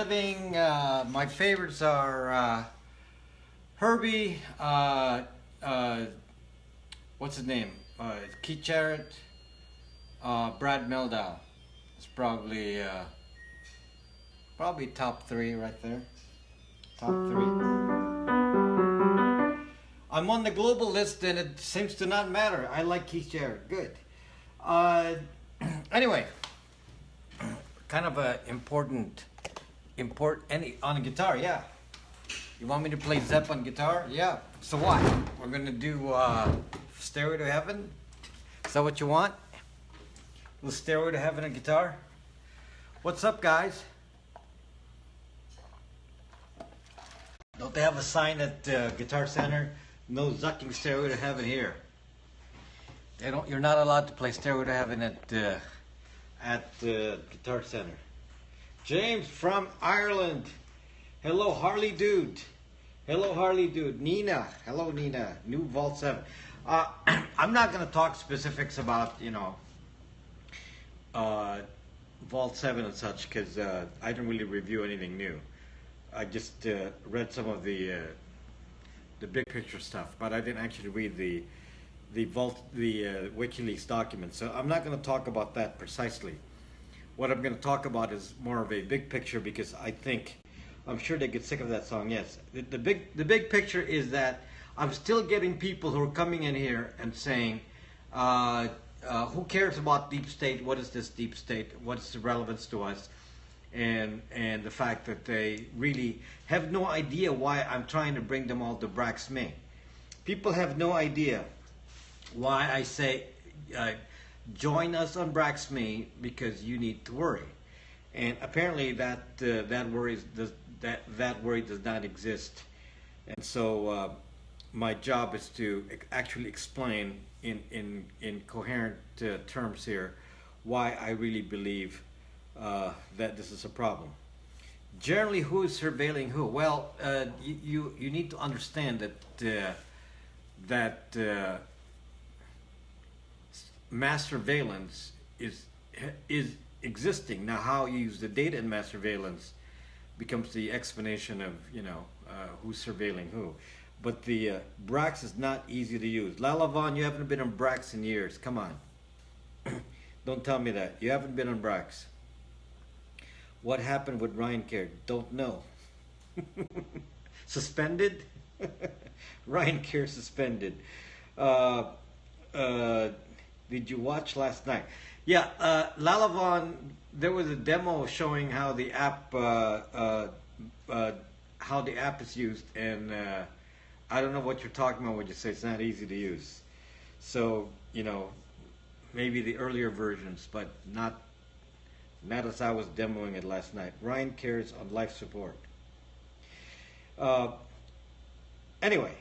living. My favorites are Herbie. What's his name? Keith Jarrett. Brad Mehldau. It's probably top three right there. Top three. I'm on the global list, and it seems to not matter. I like Keith Jarrett. Good. Anyway, kind of a important on a guitar. Yeah. You want me to play Zepp on guitar? Yeah. So what? We're gonna do Stairway to Heaven. Is that what you want? A little Stairway to Heaven on guitar. What's up, guys? Don't they have a sign at Guitar Center? No zucking Stairway to Heaven here. They don't. You're not allowed to play Stairway to Heaven at Guitar Center. James from Ireland. Hello, Harley Dude. Hello, Harley Dude. Nina. Hello, Nina. New Vault 7. I'm not going to talk specifics about, Vault 7 and such, because I didn't really review anything new. I just read some of the big picture stuff, but I didn't actually read the WikiLeaks documents. So I'm not going to talk about that precisely. What I'm going to talk about is more of a big picture, because I'm sure they get sick of that song. Yes, the big picture is that I'm still getting people who are coming in here and saying, who cares about deep state? What is this deep state? What's the relevance to us? And the fact that they really have no idea why I'm trying to bring them all to Braxman. People have no idea why I say join us on Braxman, because you need to worry. And apparently that worry does not exist. And so my job is to actually explain in coherent terms here why I really believe that this is a problem. Generally, who is surveilling who? Well, you need to understand that mass surveillance is existing. Now, how you use the data in mass surveillance becomes the explanation of who's surveilling who. But the Brax is not easy to use. Lalavon, you haven't been on Brax in years. Come on. Don't tell me that. You haven't been on Brax. What happened with Ryan Kerr? Don't know. Suspended? Ryan Kerr suspended. Did you watch last night? Yeah, Lalavon, there was a demo showing how the app is used, and I don't know what you're talking about when you say it's not easy to use. So, maybe the earlier versions, but not as I was demoing it last night. Ryan cares on life support. Anyway,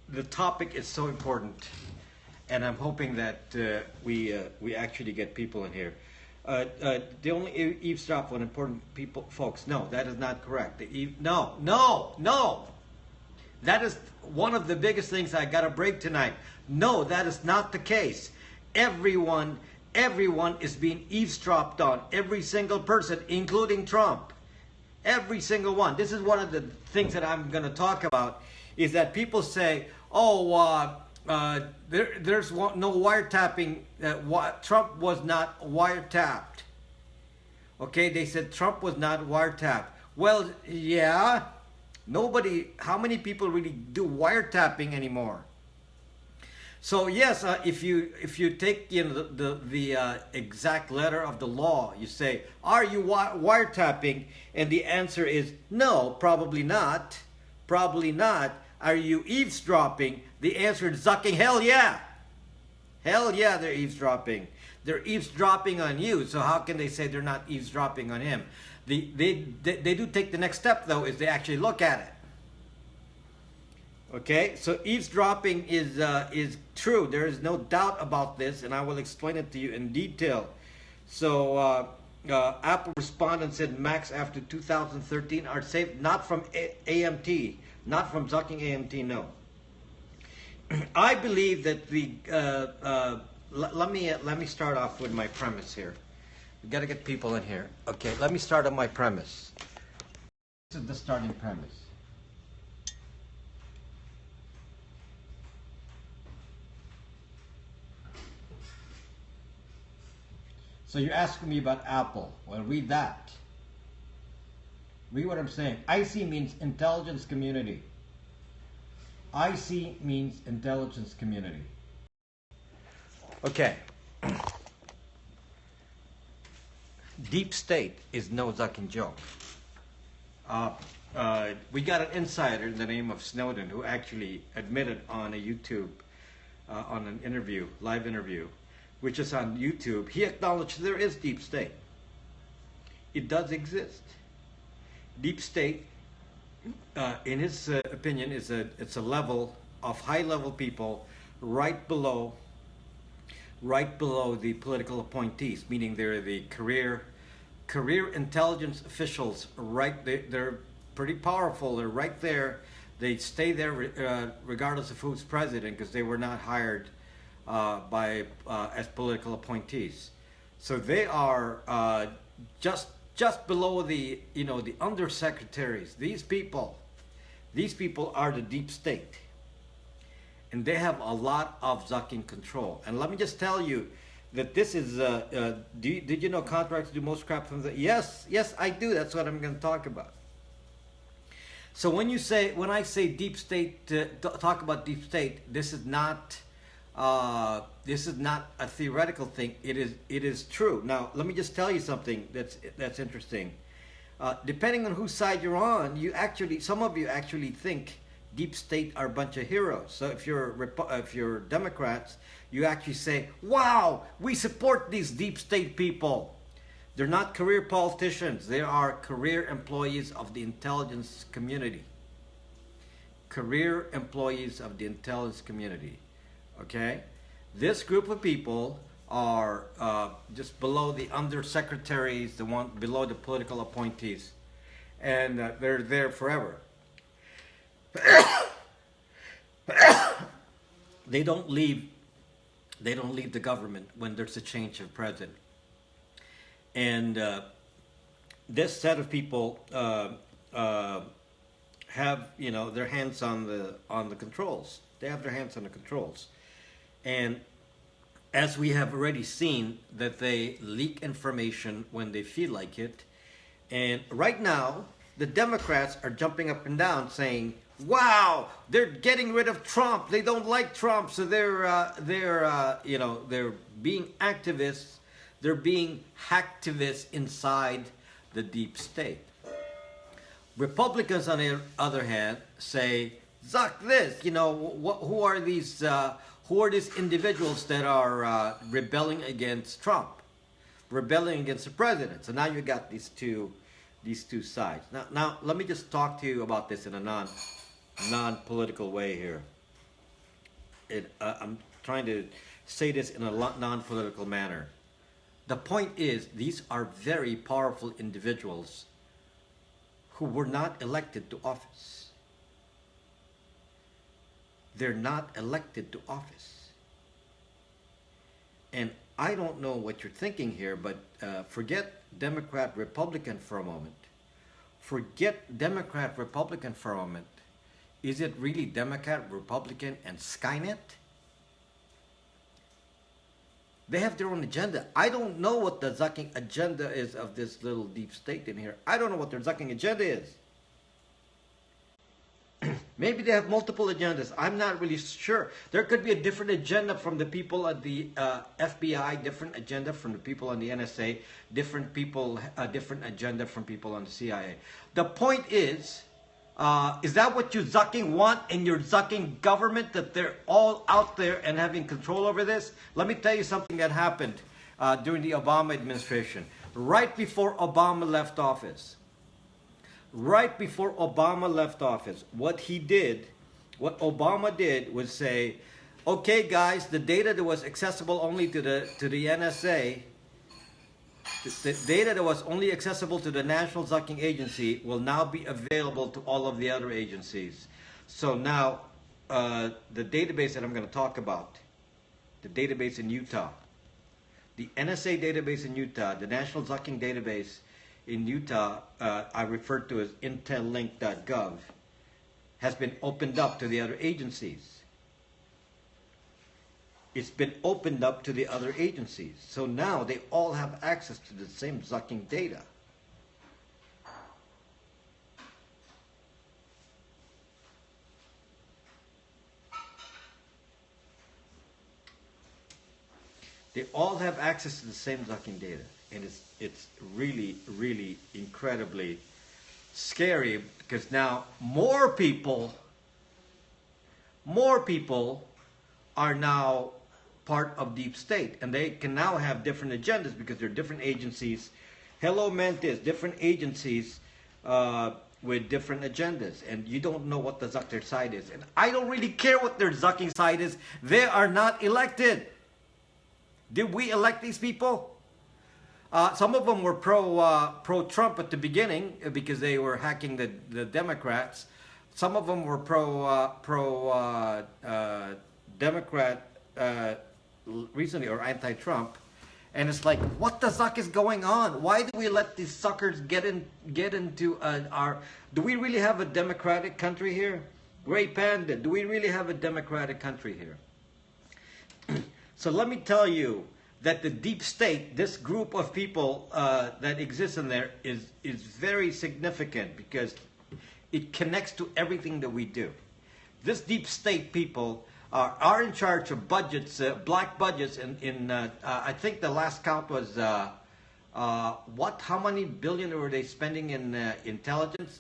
the topic is so important, and I'm hoping that we actually get people in here. The only eavesdrop on important people, folks. No, that is not correct. No. That is one of the biggest things I got to break tonight. No, that is not the case. Everyone is being eavesdropped on. Every single person, including Trump. Every single one. This is one of the things that I'm going to talk about, is that people say, there's no wiretapping. Trump was not wiretapped. Okay, they said Trump was not wiretapped. Well, yeah. How many people really do wiretapping anymore? So yes, if you take the exact letter of the law, you say, are you wiretapping? And the answer is no, probably not. Probably not. Are you eavesdropping? The answer is zucking. Hell yeah. Hell yeah, they're eavesdropping. They're eavesdropping on you. So how can they say they're not eavesdropping on him? They do take the next step, though, is they actually look at it. Okay, so eavesdropping is true. There is no doubt about this, and I will explain it to you in detail. So Apple respondent said Macs after 2013 are safe, not from AMT, not from zucking AMT, no. I believe that let me start off with my premise here. We got to get people in here. Okay, let me start on my premise. This is the starting premise. So you're asking me about Apple. Well, read that. Read what I'm saying. IC means intelligence community. IC means intelligence community. Okay. Deep state is no fucking joke. We got an insider in the name of Snowden who actually admitted on a YouTube, on an interview, live interview, which is on YouTube. He acknowledged there is deep state. It does exist. Deep state, in his opinion, it's a level of high-level people right below the political appointees, meaning they're the career intelligence officials. Right, they're pretty powerful. They're right there. They stay there regardless of who's president, because they were not hired as political appointees. So they are just below the the undersecretaries. These people are the deep state, and they have a lot of zucking control. And let me just tell you that this is did you know contracts do most crap from the yes I do. That's what I'm going to talk about. So when I say deep state, talk about deep state, this is not a theoretical thing. It is true. Now let me just tell you something that's interesting. Depending on whose side you're on, some of you actually think deep state are a bunch of heroes. So if you're Democrats, you actually say, "Wow, we support these deep state people." They're not career politicians. They are career employees of the intelligence community. Career employees of the intelligence community. Okay? This group of people are just below the undersecretaries, the one below the political appointees. And they're there forever. They don't leave the government when there's a change of president. And this set of people have their hands on the controls. They have their hands on the controls, and as we have already seen, that they leak information when they feel like it. And right now, the Democrats are jumping up and down saying, "Wow, they're getting rid of Trump. They don't like Trump, so they're being activists. They're being hacktivists inside the deep state." Republicans, on the other hand, say, "Zuck this. Who are these individuals that are rebelling against Trump, rebelling against the president?" So now you got these two sides. Now let me just talk to you about this in a non-political way here. I'm trying to say this in a non-political manner. The point is, these are very powerful individuals who were not elected to office. They're not elected to office. And I don't know what you're thinking here, but forget Democrat, Republican for a moment. Forget Democrat, Republican for a moment. Is it really Democrat, Republican, and Skynet? They have their own agenda. I don't know what the zucking agenda is of this little deep state in here. I don't know what their zucking agenda is. Maybe they have multiple agendas. I'm not really sure. There could be a different agenda from the people at the FBI, different agenda from the people on the NSA, different agenda from people on the CIA. The point is that what you zucking want in your zucking government, that they're all out there and having control over this? Let me tell you something that happened during the Obama administration. Right before Obama left office. What Obama did was say, "Okay, guys, the data that was accessible only to the NSA, the data that was only accessible to the National Zucking Agency will now be available to all of the other agencies." So now, the database that I'm going to talk about, the database in Utah, The NSA database in Utah, the National Zucking Database in Utah, I refer to as intellink.gov, has been opened up to the other agencies. It's been opened up to the other agencies. So now they all have access to the same zucking data. They all have access to the same zucking data. And it's really, really incredibly scary, because now more people are now part of deep state, and they can now have different agendas because they're different agencies. Hello Mantis, different agencies with different agendas, and you don't know what the zucker side is. And I don't really care what their zucking side is. They are not elected. Did we elect these people? Some of them were pro-Trump at the beginning because they were hacking the Democrats. Some of them were pro-Democrat recently, or anti-Trump. And it's like, what the zuck is going on? Why do we let these suckers get into our... Do we really have a democratic country here? Gray Panda, do we really have a democratic country here? So let me tell you that the deep state, this group of people that exists in there, is very significant because it connects to everything that we do. This deep state people are in charge of budgets, black budgets. I think the last count was how many billion were they spending in intelligence?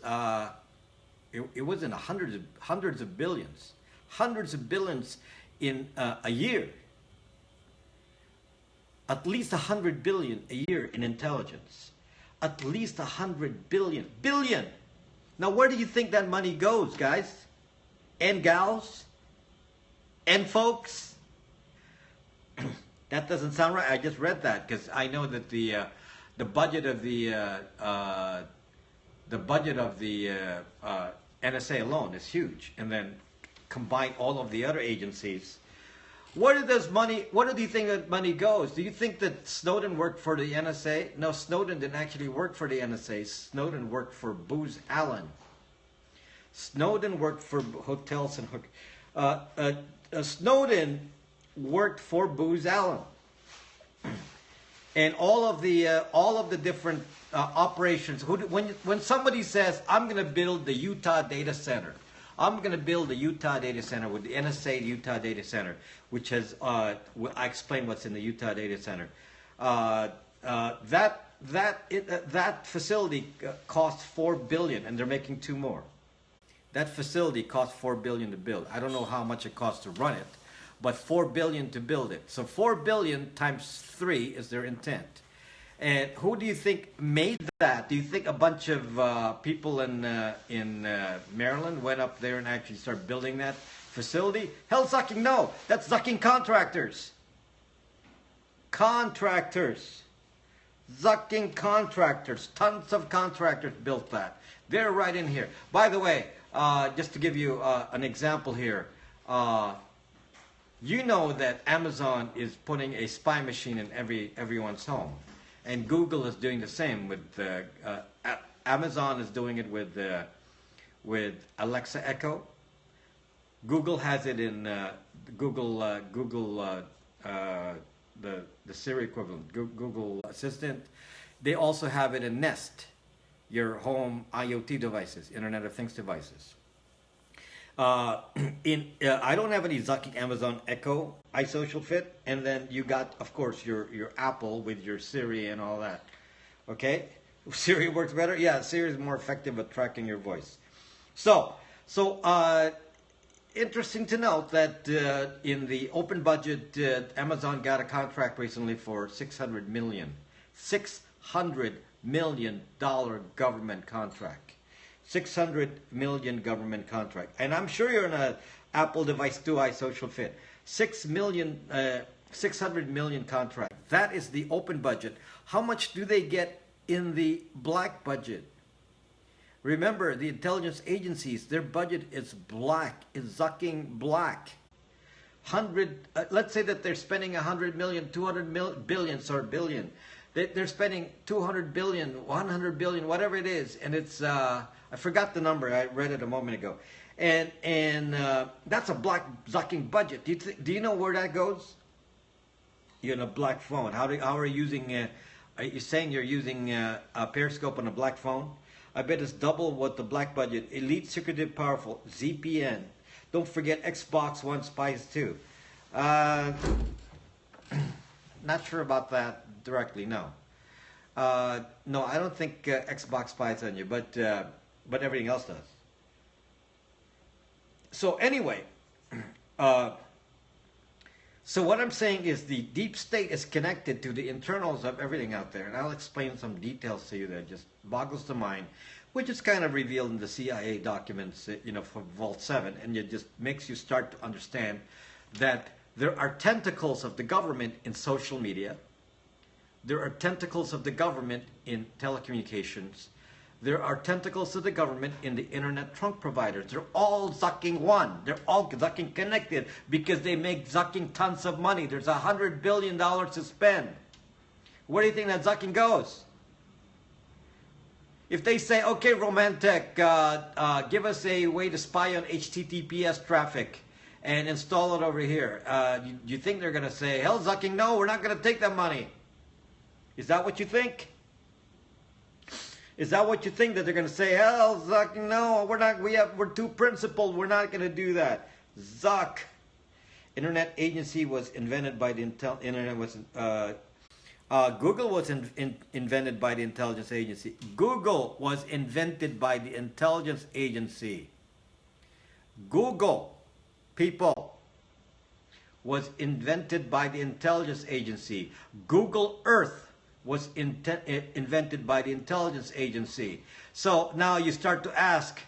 It was in hundreds of billions in a year. At least 100 billion a year in intelligence. At least 100 billion. Billion! Now where do you think that money goes, guys? And gals? And folks? That doesn't sound right. I just read that because I know that the budget of the NSA alone is huge, and then combine all of the other agencies. Where do you think that money goes? Do you think that Snowden worked for the NSA? No, Snowden didn't actually work for the NSA. Snowden worked for Booz Allen. Snowden worked for hotels and Snowden worked for Booz Allen, and all of the different operations. When somebody says, "I'm going to build the Utah data center," I'm going to build a Utah data center with the NSA Utah data center, which has, I explain what's in the Utah data center. That facility costs $4 billion, and they're making 2 more. That facility costs $4 billion to build. I don't know how much it costs to run it, but $4 billion to build it. So $4 billion times 3 is their intent. And who do you think made that? Do you think a bunch of people in Maryland went up there and actually started building that facility? Hell sucking, no. That's zucking contractors. Contractors. Zucking contractors. Tons of contractors built that. They're right in here. By the way, just to give you an example here, you know that Amazon is putting a spy machine in everyone's home. And Google is doing the same with Amazon is doing it with Alexa Echo. Google has it in the Siri equivalent, Google Assistant. They also have it in Nest, your home IoT devices, Internet of Things devices. I don't have any zucking Amazon Echo iSocial Fit, and then you got, of course, your Apple with your Siri and all that. Okay, Siri works better. Yeah, Siri is more effective at tracking your voice. So interesting to note that in the open budget, Amazon got a contract recently for $600 million government contract. $600 million government contract. And I'm sure you're in an Apple device too, iSocial Fit. $600 million contract. That is the open budget. How much do they get in the black budget? Remember, the intelligence agencies, their budget is black, is zucking black. let's say that they're spending 100 million, 200 billion, sorry, billion. They're spending 200 billion, 100 billion, whatever it is, and it's I forgot the number. I read it a moment ago, and that's a black zucking budget. Do you know where that goes? You're in a black phone. How are you using? Are you saying you're using a Periscope on a black phone? I bet it's double what the black budget. Elite, secretive, powerful. ZPN. Don't forget Xbox One spies too. Not sure about that directly. No. No, I don't think Xbox spies on you, but everything else does. So anyway, so what I'm saying is the deep state is connected to the internals of everything out there, and I'll explain some details to you that just boggles the mind, which is kind of revealed in the CIA documents, for Vault 7, and it just makes you start to understand that there are tentacles of the government in social media, there are tentacles of the government in telecommunications, there are tentacles of the government in the internet trunk providers. They're all zucking one. They're all zucking connected because they make zucking tons of money. There's $100 billion to spend. Where do you think that zucking goes? If they say, okay, Romantic, give us a way to spy on HTTPS traffic and install it over here, do you think they're going to say, hell, zucking, no, we're not going to take that money? Is that what you think? Is that what you think, that they're going to say, hell, Zuck, no, we're too principled, we're not going to do that. Zuck. Internet agency was invented by the Google was invented by the intelligence agency. Google was invented by the intelligence agency. Google, people, was invented by the intelligence agency. Google Earth was invented by the intelligence agency. So now you start to ask,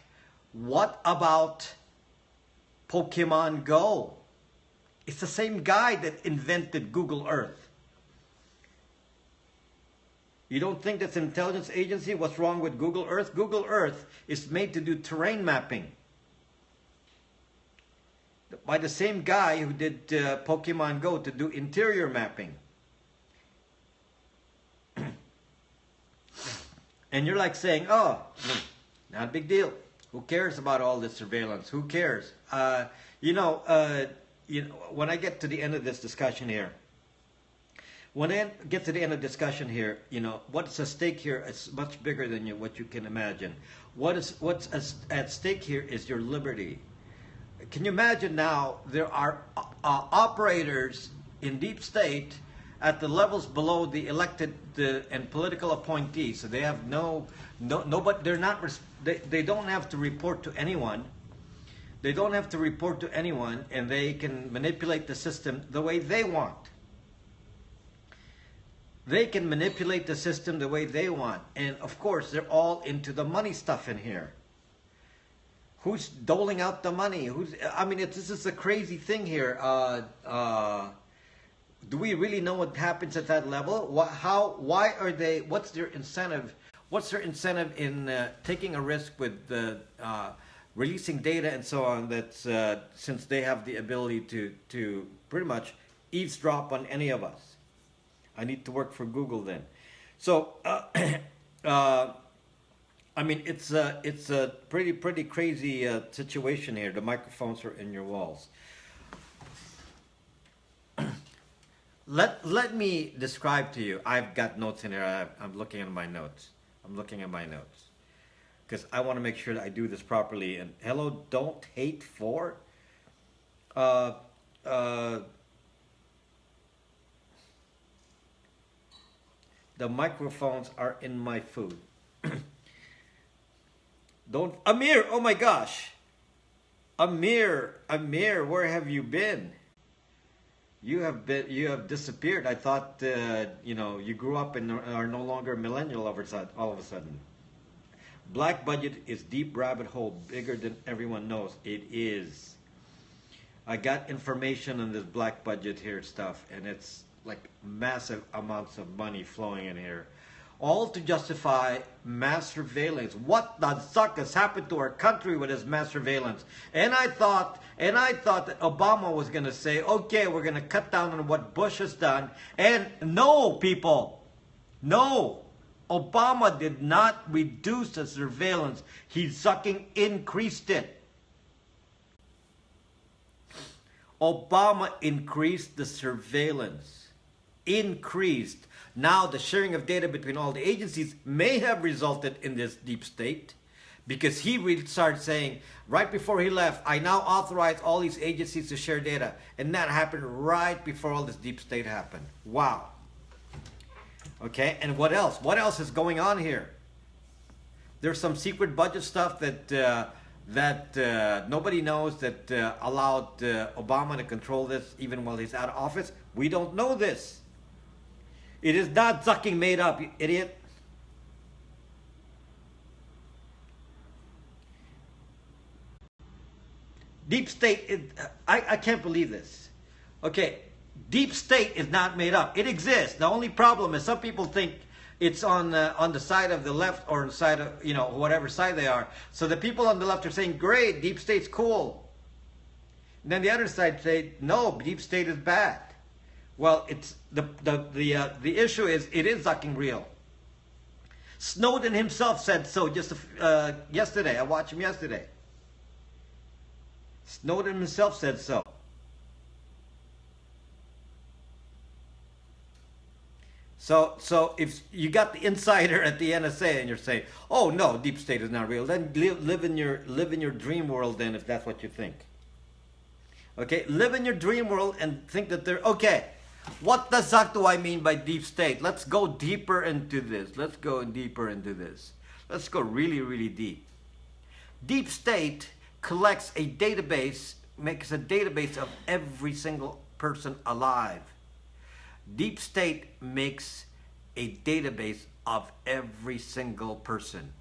what about Pokemon Go? It's the same guy that invented Google Earth. You don't think that's an intelligence agency? What's wrong with Google Earth? Google Earth is made to do terrain mapping by the same guy who did Pokemon Go to do interior mapping. And you're like saying, oh, not a big deal. Who cares about all this surveillance? Who cares? When I get to the end of this discussion here, what's at stake here is much bigger than what you can imagine. What's at stake here is your liberty. Can you imagine now there are operators in deep state at the levels below the elected and political appointees, so they have nobody. They don't have to report to anyone. They don't have to report to anyone, and they can manipulate the system the way they want. They can manipulate the system the way they want, and of course, they're all into the money stuff in here. Who's doling out the money? This is a crazy thing here. Do we really know what happens at that level? Why are they? What's their incentive? What's their incentive in taking a risk with releasing data and so on? That's since they have the ability to pretty much eavesdrop on any of us. I need to work for Google then. So it's a pretty crazy situation here. The microphones are in your walls. Let me describe to you. I've got notes in here. I'm looking at my notes. Because I want to make sure that I do this properly. And hello, don't hate for. The microphones are in my food. Don't, Amir, oh my gosh. Amir, where have you been? You have disappeared. I thought, you grew up and are no longer a millennial all of a sudden. Black budget is deep rabbit hole, bigger than everyone knows. It is. I got information on this black budget here stuff, and it's like massive amounts of money flowing in here. all to justify mass surveillance. What the suck has happened to our country with this mass surveillance? And I thought that Obama was going to say, okay, we're going to cut down on what Bush has done. And no, people, no. Obama did not reduce the surveillance. He fucking increased it. Obama increased the surveillance. Increased. Now the sharing of data between all the agencies may have resulted in this deep state, because he really started saying, right before he left, I now authorize all these agencies to share data. And that happened right before all this deep state happened. Wow. Okay, and what else? What else is going on here? There's some secret budget stuff that nobody knows that allowed Obama to control this even while he's out of office. We don't know this. It is not fucking made up, you idiot. Deep state, I can't believe this. Okay, deep state is not made up. It exists. The only problem is some people think it's on the side of the left or on the side of, whatever side they are. So the people on the left are saying, great, deep state's cool. And then the other side say, no, deep state is bad. Well, it's the issue is it is fucking real. Snowden himself said so just yesterday. I watched him yesterday. Snowden himself said so. So if you got the insider at the NSA and you're saying, oh no, deep state is not real, then live in your dream world then, if that's what you think. Okay, live in your dream world and think that they're okay. What the fuck do I mean by deep state? Let's go deeper into this. Let's go deeper into this. Let's go really, really deep. Deep state collects a database, makes a database of every single person alive. Deep state makes a database of every single person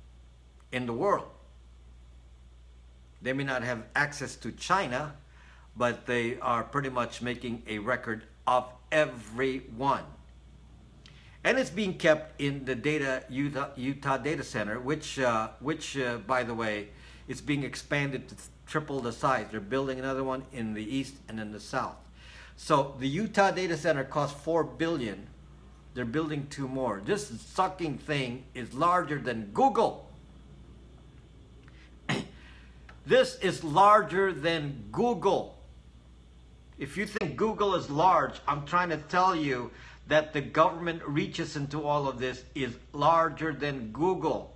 in the world. They may not have access to China, but they are pretty much making a record of everyone. And it's being kept in the Utah data center, which by the way, is being expanded to triple the size. They're building another one in the east and in the south. So the Utah data center cost $4 billion. They're building 2 more. This sucking thing is larger than Google. This is larger than Google. If you think Google is large, I'm trying to tell you that the government reaches into all of this is larger than Google.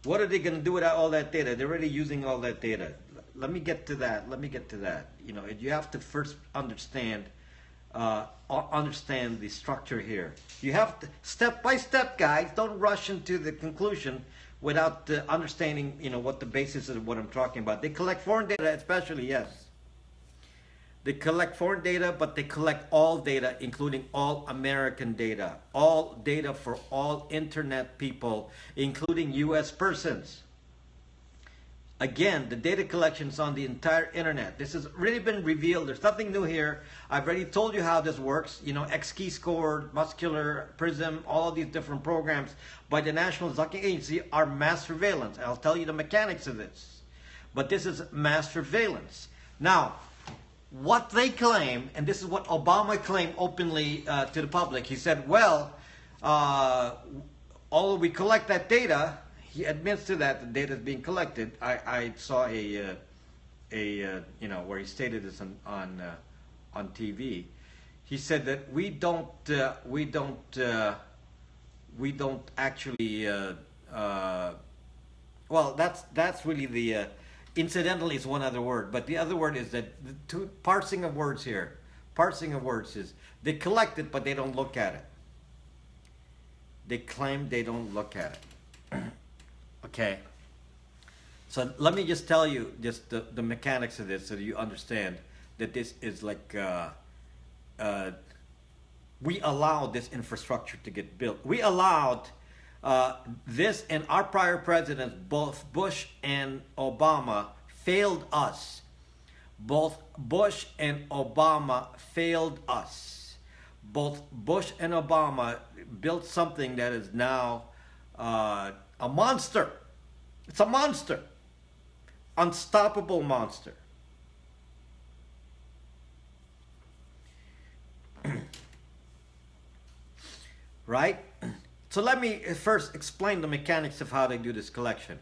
What are they going to do with all that data? They're already using all that data. Let me get to that. You have to first understand the structure here. You have to, step by step, guys. Don't rush into the conclusion without understanding, what the basis is of what I'm talking about. They collect foreign data, especially, yes. They collect foreign data, but they collect all data, including all American data. All data for all internet people, including U.S. persons. Again, the data collection is on the entire internet. This has really been revealed. There's nothing new here. I've already told you how this works. X-Key Score, Muscular, Prism, all of these different programs by the National Zucking Agency are mass surveillance. I'll tell you the mechanics of this. But this is mass surveillance. Now, what they claim, and this is what Obama claimed openly to the public, he said, well, although we collect that data, he admits to that the data is being collected. I saw a where he stated this on TV. He said that we don't actually. Well, that's really the incidental is one other word, but the other word is that the two parsing of words here. Parsing of words is they collect it, but they don't look at it. They claim they don't look at it. Okay, so let me just tell you just the mechanics of this so that you understand that this is like we allowed this infrastructure to get built. We allowed this, and our prior presidents, both Bush and Obama, failed us Both Bush and Obama failed us. Both Bush and Obama built something that is now a monster. It's a monster. Unstoppable monster. Right? So let me first explain the mechanics of how they do this collection.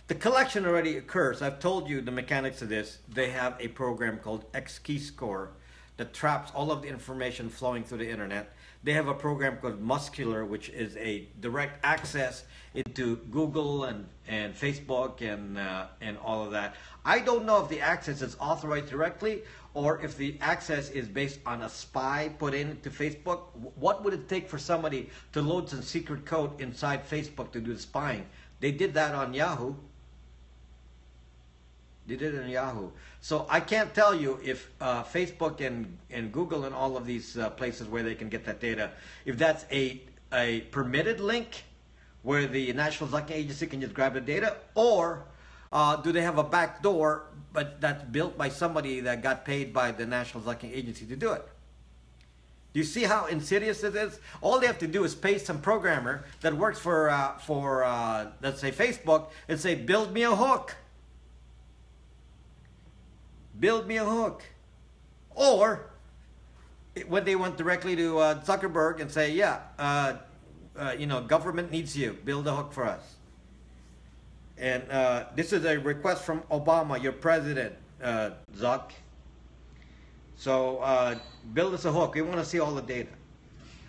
The collection already occurs. I've told you the mechanics of this. They have a program called X-Keyscore that traps all of the information flowing through the internet. They have a program called Muscular, which is a direct access into Google and Facebook and all of that. I don't know if the access is authorized directly or if the access is based on a spy put into Facebook. What would it take for somebody to load some secret code inside Facebook to do the spying? They did that on Yahoo. They did it on Yahoo. So I can't tell you if Facebook and Google and all of these places where they can get that data, if that's a permitted link where the National Zucking Agency can just grab the data, or do they have a back door but that's built by somebody that got paid by the National Zucking Agency to do it? Do you see how insidious it is? All they have to do is pay some programmer that works for let's say Facebook and say, build me a hook. Build me a hook. Or when they went directly to Zuckerberg and say, yeah, you know, government needs you. Build a hook for us. And this is a request from Obama, your president, Zuck. So build us a hook. We want to see all the data.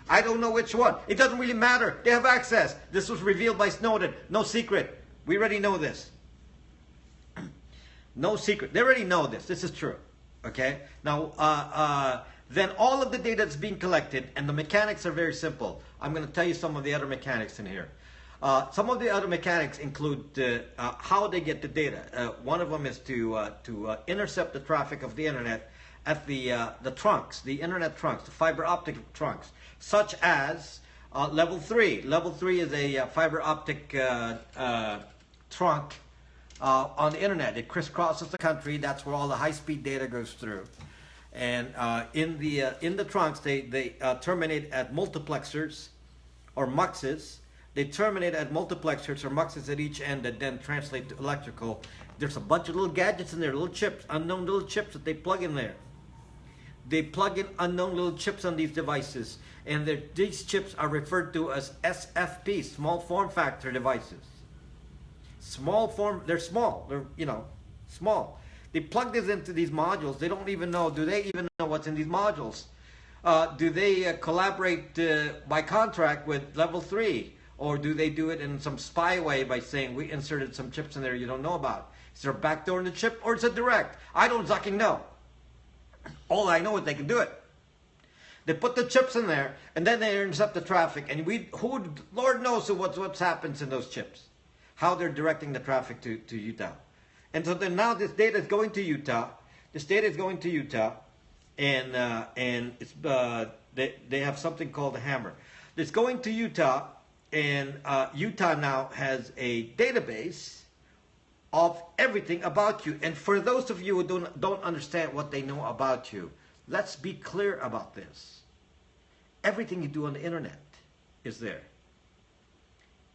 I don't know which one. It doesn't really matter. They have access. This was revealed by Snowden. No secret. We already know this. No secret. They already know this. This is true. Okay? Now, then all of the data that's being collected, and the mechanics are very simple. I'm going to tell you some of the other mechanics in here. Some of the other mechanics include how they get the data. One of them is to intercept the traffic of the internet at the trunks, the internet trunks, the fiber optic trunks, such as level 3. Level 3 is a fiber optic trunk on the internet. It crisscrosses the country. That's where all the high-speed data goes through. And in the trunks, they terminate at multiplexers or muxes. They terminate at multiplexers or muxes at each end that then translate to electrical. There's a bunch of little gadgets in there, little chips, unknown little chips that they plug in there. They plug in unknown little chips on these devices, and these chips are referred to as SFP, small form factor devices. They're small, they're, you know, small. They plug this into these modules. They don't even know, do they even know what's in these modules? Do they collaborate by contract with level 3? Or do they do it in some spy way by saying, we inserted some chips in there you don't know about? Is there a backdoor in the chip, or is it direct? I don't fucking know. All I know is they can do it. They put the chips in there, and then they intercept the traffic, and Lord knows what happens in those chips. How they're directing the traffic to Utah. And so then now this data is going to Utah. This data is going to Utah, and it's they have something called a hammer. It's going to Utah, and Utah now has a database of everything about you. And for those of you who don't understand what they know about you, let's be clear about this. Everything you do on the internet is there.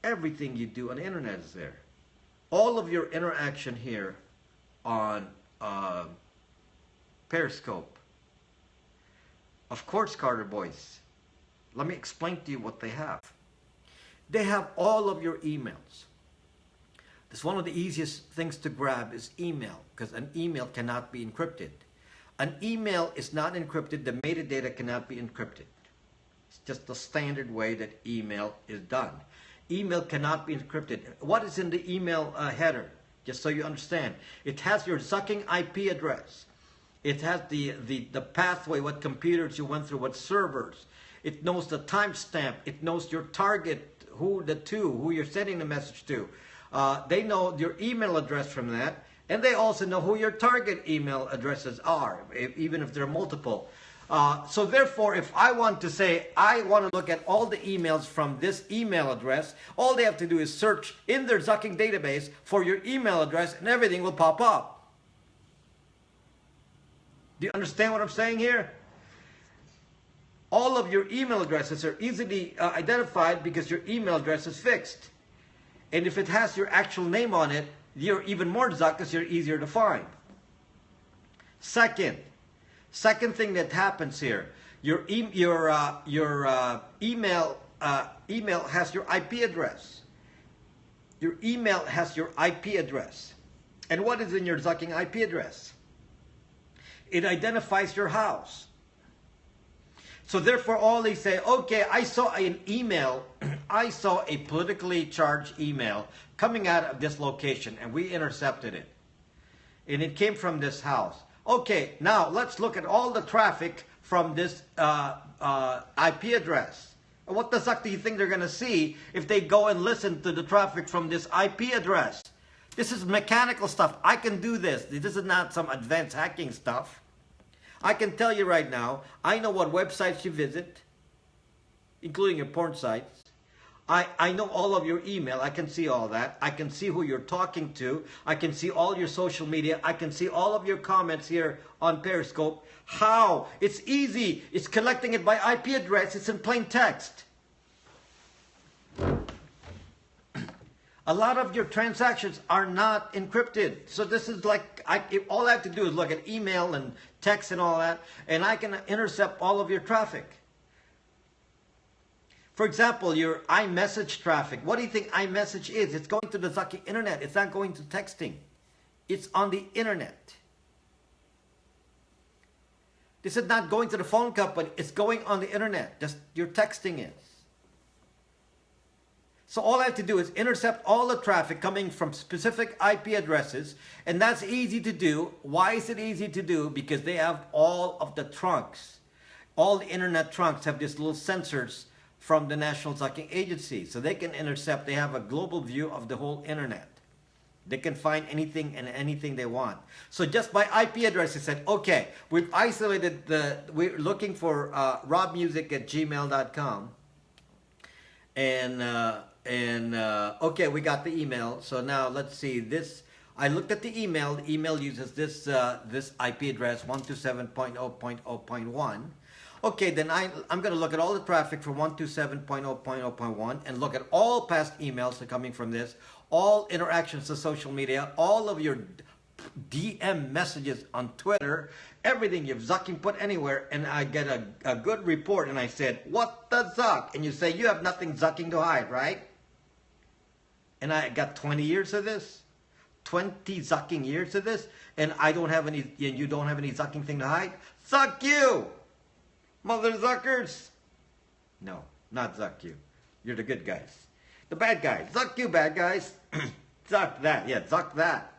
Everything you do on the internet is there. All of your interaction here on Periscope. Of course, Carter boys. Let me explain to you what they have. They have all of your emails. This one of the easiest things to grab is email, because an email cannot be encrypted. An email is not encrypted. The metadata cannot be encrypted. It's just the standard way that email is done. Email cannot be encrypted. What is in the email header? Just so you understand. It has your Zucking IP address. It has the pathway, what computers you went through, what servers. It knows the timestamp. It knows your target, who you're sending the message to. They know your email address from that. And they also know who your target email addresses are, even if there are multiple. So therefore, if I want to say, I want to look at all the emails from this email address, all they have to do is search in their Zucking database for your email address, and everything will pop up. Do you understand what I'm saying here? All of your email addresses are easily identified because your email address is fixed. And if it has your actual name on it, you're even more zucked because you're easier to find. Second thing that happens here, your email has your IP address. Your email has your IP address. And what is in your zucking IP address? It identifies your house. So therefore, all they say, okay, I saw an email, I saw a politically charged email coming out of this location, and we intercepted it. And it came from this house. Okay, now let's look at all the traffic from this IP address. What the zuck do you think they're going to see if they go and listen to the traffic from this IP address? This is mechanical stuff. I can do this. This is not some advanced hacking stuff. I can tell you right now, I know what websites you visit, including your porn sites. I know all of your email. I can see all that. I can see who you're talking to. I can see all your social media. I can see all of your comments here on Periscope. How? It's easy. It's collecting it by IP address. It's in plain text. A lot of your transactions are not encrypted. So this is like, all I have to do is look at email and text and all that, and I can intercept all of your traffic. For example, your iMessage traffic. What do you think iMessage is? It's going to the zucking internet. It's not going to texting. It's on the internet. This is not going to the phone company. It's going on the internet. Just your texting is. So all I have to do is intercept all the traffic coming from specific IP addresses, and that's easy to do. Why is it easy to do? Because they have all of the trunks. All the internet trunks have these little sensors from the National Zucking Agency. So they can intercept, they have a global view of the whole internet. They can find anything and anything they want. So just by IP address, they said, okay, we've isolated we're looking for robmusic@gmail.com. Okay, we got the email. So now let's see this. I looked at the email. The email uses this IP address 127.0.0.1. Okay, then I'm going to look at all the traffic from 127.0.0.1 and look at all past emails that are coming from this, all interactions to social media, all of your DM messages on Twitter, everything you've zucking put anywhere, and I get a good report, and I said, what the zuck? And you say, you have nothing zucking to hide, right? And I got 20 years of this, 20 zucking years of this, and I don't have any, and you don't have any zucking thing to hide? Zuck you! Mother zuckers! No, not zuck you. You're the good guys. The bad guys. Zuck you, bad guys. Zuck that. Yeah, zuck that.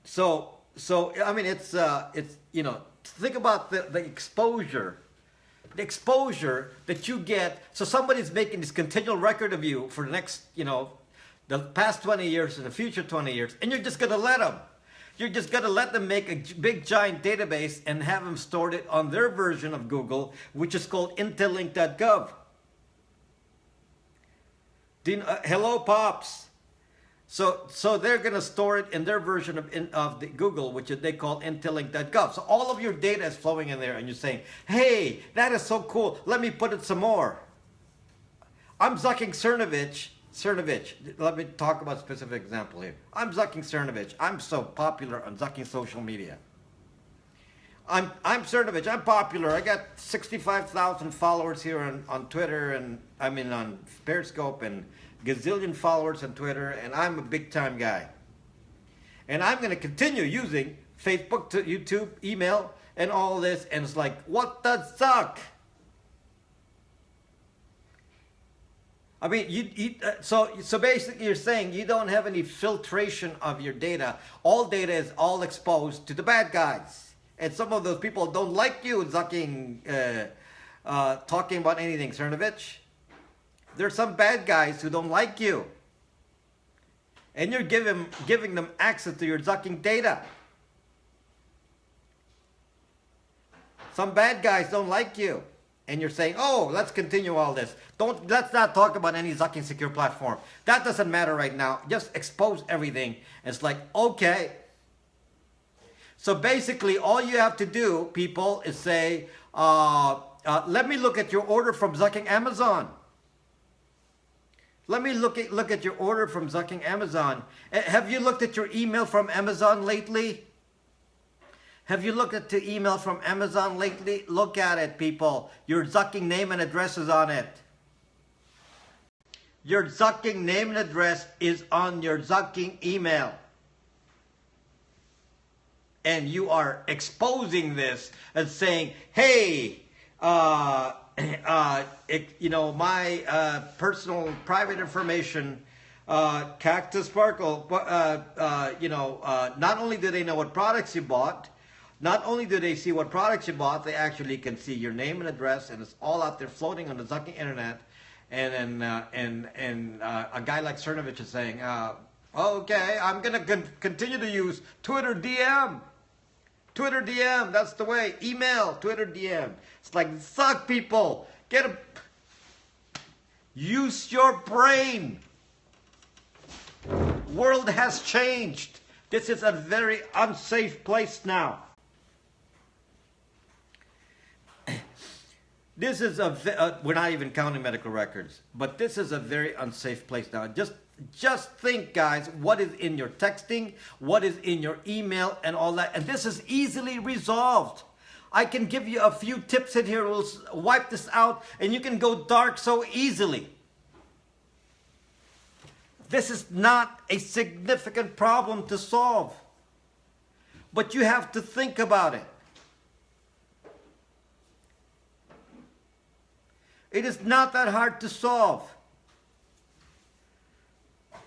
So I mean, it's you know, think about the exposure that you get. So somebody's making this continual record of you for the next, you know, the past 20 years and the future 20 years, and you're just going to let them. You're just going to let them make a big giant database and have them stored it on their version of Google, which is called intellink.gov. Hello, Pops. So they're going to store it in their version of the Google, which they call intellink.gov. So all of your data is flowing in there, and you're saying, hey, that is so cool. Let me put it some more. I'm zucking Cernovich. Let me talk about a specific example here. I'm zucking Cernovich. I'm so popular on zucking social media. I'm Cernovich. I'm popular. I got 65,000 followers here on Twitter, and I mean on Periscope, and gazillion followers on Twitter, and I'm a big time guy. And I'm going to continue using Facebook, to YouTube, email, and all this. And it's like, what the suck? I mean, so basically you're saying you don't have any filtration of your data. All data is all exposed to the bad guys. And some of those people don't like you zucking, talking about anything, Cernovich. There's some bad guys who don't like you. And you're giving them access to your zucking data. Some bad guys don't like you. and you're saying, oh, let's continue all this. Let's not talk about any Zucking secure platform. That doesn't matter right now. Just expose everything. It's like, okay. So basically, all you have to do, people, is say, let me look at your order from Zucking Amazon. Let me look at your order from Zucking Amazon. Have you looked at your email from Amazon lately? Have you looked at the email from Amazon lately? Look at it, people. Your Zucking name and address is on it. Your Zucking name and address is on your Zucking email. And you are exposing this and saying, hey, my personal private information, Cactus Sparkle, not only do they know what products you bought, not only do they see what products you bought, they actually can see your name and address, and it's all out there floating on the Zucking internet. And a guy like Cernovich is saying, okay, I'm going to continue to use Twitter DM. Twitter DM, that's the way. Email, Twitter DM. It's like, suck, people. Use your brain. World has changed. This is a very unsafe place now. This is we're not even counting medical records, but this is a very unsafe place now. Just think, guys, what is in your texting, what is in your email, and all that. And this is easily resolved. I can give you a few tips in here. We'll wipe this out, and you can go dark so easily. This is not a significant problem to solve, but you have to think about it. It is not that hard to solve.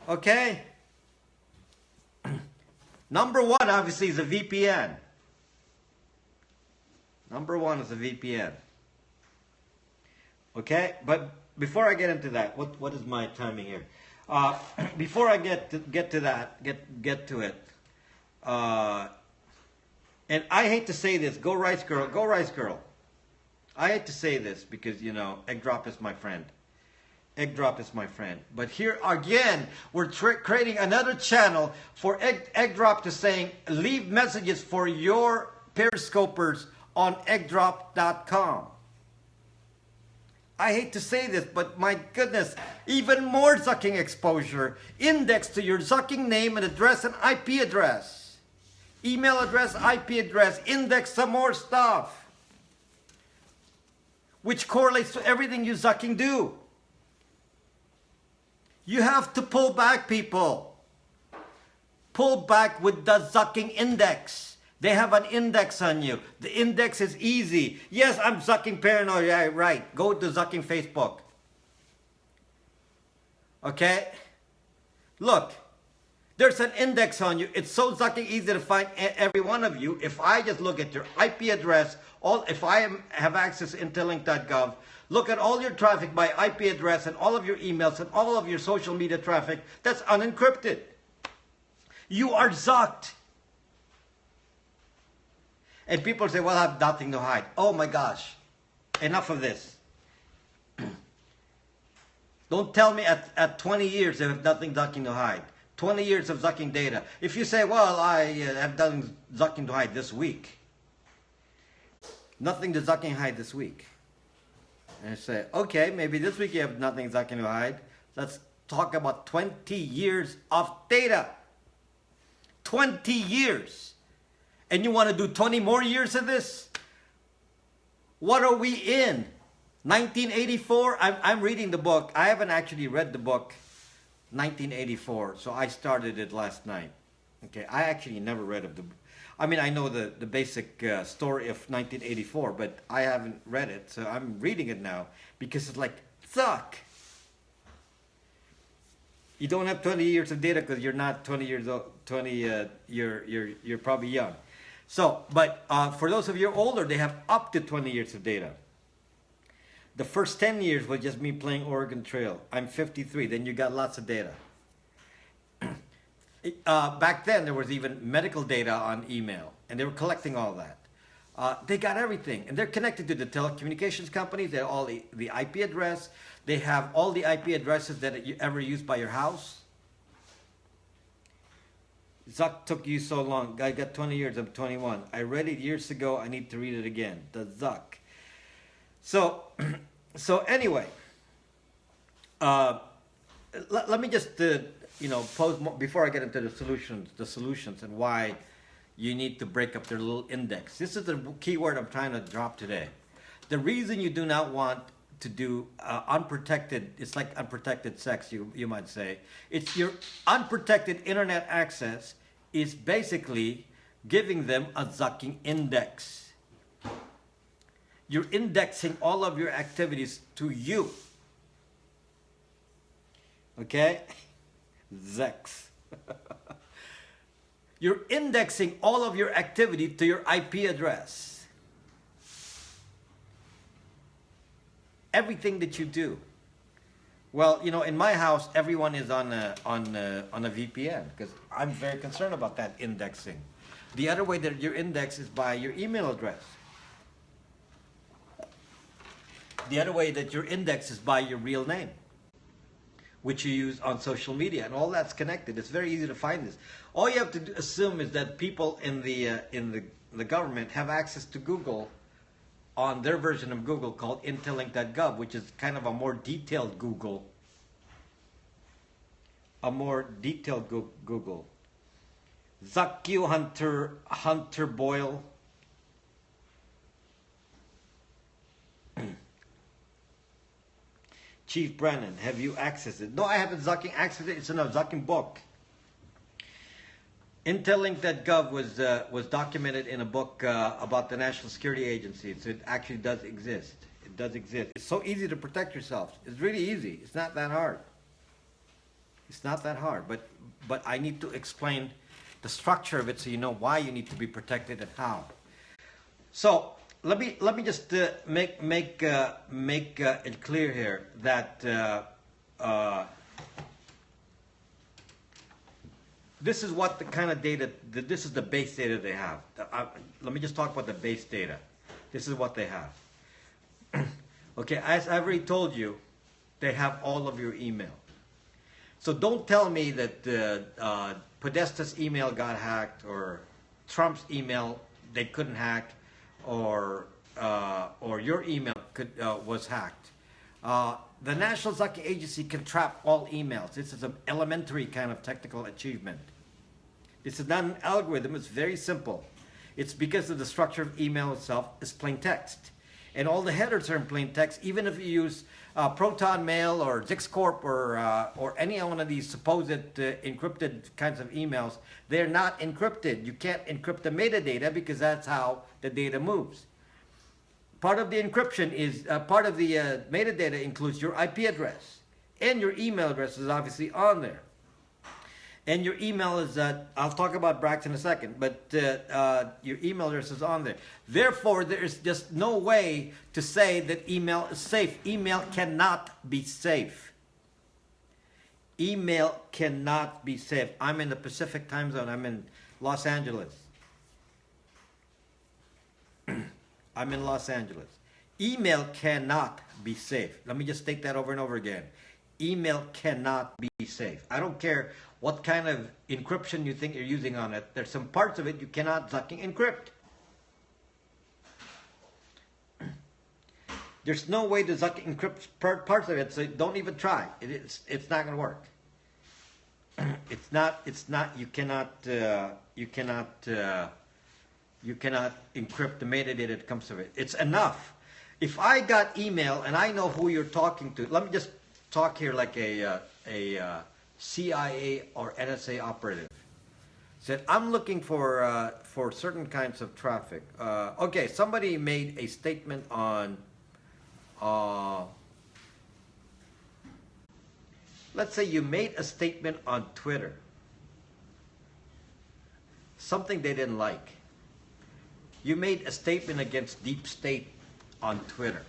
Okay? Number one, obviously, is a VPN. Number one is a VPN. Okay? But before I get into that, what is my timing here? Before I get to it, and I hate to say this, go Rice Girl, go Rice Girl. I hate to say this because, Egg Drop is my friend. Egg Drop is my friend. But here again, we're creating another channel for Egg Drop to saying, leave messages for your periscopers on eggdrop.com. I hate to say this, but my goodness, even more Zucking exposure indexed to your Zucking name and address and IP address. Email address, IP address, index some more stuff, which correlates to everything you Zucking do. You have to pull back, people. Pull back with the Zucking index. They have an index on you. The index is easy. Yes, I'm Zucking paranoid. Yeah, right. Go to Zucking Facebook. Okay? Look, there's an index on you. It's so Zucking easy to find every one of you. If I just look at your IP address, if I have access to interlink.gov, look at all your traffic by IP address and all of your emails and all of your social media traffic, that's unencrypted. You are Zucked. And people say, well, I have nothing to hide. Oh my gosh. Enough of this. Don't tell me at 20 years I have nothing Zucking to hide. 20 years of Zucking data. If you say, well, I have nothing Zucking to hide this week. Nothing to Zucking hide this week. And I say, okay, maybe this week you have nothing Zucking to hide. Let's talk about 20 years of data. 20 years. And you want to do 20 more years of this? What are we in? 1984? I'm reading the book. I haven't actually read the book 1984, so I started it last night. Okay, I actually never read of the book. I mean, I know the basic story of 1984, but I haven't read it, so I'm reading it now because it's like, suck. You don't have 20 years of data because you're not 20 years old. You're probably young. So, but for those of you older, they have up to 20 years of data. The first 10 years was just me playing Oregon Trail. I'm 53. Then you got lots of data. Back then, there was even medical data on email, and they were collecting all that. They got everything, and they're connected to the telecommunications companies. They have all the IP address. They have all the IP addresses that you ever used by your house. Zuck took you so long. Guy got 20 years. I'm 21. I read it years ago. I need to read it again. The Zuck. So, so anyway, let me just pose more, before I get into the solutions and why you need to break up their little index. This is the key word I'm trying to drop today. The reason you do not want to do unprotected, it's like unprotected sex, you might say. It's your unprotected internet access is basically giving them a zucking index. You're indexing all of your activities to you. Okay? Zex. You're indexing all of your activity to your IP address. Everything that you do. Well, in my house, everyone is on a VPN because I'm very concerned about that indexing. The other way that you're indexed is by your email address. The other way that you're indexed is by your real name, which you use on social media, and all that's connected. It's very easy to find this. All you have to assume is that people in the government have access to Google on their version of Google called interlink.gov, which is kind of a more detailed Google. Google. Zuck Hunter Boyle. Chief Brennan, have you accessed it? No, I haven't accessed it. It's in a zucking book. Interlink.gov was documented in a book about the National Security Agency. So it actually does exist. It does exist. It's so easy to protect yourself. It's really easy. It's not that hard. It's not that hard. But I need to explain the structure of it so you know why you need to be protected and how. So let me just make it clear here that this is what the kind of data, this is the base data they have. Let me just talk about the base data. This is what they have. Okay, as I've already told you, they have all of your email. So don't tell me that Podesta's email got hacked or Trump's email they couldn't hack, or your email was hacked. The National Security Agency can trap all emails. This is an elementary kind of technical achievement. This is not an algorithm. It's very simple. It's because of the structure of email itself is plain text. And all the headers are in plain text, even if you use Proton Mail or ZixCorp or any one of these supposed encrypted kinds of emails. They're not encrypted. You can't encrypt the metadata because that's how the data moves. Part of the encryption is, part of the metadata includes your IP address. And your email address is obviously on there. And your email is, I'll talk about Brax in a second, but your email address is on there. Therefore, there is just no way to say that email is safe. Email cannot be safe. Email cannot be safe. I'm in the Pacific time zone. I'm in Los Angeles. I'm in Los Angeles. Email cannot be safe. Let me just state that over and over again. Email cannot be safe. I don't care what kind of encryption you think you're using on it. There's some parts of it you cannot zucking encrypt. There's no way to zucking encrypt parts of it, so don't even try. It's not going to work. You cannot encrypt the metadata that comes to it. It's enough. If I got email and I know who you're talking to, let me just talk here like a CIA or NSA operative. Said, I'm looking for certain kinds of traffic. Okay, somebody made a statement on, let's say you made a statement on Twitter. Something they didn't like. You made a statement against Deep State on Twitter.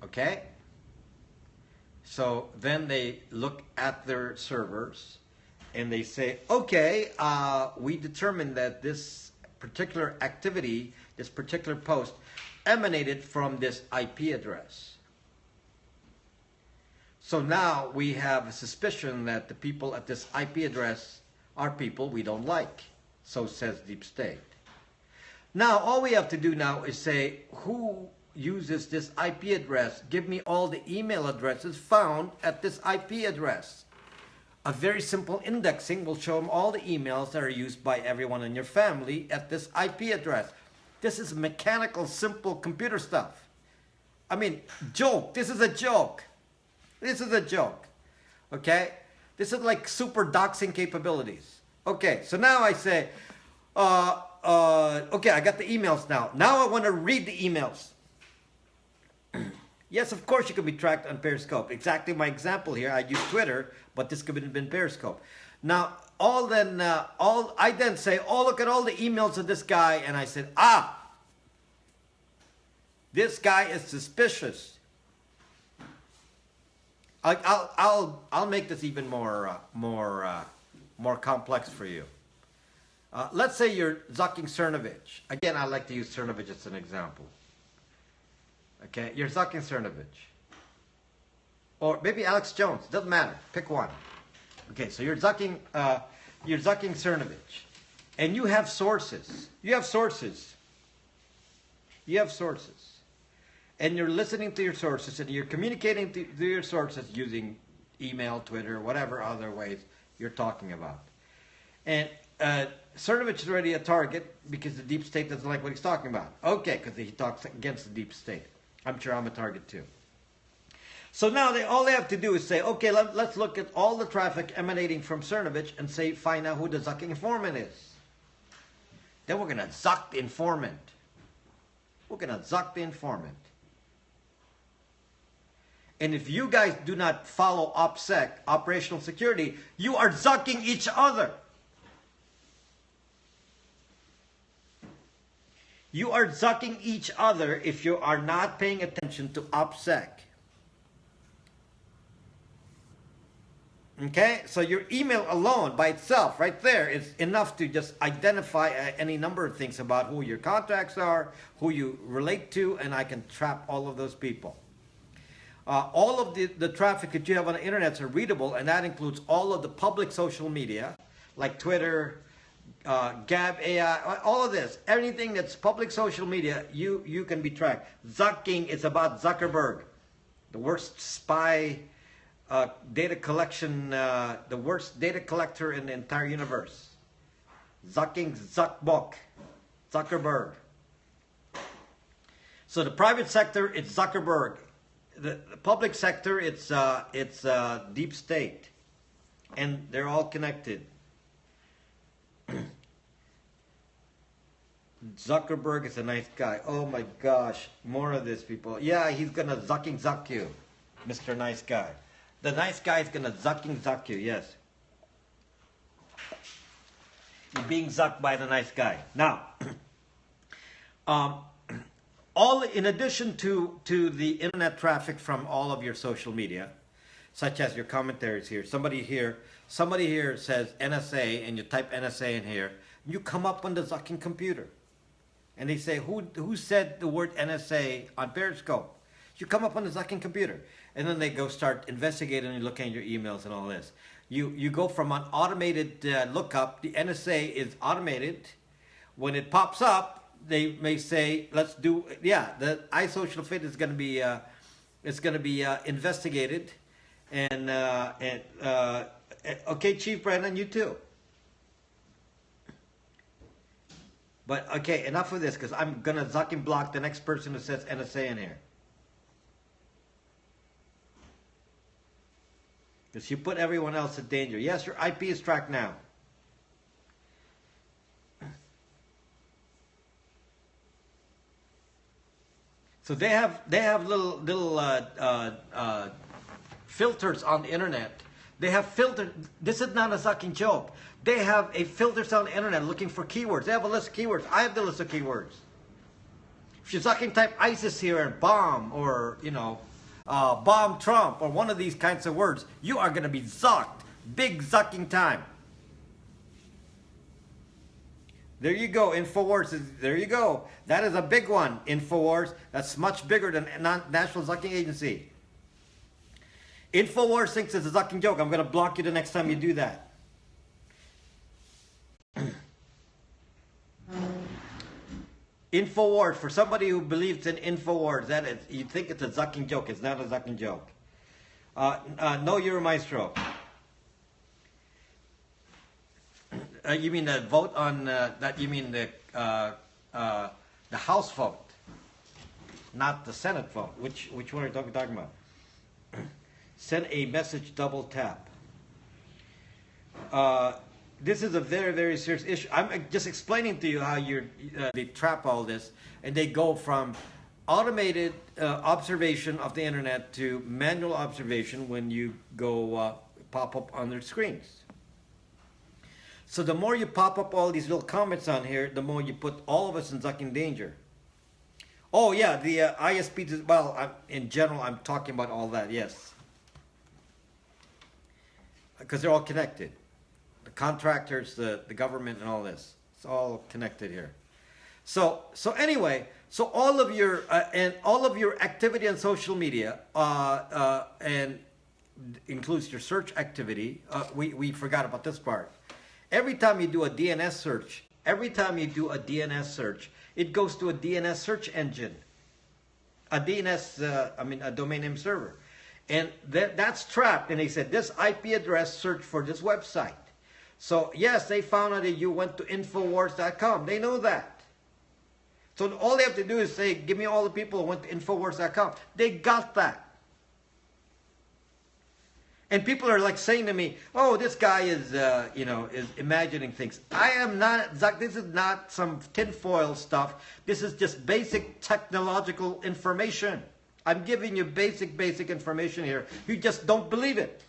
Okay? So then they look at their servers and they say, okay, we determined that this particular activity this particular post emanated from this IP address. So now we have a suspicion that the people at this IP address are people we don't like. So says Deep State. Now all we have to do now is say, who uses this IP address? Give me all the email addresses found at this IP address. A very simple indexing will show them all the emails that are used by everyone in your family at this IP address. This is mechanical, simple computer stuff. I mean, joke. This is a joke. This is a joke. Okay? This is like super doxing capabilities. Okay, so now I say, okay, I got the emails now. Now I want to read the emails. Yes, of course you can be tracked on Periscope. Exactly my example here. I use Twitter, but this could have been Periscope. Now, I then say, oh, look at all the emails of this guy, and I said, this guy is suspicious. I'll make this even more complex for you. Let's say you're Zucking Cernovich. Again, I like to use Cernovich as an example. Okay, you're Zucking Cernovich. Or maybe Alex Jones. Doesn't matter. Pick one. Okay, so you're Zucking Cernovich. And you have sources. You have sources. And you're listening to your sources, and you're communicating to your sources using email, Twitter, whatever other ways you're talking about. And Cernovich is already a target because the Deep State doesn't like what he's talking about. Okay, because he talks against the Deep State. I'm sure I'm a target too. So now all they have to do is say, okay, let's look at all the traffic emanating from Cernovich and say, find out who the Zucking informant is. Then we're going to Zuck the informant. And if you guys do not follow OPSEC, operational security, you are Zucking each other. You are Zucking each other if you are not paying attention to OPSEC. Okay, so your email alone by itself right there is enough to just identify any number of things about who your contacts are, who you relate to, and I can trap all of those people. All of the traffic that you have on the internet are readable, and that includes all of the public social media, like Twitter, Gab AI, all of this. Anything that's public social media, you can be tracked. Zucking is about Zuckerberg, the worst spy data collection, the worst data collector in the entire universe. Zucking Zuckerberg. So the private sector, it's Zuckerberg. The public sector, it's Deep State, and they're all connected. Zuckerberg is a nice guy. Oh my gosh, more of this, people. Yeah, he's gonna zuck you, Mr. Nice Guy. The nice guy is gonna zuck you. Yes, you're being zucked by the nice guy. Now, in addition to the internet traffic from all of your social media, such as your commentaries here, somebody here says NSA, and you type NSA in here, you come up on the Zucking computer, and they say, who said the word NSA on Periscope? You come up on the Zucking computer, and then they go start investigating and looking at your emails and all this. You go from an automated lookup. The NSA is automated. When it pops up, they may say, let's do, the iSocial Fit is going to be investigated, and okay, Chief Brandon, you too. But okay, enough of this, because I'm going to Zuck and block the next person who says NSA in here. Because you put everyone else in danger. Yes, your IP is tracked now. So they have little filters on the internet. They have filtered. This is not a Zucking joke. They have a filters on the internet looking for keywords. They have a list of keywords. I have the list of keywords. If you Zucking type ISIS here and bomb, or bomb Trump, or one of these kinds of words, you are going to be zucked. Big Zucking time. There you go. InfoWars. There you go. That is a big one. InfoWars. That's much bigger than National Zucking Agency. InfoWars thinks it's a zucking joke. I'm going to block you the next time you do that. InfoWars. For somebody who believes in InfoWars, that is, you think it's a zucking joke. It's not a zucking joke. No, you're a maestro. You mean the vote on that? You mean the House vote, not the Senate vote? Which one are you talking about? Send a message, double tap. This is a very, very serious issue. I'm just explaining to you how they trap all this, and they go from automated observation of the internet to manual observation when you go pop up on their screens. So the more you pop up all these little comments on here, the more you put all of us in zucking danger. Oh yeah, the ISPs, well, in general, I'm talking about all that, yes. Because they're all connected. The contractors, the government, and all this. It's all connected here. So anyway, so all of your activity on social media and includes your search activity. We forgot about this part. Every time you do a DNS search, it goes to a DNS search engine, a domain name server, and that's trapped. And they said this IP address search for this website. So yes, they found out that you went to Infowars.com. They know that. So all they have to do is say, give me all the people who went to Infowars.com. They got that. And people are like saying to me, oh, this guy is, is imagining things. I am not, Zuck, this is not some tinfoil stuff. This is just basic technological information. I'm giving you basic information here. You just don't believe it.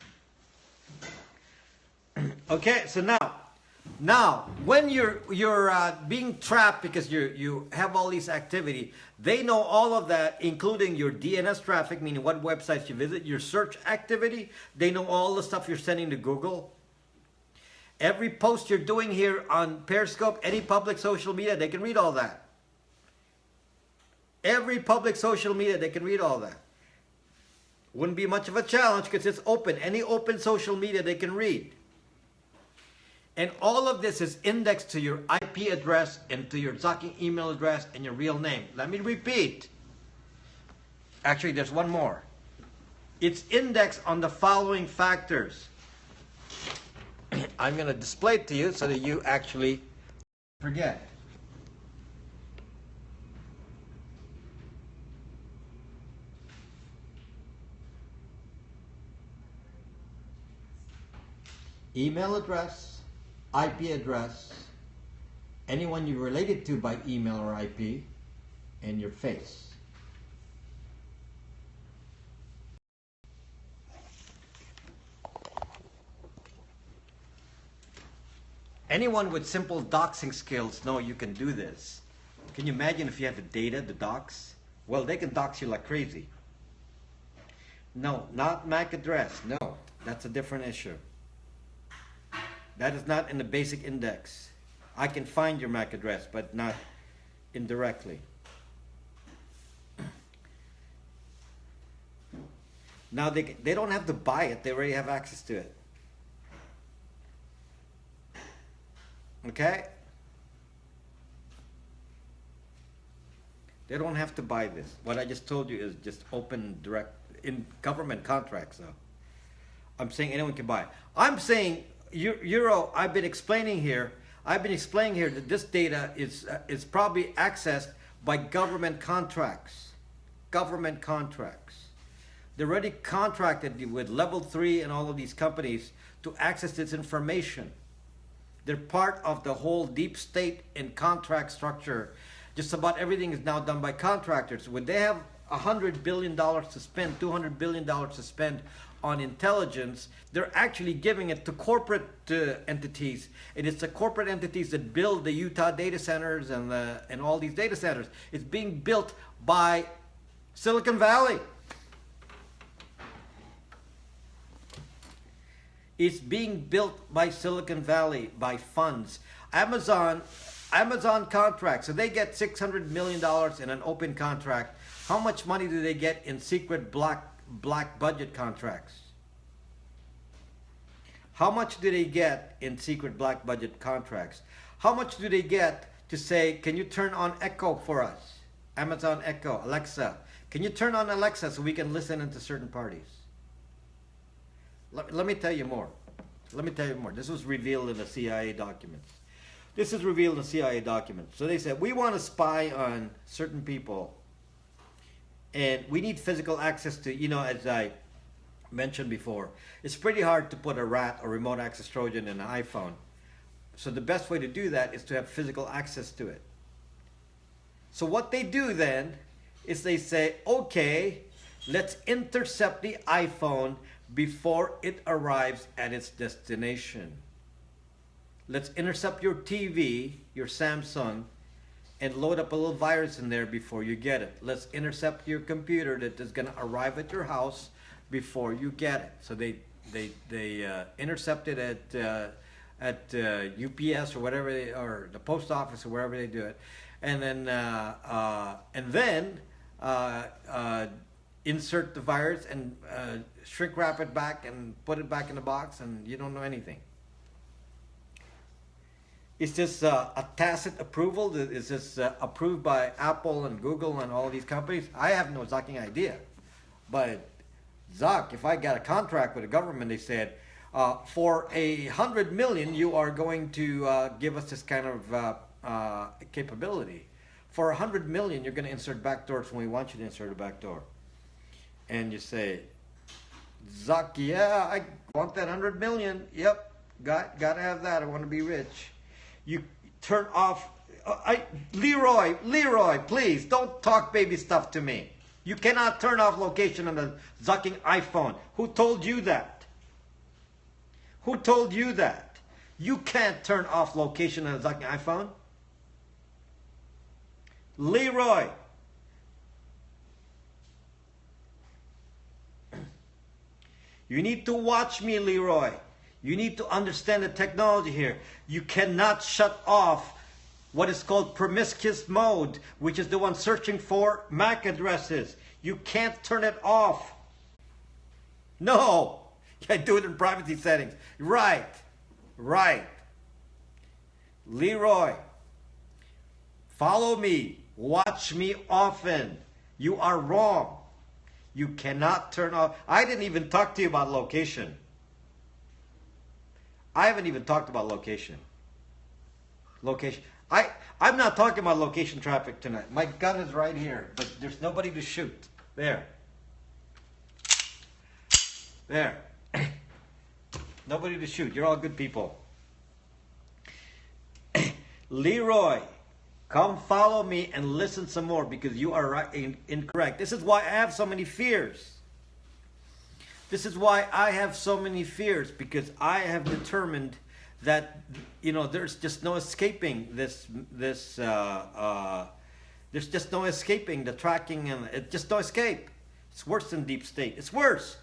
Okay, so now, when you're being trapped because you have all these activity, they know all of that, including your DNS traffic, meaning what websites you visit, your search activity. They know all the stuff you're sending to Google. Every post you're doing here on Periscope, any public social media, they can read all that. Every public social media, they can read all that. Wouldn't be much of a challenge because it's open. Any open social media, they can read. And all of this is indexed to your IP address and to your zucking email address and your real name. Let me repeat. Actually, there's one more. It's indexed on the following factors. I'm going to display it to you so that you actually forget. Email address, IP address, anyone you're related to by email or IP, and your face. Anyone with simple doxing skills know you can do this. Can you imagine if you had the data, the docs? Well, they can dox you like crazy. No, not MAC address. No, that's a different issue. That is not in the basic index. I can find your MAC address, but not indirectly. Now they don't have to buy it. They already have access to it. Okay? They don't have to buy this. What I just told you is just open direct in government contracts though. I'm saying anyone can buy it. I'm saying Euro, I've been explaining here that this data is probably accessed by government contracts. Government contracts. They're already contracted with level 3 and all of these companies to access this information. They're part of the whole deep state and contract structure. Just about everything is now done by contractors. When they have $100 billion to spend, $200 billion to spend on intelligence, they're actually giving it to corporate entities. And it's the corporate entities that build the Utah data centers and all these data centers. It's being built by Silicon Valley. It's being built by Silicon Valley, by funds. Amazon Amazon contract. So they get $600 million in an open contract. How much money do they get in secret black budget contracts? How much do they get in secret black budget contracts? How much do they get to say, can you turn on Echo for us? Amazon Echo, Alexa. Can you turn on Alexa so we can listen into certain parties? Let me tell you more. Let me tell you more. This was revealed in the CIA documents. This is revealed in the CIA documents. So they said, we want to spy on certain people. And we need physical access to, you know, as I mentioned before, it's pretty hard to put a rat or remote access Trojan in an iPhone. So the best way to do that is to have physical access to it. So what they do then is they say, okay, let's intercept the iPhone before it arrives at its destination. Let's intercept your TV, your Samsung, and load up a little virus in there before you get it. Let's intercept your computer that is going to arrive at your house before you get it. So they intercept it at UPS or whatever or the post office or wherever they do it, and then insert the virus and shrink wrap it back and put it back in the box, and you don't know anything. Is this a tacit approval? Is this approved by Apple and Google and all these companies? I have no fucking idea. But Zuck, if I got a contract with the government, they said, for $100 million, you are going to give us this kind of capability. For $100 million, you're going to insert backdoors when we want you to insert a backdoor. And you say, Zuck, yeah, I want that $100 million. Yep, got to have that. I want to be rich. You turn off. Leroy, please don't talk baby stuff to me. You cannot turn off location on the Zucking iPhone. Who told you that? Who told you that? You can't turn off location on the Zucking iPhone. Leroy. You need to watch me, Leroy. You need to understand the technology here. You cannot shut off what is called promiscuous mode, which is the one searching for MAC addresses. You can't turn it off. No, you can do it in privacy settings. Right. Leroy, follow me. Watch me often. You are wrong. You cannot turn off. I didn't even talk to you about location. I haven't even talked about location. I'm not talking about location traffic tonight. My gun is right here, but there's nobody to shoot. There. Nobody to shoot. You're all good people. Leroy, come follow me and listen some more, because you are right, incorrect. This is why I have so many fears. Because I have determined that, you know, there's just no escaping there's just no escaping the tracking, and it's just no escape. It's worse than deep state. It's worse.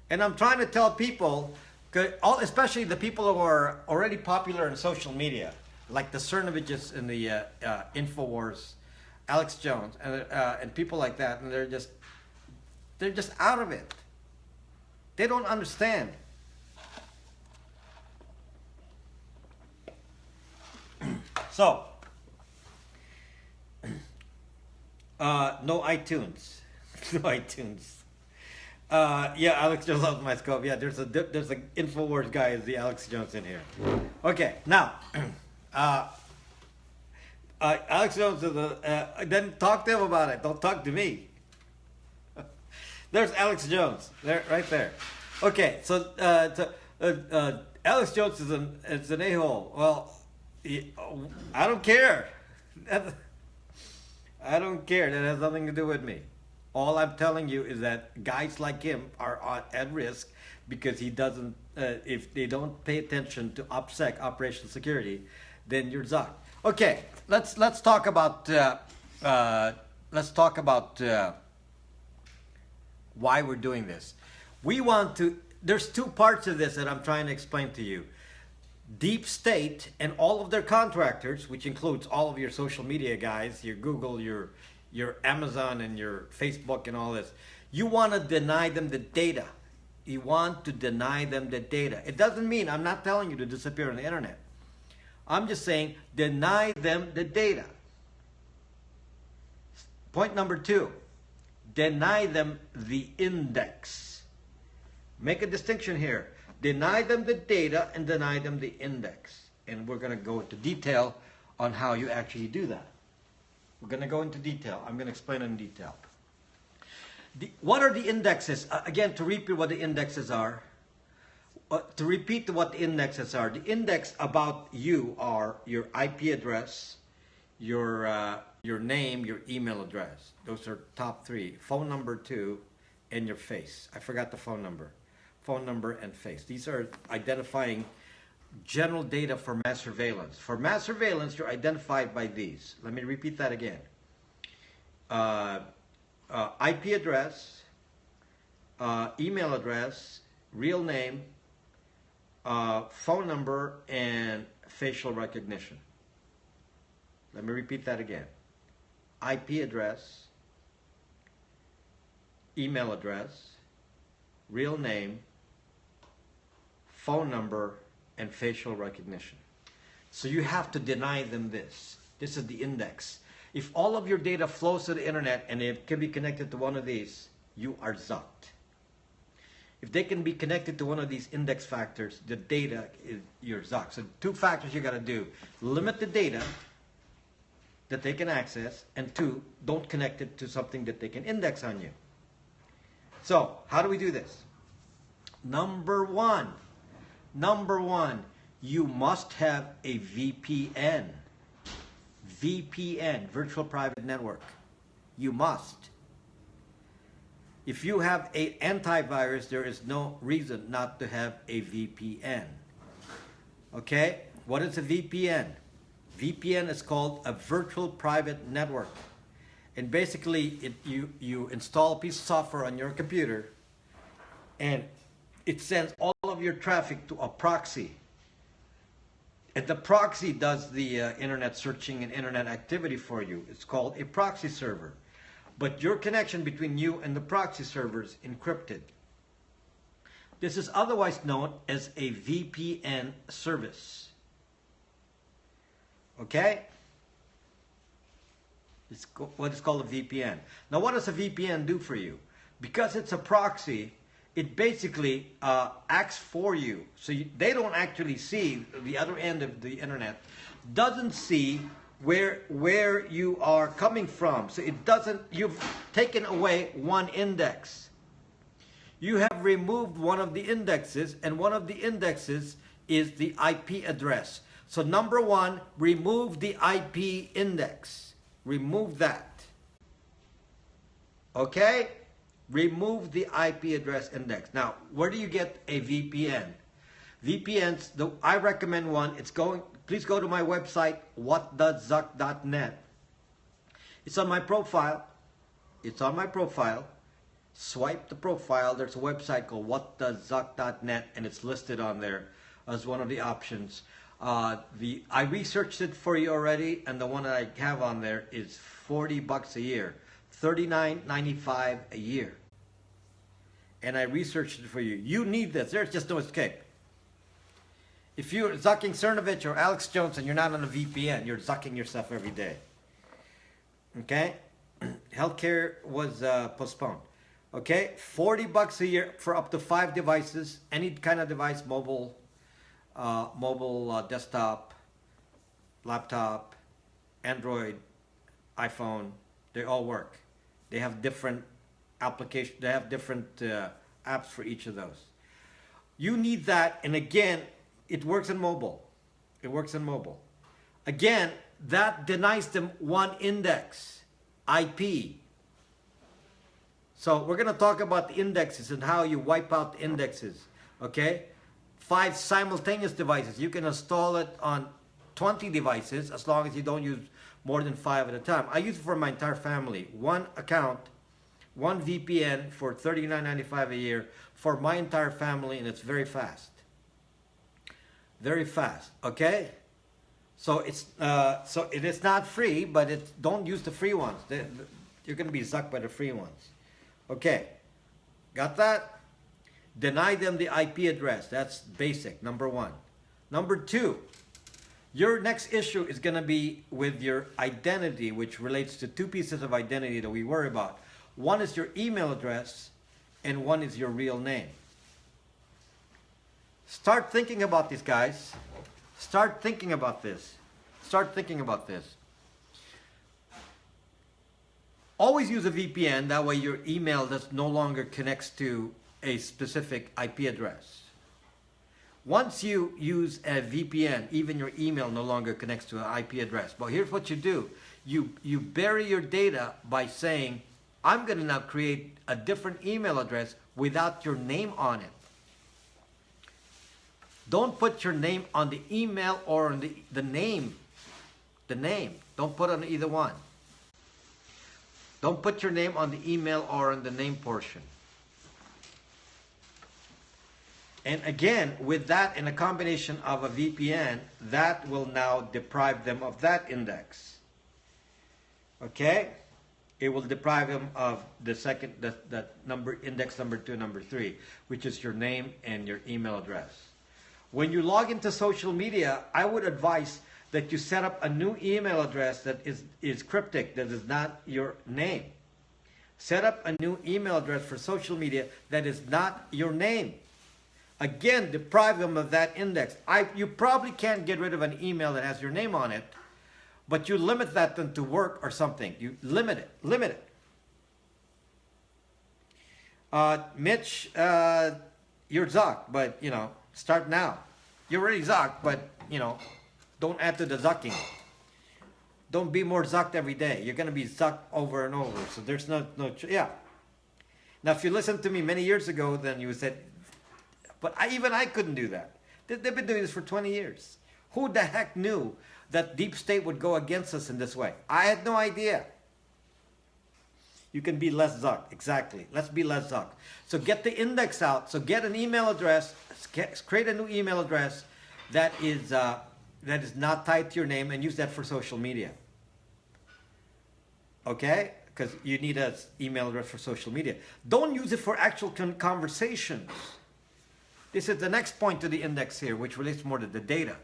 And I'm trying to tell people, especially the people who are already popular in social media, like the Cernoviches in the InfoWars, Alex Jones, and people like that, and they're just out of it. They don't understand. So, no iTunes. No iTunes. Yeah, Alex Jones loves my scope. Yeah, there's a InfoWars guy is the Alex Jones in here. Okay, now, Alex Jones is then talk to him about it. Don't talk to me. There's Alex Jones, there, right there. Okay, so Alex Jones is an a-hole. Well, I don't care. I don't care. That has nothing to do with me. All I'm telling you is that guys like him are at risk because he doesn't. If they don't pay attention to OPSEC, operational security, then you're zucked. Okay, let's talk about why we're doing this. We want to. There's two parts of this that I'm trying to explain to you. deep state and all of their contractors, which includes all of your social media guys, your Google, your Amazon and your Facebook and all this, you want to deny them the data. You want to deny them the data. It doesn't mean, I'm not telling you to disappear on the internet. I'm just saying deny them the data. Point number 2, deny them the index. Make a distinction here. Deny them the data and deny them the index. And we're going to go into detail on how you actually do that. We're going to go into detail. I'm going to explain in detail. What are the indexes? Again, to repeat what the indexes are. To repeat what the indexes are. The index about you are your IP address, your name, your email address. Those are top 3. Phone number 2, and your face. I forgot the phone number. Phone number and face. These are identifying general data for mass surveillance. For mass surveillance, you're identified by these. Let me repeat that again. IP address, email address, real name, phone number, and facial recognition. Let me repeat that again. IP address, email address, real name, phone number, and facial recognition. So you have to deny them this. This is the index. If all of your data flows to the internet and it can be connected to one of these, you are zucked. If they can be connected to one of these index factors, the data, you're zucked. So 2 factors you got to do. Limit the data that they can access, and 2, don't connect it to something that they can index on you. So, how do we do this? Number one, you must have a VPN. VPN, Virtual Private Network. You must. If you have an antivirus, there is no reason not to have a VPN. Okay? What is a VPN? VPN is called a Virtual Private Network. And basically, you install a piece of software on your computer, and it sends all of your traffic to a proxy. And the proxy does the internet searching and internet activity for you. It's called a proxy server. But your connection between you and the proxy server is encrypted. This is otherwise known as a VPN service. Okay? It's what is called a VPN. Now, what does a VPN do for you? Because it's a proxy, it basically acts for you. So they don't actually see the other end of the internet, doesn't see where you are coming from. So it doesn't, you've taken away one index. You have removed one of the indexes, and one of the indexes is the IP address. So number 1, remove the IP index. Remove that. Okay? Remove the IP address index. Now, where do you get a VPN? VPNs, I recommend one. Please go to my website, whatdoeszuck.net. It's on my profile. It's on my profile. Swipe the profile. There's a website called whatdoeszuck.net, and it's listed on there as one of the options. I researched it for you already, and the one that I have on there is $40 a year, $39.95 a year. And I researched it for you. You need this. There's just no escape. If you're zucking Cernovich or Alex Jones and you're not on a VPN, you're zucking yourself every day. Okay? Healthcare was postponed. Okay? $40 a year for up to 5 devices, any kind of device, mobile, desktop, laptop, Android, iPhone, they all work. They have different applications, they have different apps for each of those. You need that, and again, it works in mobile. It works in mobile. Again, that denies them one index, IP. So we're going to talk about the indexes and how you wipe out the indexes, okay? 5 simultaneous devices. You can install it on 20 devices as long as you don't use more than 5 at a time. I use it for my entire family. One account, one VPN for $39.95 a year for my entire family, and it's very fast. very fast. Okay, so it is not free, but don't use the free ones. You're going to be zucked by the free ones. Okay, got that? Deny them the IP address. That's basic, number one. Number two, your next issue is going to be with your identity, which relates to two pieces of identity that we worry about. One is your email address, and one is your real name. Start thinking about this, guys. Start thinking about this. Start thinking about this. Always use a VPN. That way your email no longer connects to a specific IP address. Once you use a VPN, even your email no longer connects to an IP address. But here's what you do. You bury your data by saying, I'm going to now create a different email address without your name on it. Don't put your name on the email or on the name. The name. Don't put on either one. Don't put your name on the email or on the name portion. And again, with that in a combination of a VPN, that will now deprive them of that index. Okay? It will deprive them of the second, that number, index number 2, number 3, which is your name and your email address. When you log into social media, I would advise that you set up a new email address that is cryptic, that is not your name. Set up a new email address for social media that is not your name. Again, deprive them of that index. You probably can't get rid of an email that has your name on it, but you limit that then to work or something. You limit it. Limit it. Mitch, you're zucked, but, you know, start now. You're already zucked, but, you know, don't add to the zucking. Don't be more zucked every day. You're going to be zucked over and over. So there's yeah. Now, if you listened to me many years ago, then you said, but even I couldn't do that. They've been doing this for 20 years. Who the heck knew that deep state would go against us in this way? I had no idea. You can be less zucked. Exactly. Let's be less zucked. So get the index out. So get an email address. Create a new email address that is not tied to your name, and use that for social media. Okay? Because you need an email address for social media. Don't use it for actual conversations. This is the next point to the index here, which relates more to the data.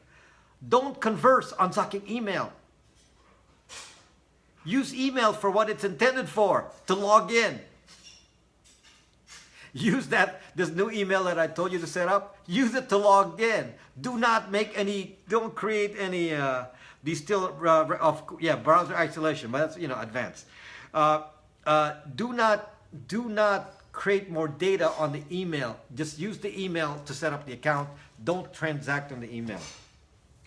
Don't converse on zucking email. Use email for what it's intended for, to log in. Use this new email that I told you to set up. Use it to log in. Do not make any, don't create any, browser isolation, but that's, advanced. Do not create more data on the email. Just use the email to set up the account. Don't transact on the email.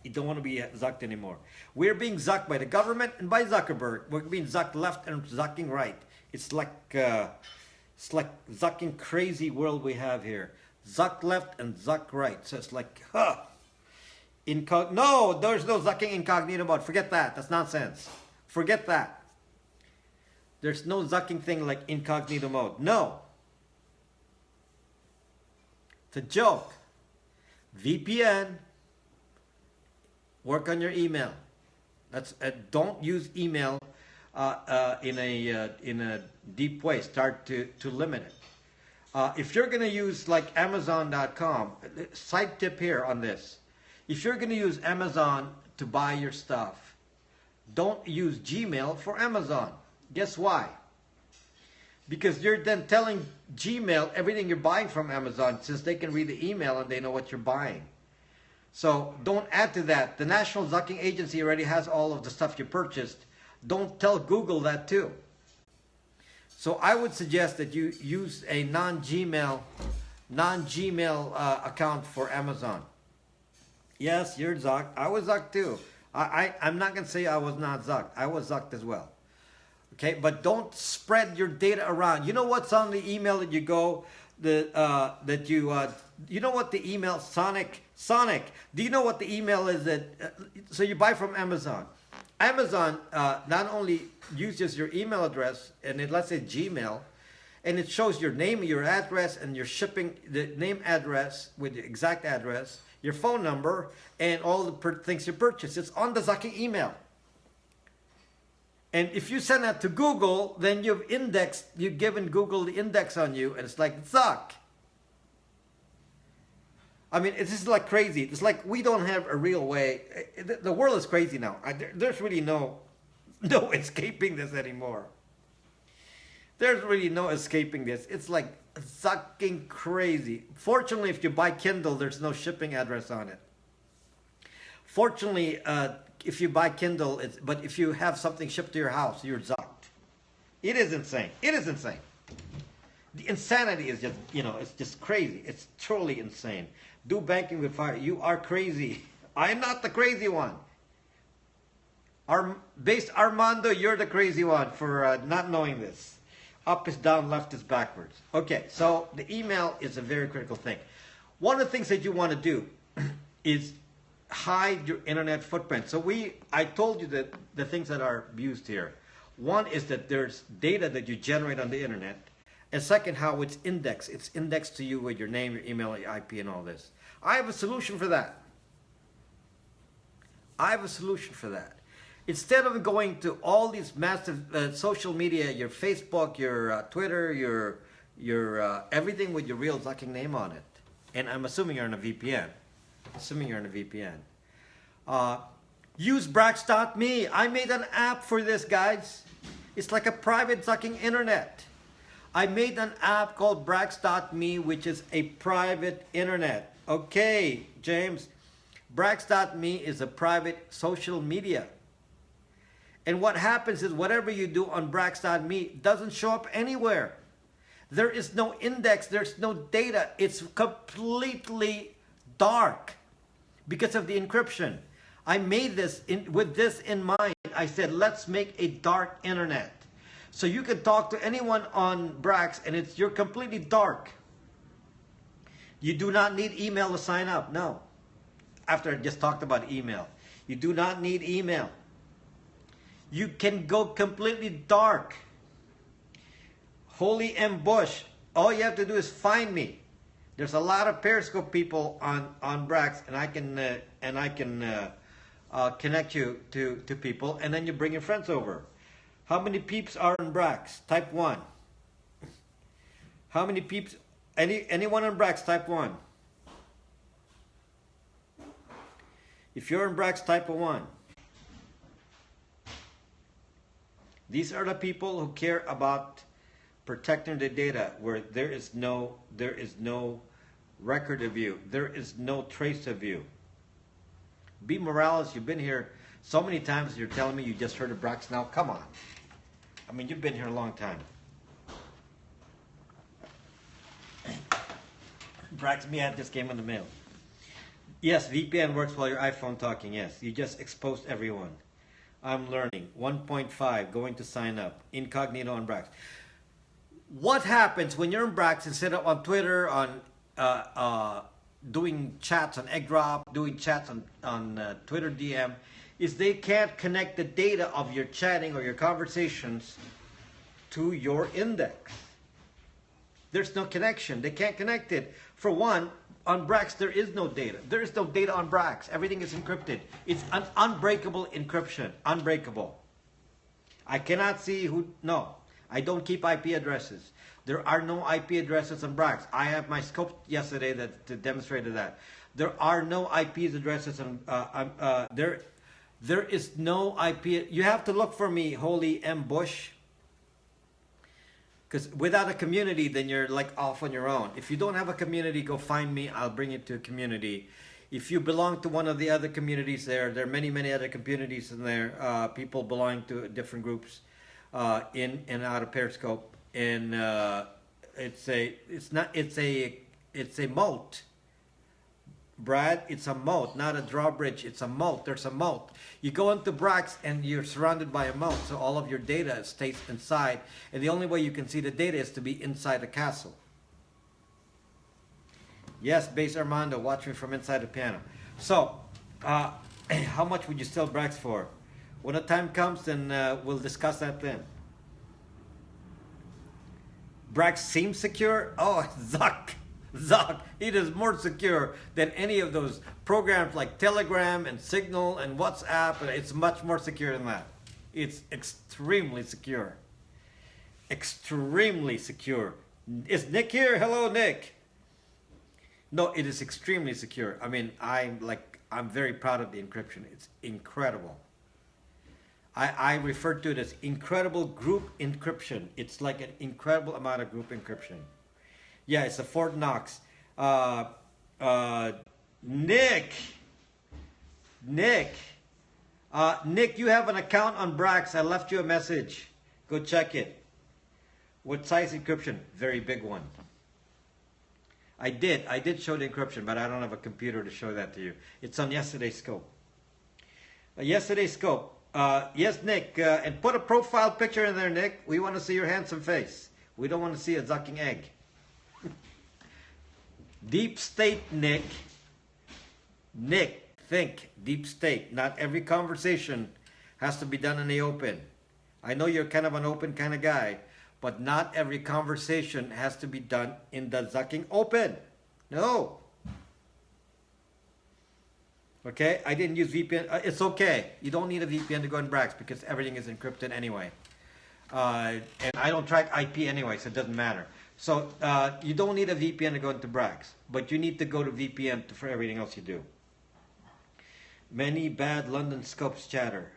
You don't want to be zucked anymore. We're being zucked by the government and by Zuckerberg. We're being zucked left and zucking right. It's like zucking crazy world we have here. Zuck left and zuck right. So it's like, no, there's no zucking incognito mode. Forget that. That's nonsense. Forget that. There's no zucking thing like incognito mode. No. It's a joke. VPN. Work on your email. Don't use email in a deep way. Start to limit it. If you're going to use like Amazon.com, side tip here on this. If you're going to use Amazon to buy your stuff, don't use Gmail for Amazon. Guess why? Because you're then telling Gmail everything you're buying from Amazon, since they can read the email and they know what you're buying. So don't add to that. The National Zucking Agency already has all of the stuff you purchased. Don't tell Google that too. So I would suggest that you use a non-Gmail account for Amazon. Yes, you're zucked. I was zucked too. I'm not going to say I was not zucked. I was zucked as well. Okay, but don't spread your data around. You know what's on the email that you go, you know what the email, Sonic, do you know what the email is that, so you buy from Amazon. Amazon not only uses your email address, and let's say Gmail, and it shows your name, your address, and your shipping, the name address with the exact address. your phone number, and all the things you purchase. It's on the Zucking email. And if you send that to Google, then you've given Google the index on you, and it's like, Zuck. I mean, it's just like crazy. It's like we don't have a real way. The world is crazy now. There's really no escaping this anymore. There's really no escaping this. It's like sucking crazy. Fortunately, if you buy Kindle, there's no shipping address on it. Fortunately, if you buy Kindle, but if you have something shipped to your house, you're zucked. It is insane. It is insane. The insanity is just, it's just crazy. It's truly insane. Do banking with fire. You are crazy. I am not the crazy one. Based Armando, you're the crazy one for not knowing this. Up is down, left is backwards. Okay, so the email is a very critical thing. One of the things that you want to do is hide your internet footprint. So I told you that the things that are used here. One is that there's data that you generate on the internet. And second, how it's indexed. It's indexed to you with your name, your email, your IP, and all this. I have a solution for that. I have a solution for that. Instead of going to all these massive social media, your Facebook, your Twitter, your everything with your real Zucking name on it, and I'm assuming you're on a VPN. Use Brax.me. I made an app for this, guys. It's like a private Zucking internet. I made an app called Brax.me, which is a private internet. Okay, James. Brax.me is a private social media. And what happens is whatever you do on Brax.me doesn't show up anywhere. There is no index. There's no data. It's completely dark because of the encryption. I made this with this in mind. I said, let's make a dark internet. So you can talk to anyone on Brax and you're completely dark. You do not need email to sign up. No. After I just talked about email. You do not need email. You can go completely dark. Holy M. Bush. All you have to do is find me. There's a lot of Periscope people on Brax, and I can connect you to people, and then you bring your friends over. How many peeps are in Brax? Type 1. How many peeps? Anyone on Brax? Type 1. If you're in Brax, type a 1. These are the people who care about protecting the data, where there is no record of you. There is no trace of you. B. Morales, you've been here so many times. You're telling me you just heard of Brax now? Come on. I mean, you've been here a long time. Brax, me, I just came in the mail. Yes, VPN works while your iPhone talking. Yes, you just exposed everyone. I'm learning. 1.5, going to sign up. Incognito on Brax. What happens when you're in Brax instead of on Twitter, on doing chats on Eggdrop, doing chats on Twitter DM, is they can't connect the data of your chatting or your conversations to your index. There's no connection. They can't connect it. For one, on Brax, there is no data. There is no data on Brax. Everything is encrypted. It's an unbreakable encryption. Unbreakable. I cannot see who... No, I don't keep IP addresses. There are no IP addresses on Brax. I have my scope yesterday that demonstrated that. There are no IP addresses on... There is no IP... You have to look for me, Holy M. Bush. Because without a community, then you're like off on your own. If you don't have a community, go find me. I'll bring you to a community. If you belong to one of the other communities there are many, many other communities in there. People belong to different groups in and out of Periscope. And it's a moat. Brad, it's a moat, not a drawbridge. It's a moat. There's a moat. You go into Brax and you're surrounded by a moat, so all of your data stays inside. And the only way you can see the data is to be inside the castle. Yes, Base Armando, watch me from inside the piano. So, how much would you sell Brax for? When the time comes, then we'll discuss that then. Brax seems secure? Oh, Zuck. Zuck, it is more secure than any of those programs like Telegram and Signal and WhatsApp. It's much more secure than that. It's extremely secure. Extremely secure. Is Nick here? Hello, Nick. No, it is extremely secure. I mean, I'm very proud of the encryption. It's incredible. I refer to it as incredible group encryption. It's like an incredible amount of group encryption. Yeah, it's a Fort Knox. Nick, you have an account on Brax. I left you a message. Go check it. What size encryption? Very big one. I did show the encryption, but I don't have a computer to show that to you. It's on yesterday's scope. Yesterday's scope. Yes, Nick, and put a profile picture in there, Nick. We want to see your handsome face. We don't want to see a zucking egg. Deep state, Nick. Nick, think deep state. Not every conversation has to be done in the open. I know you're kind of an open kind of guy, but not every conversation has to be done in the zucking open. No. Okay, I didn't use VPN. It's okay. You don't need a VPN to go in Brax because everything is encrypted anyway. And I don't track IP anyway, so it doesn't matter. So you don't need a VPN to go into Brax, but you need to go to VPN for everything else you do. Many bad London scopes chatter.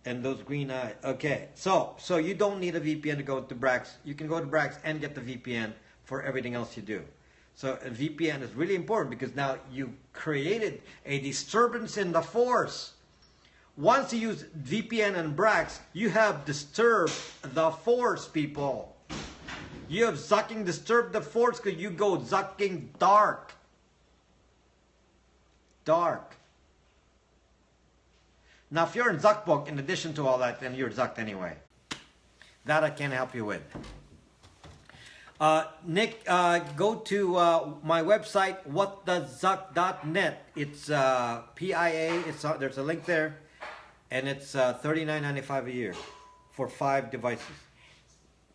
And those green eyes. Okay, so you don't need a VPN to go to Brax. You can go to Brax and get the VPN for everything else you do. So a VPN is really important because now you created a disturbance in the force. Once you use VPN and Brax, you have disturbed the force, people. You have zucking disturbed the force because you go zucking dark. Dark. Now, if you're in Zuckbook, in addition to all that, then you're zucked anyway. That I can't help you with. Nick, go to my website, whatthezuck.net. It's PIA. There's a link there, and it's $39.95 a year for 5 devices.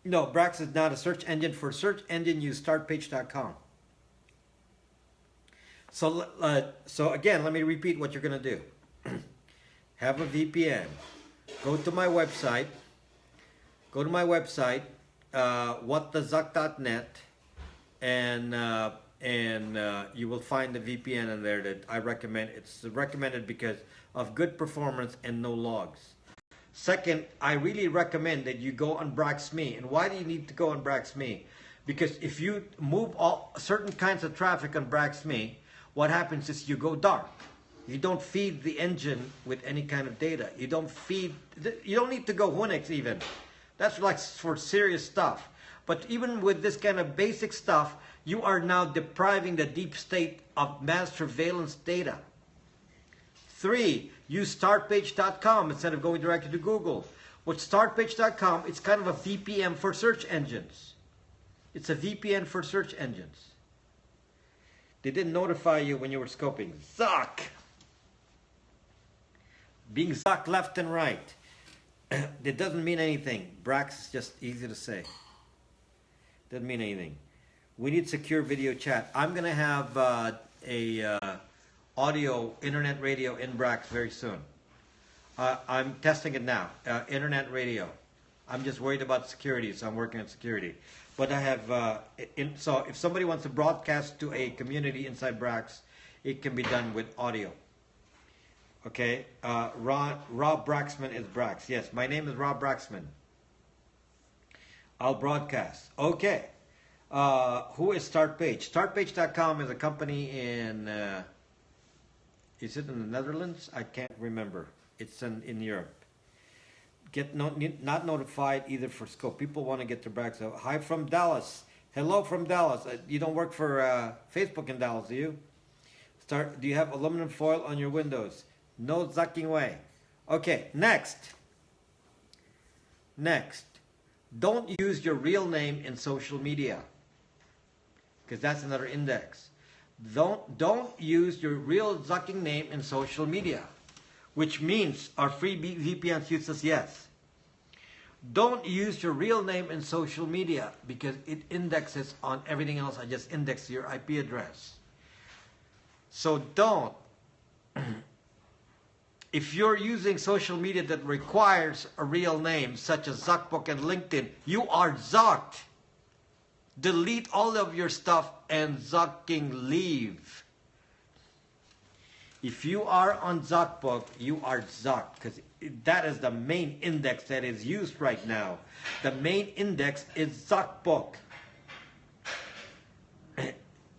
No, Brax is not a search engine. For search engine, use startpage.com. So again, let me repeat what you're going to do. Have a VPN. Go to my website. Whatthezuck.net, and you will find the VPN in there that I recommend. It's recommended because of good performance and no logs. Second, I really recommend that you go on Brax.me. And why do you need to go on Brax.me? Because if you move all certain kinds of traffic on Brax.me, what happens is you go dark. You don't feed the engine with any kind of data. You don't need to go Unix even. That's like for serious stuff. But even with this kind of basic stuff, you are now depriving the deep state of mass surveillance data. 3, use startpage.com instead of going directly to Google. With startpage.com, it's kind of a VPN for search engines. It's a VPN for search engines. They didn't notify you when you were scoping. Zuck! Being zucked left and right. It doesn't mean anything. Brax is just easy to say. Doesn't mean anything. We need secure video chat. I'm going to have audio, internet radio in Brax very soon. I'm testing it now. Internet radio. I'm just worried about security, so I'm working on security. But I have, so if somebody wants to broadcast to a community inside Brax, it can be done with audio. Okay, Rob Braxman is Brax. Yes, my name is Rob Braxman. I'll broadcast. Okay. Who is Startpage? Startpage.com is a company in, is it in the Netherlands? I can't remember. It's in Europe. Not notified either for scope. People want to get to Brax. So, hi from Dallas. Hello from Dallas. You don't work for Facebook in Dallas, do you? Do you have aluminum foil on your windows? No zucking way. Okay, next. Don't use your real name in social media, because that's another index. Don't use your real zucking name in social media, which means our free VPN use us, yes. Don't use your real name in social media because it indexes on everything else. I just indexed your IP address. So don't. If you're using social media that requires a real name, such as Zuckbook and LinkedIn, you are zucked. Delete all of your stuff and zucking leave. If you are on Zuckbook, you are zucked because that is the main index that is used right now. The main index is Zuckbook.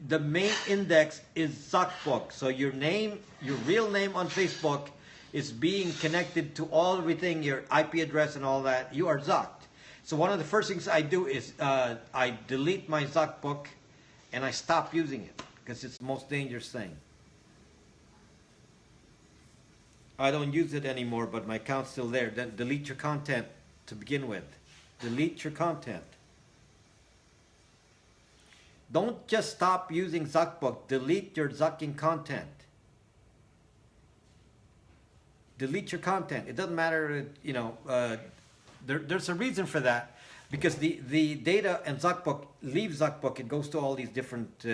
The main index is Zuckbook. So your name, your real name on Facebook is being connected to everything, your IP address and all that. You are zucked. So one of the first things I do is I delete my Zuckbook and I stop using it because it's the most dangerous thing. I don't use it anymore, but my account's still there. Then delete your content to begin with. Delete your content. Don't just stop using Zuckbook. Delete your zucking content. Delete your content. It doesn't matter, you know, there's a reason for that. Because the data and Zuckbook leaves Zuckbook. It goes to all these different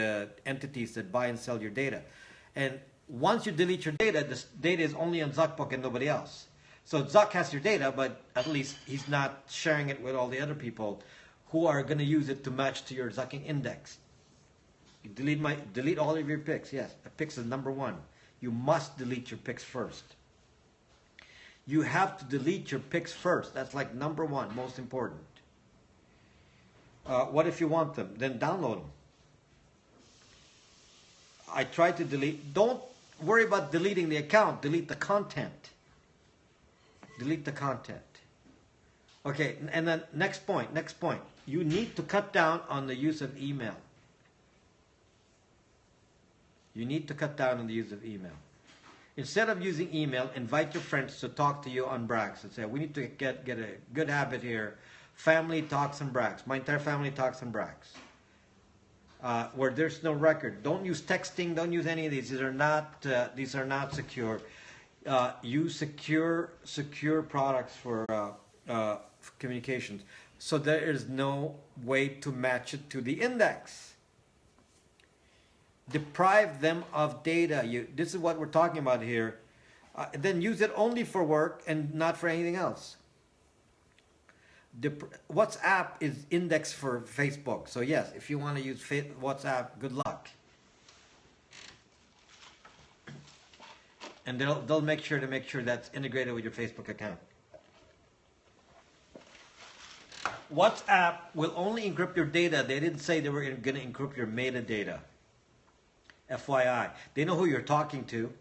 entities that buy and sell your data. And once you delete your data, this data is only on Zuckbook and nobody else. So Zuck has your data, but at least he's not sharing it with all the other people who are going to use it to match to your zucking index. You delete all of your pics. Yes, the pics is number one. You must delete your pics first. You have to delete your pics first. That's like number one, most important. What if you want them? Then download them. I try to delete. Don't worry about deleting the account. Delete the content. Delete the content. Okay, and then next point. You need to cut down on the use of email. You need to cut down on the use of email. Instead of using email, invite your friends to talk to you on Brax and say, we need to get a good habit here. Family talks on Brax. My entire family talks on Brax. Where there's no record. Don't use texting. Don't use any of these. These are not secure. Use secure products for communications. So there is no way to match it to the index. Deprive them of data. This is what we're talking about here. Then use it only for work and not for anything else. WhatsApp is indexed for Facebook. So yes, if you want to use WhatsApp, good luck. And they'll make sure that's integrated with your Facebook account. WhatsApp will only encrypt your data. They didn't say they were going to encrypt your metadata. FYI. They know who you're talking to.